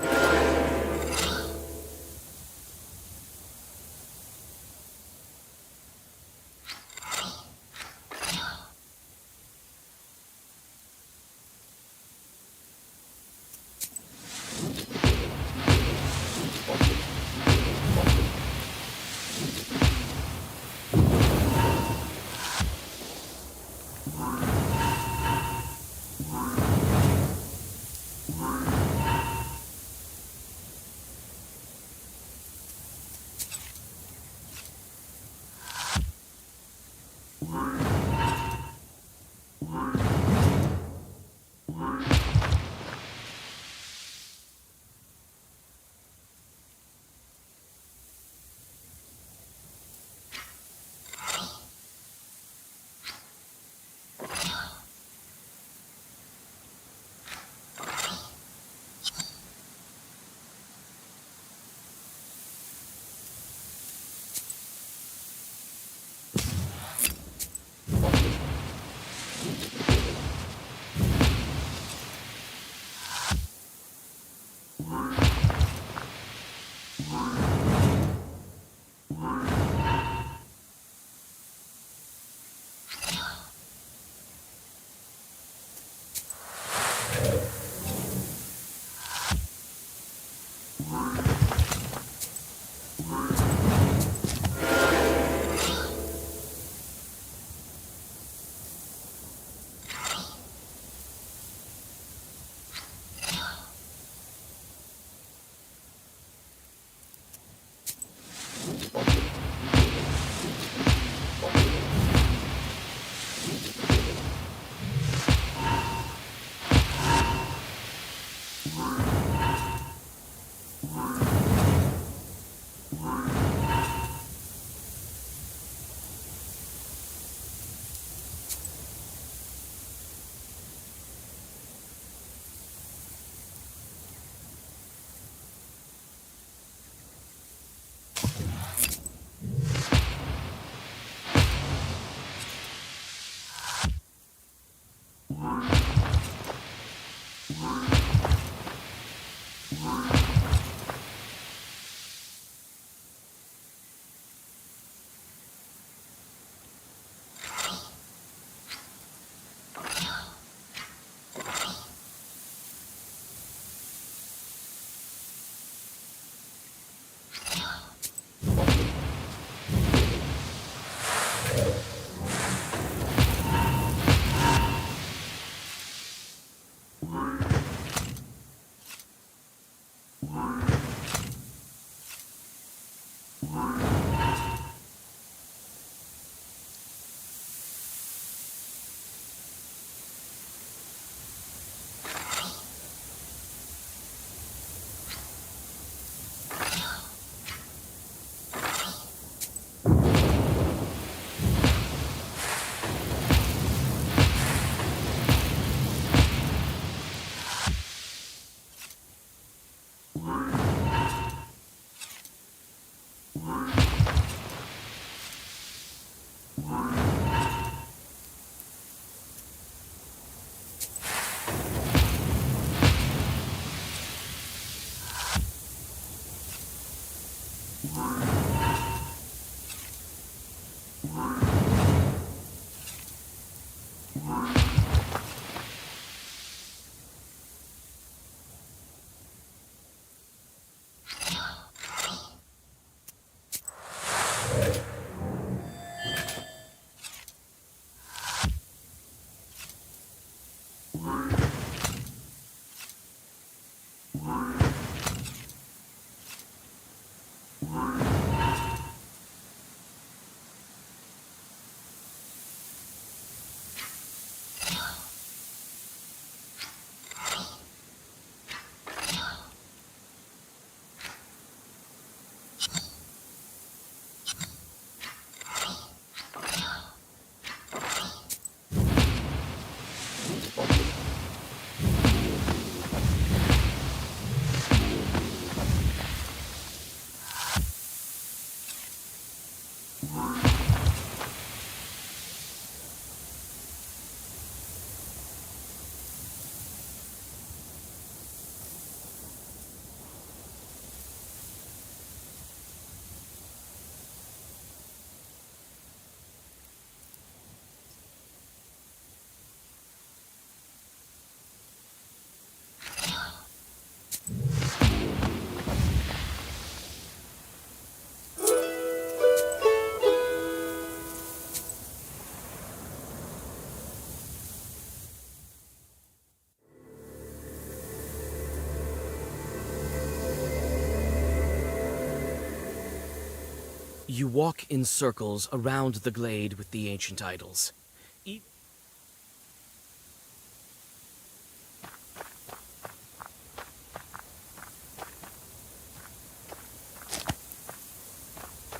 You walk in circles around the glade with the ancient idols.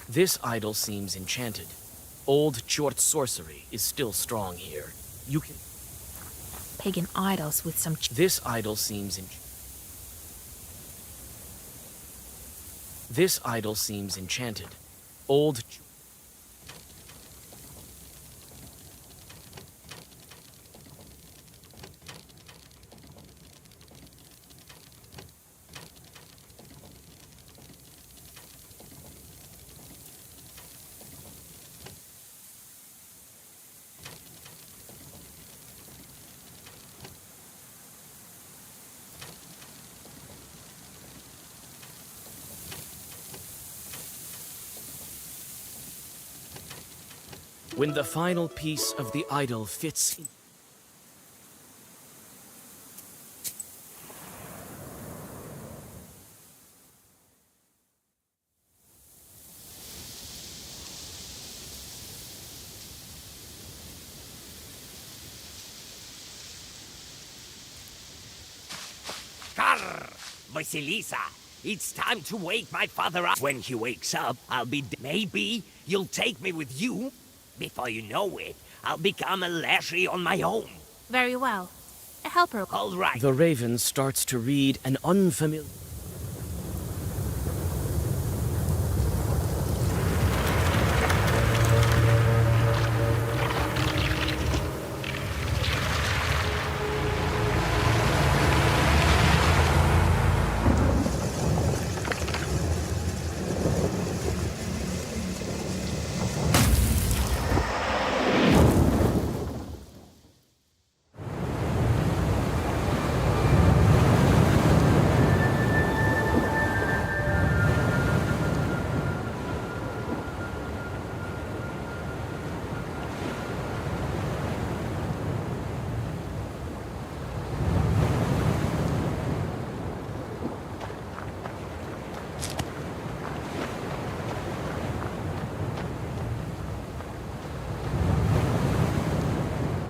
This idol seems enchanted. Old Chort sorcery is still strong here. You can... Pagan idols with some... This idol seems This idol seems enchanted. Old... When the final piece of the idol fits in... Vasilisa, it's time to wake my father up. When he wakes up, I'll be maybe you'll take me with you. Before you know it, I'll become a Lashley on my own. Very well. A helper. All right. The raven starts to read an unfamiliar.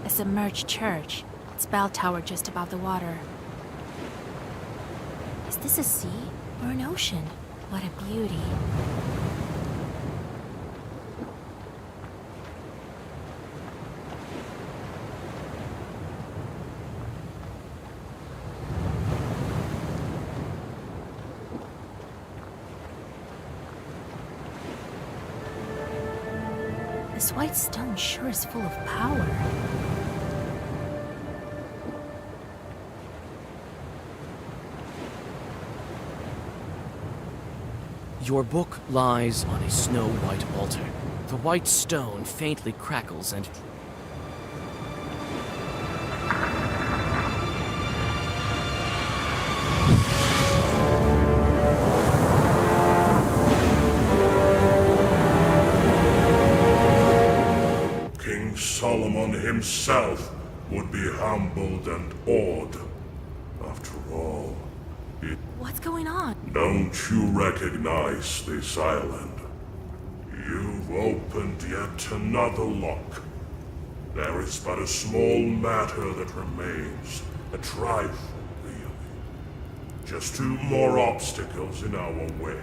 Submerged church. Its bell tower just above the water. Is this a sea or an ocean? What a beauty. This white stone sure is full of power. Your book lies on a snow-white altar. The white stone faintly crackles and... King Solomon himself would be humbled and awed. After all, What's going on? don't you recognize this island? You've opened yet another lock. There is but a small matter that remains. A trifle, really. Just 2 more obstacles in our way.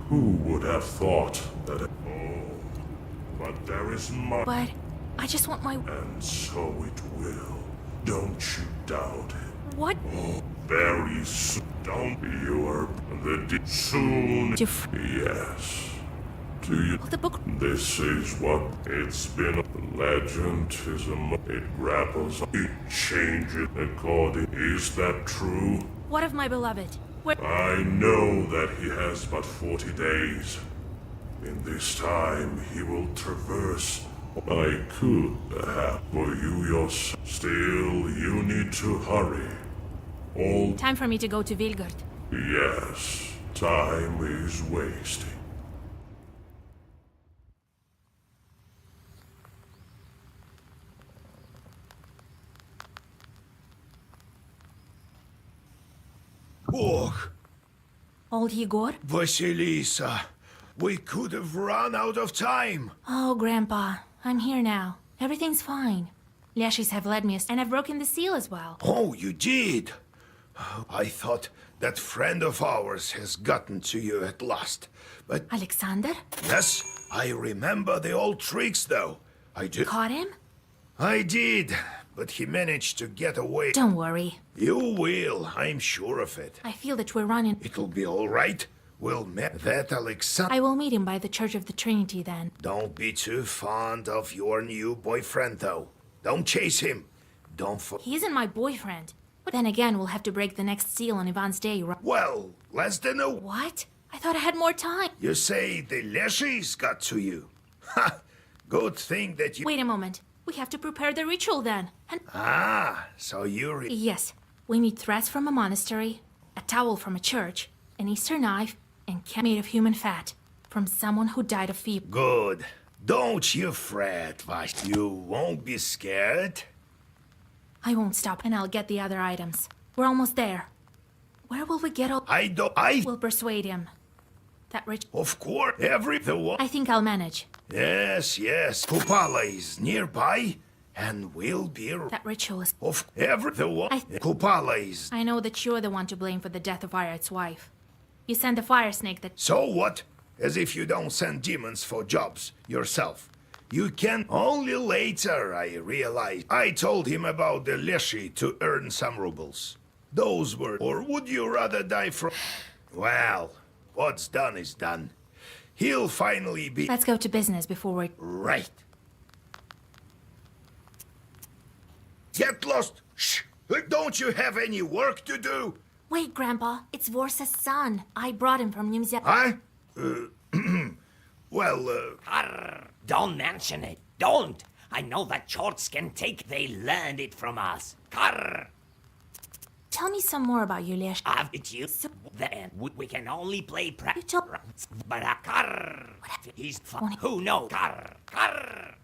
Who would have thought that... Oh, but there is much... But I just want my... And so it will. Don't you doubt it. What? Oh, very soon. Don't you are soon. Yes. Do you? The book. This is what it's been. Legend is it grapples. It changes according. Is that true? What of my beloved? Where? I know that he has but 40 days. In this time, he will traverse. I could have for you yourself. Still, you need to hurry. All Time for me to go to Vilgard. Yes, time is wasting. Oh, Old Igor? Vasilisa, we could have run out of time. Oh, Grandpa, I'm here now. Everything's fine. Lashis have led me, and I've broken the seal as well. Oh, you did? I thought that friend of ours has gotten to you at last, but... Alexander? Yes, I remember the old tricks, though. I did... Caught him? I did, but he managed to get away. Don't worry. You will, I'm sure of it. I feel that we're running. It'll be all right. We'll meet that Alexander. I will meet him by the Church of the Trinity then. Don't be too fond of your new boyfriend, though. Don't chase him. Don't He isn't my boyfriend. But then again, we'll have to break the next seal on Ivan's day, right? Well, less than a... What? I thought I had more time. You say the Leshis got to you? Ha! Good thing that you... Wait a moment. We have to prepare the ritual then. And... Ah, so you're... Yes. We need threads from a monastery, a towel from a church, an Easter knife, and made of human fat. From someone who died of fever. Good. Don't you fret, Vash. You won't be scared. I won't stop, and I'll get the other items. We're almost there. Where will we get all... We'll persuade him. That rich... Of course, the one... I think I'll manage. Yes, yes. Kupala is nearby. and we'll be That ritual is... of every the one. Kupala is. I know that you're the one to blame for the death of Irat's wife. You sent the fire snake that... So what? As if you don't send demons for jobs yourself. You can only later, I realized. I told him about the Leshy to earn some rubles. Those were... Or would you rather die from... Well, what's done is done. He'll finally be... Let's go to business before we... Right. Get lost! Shh! Don't you have any work to do? Wait, Grandpa. It's Vorsa's son. I brought him from Nimzia... Huh? Well, Arr, don't mention it. Don't. I know that Chorts can take. They learned it from us. Karr. Tell me some more about you, Lesh. It's you. Then we can only play You told... But Karr. He's who knows? Karr. Karr.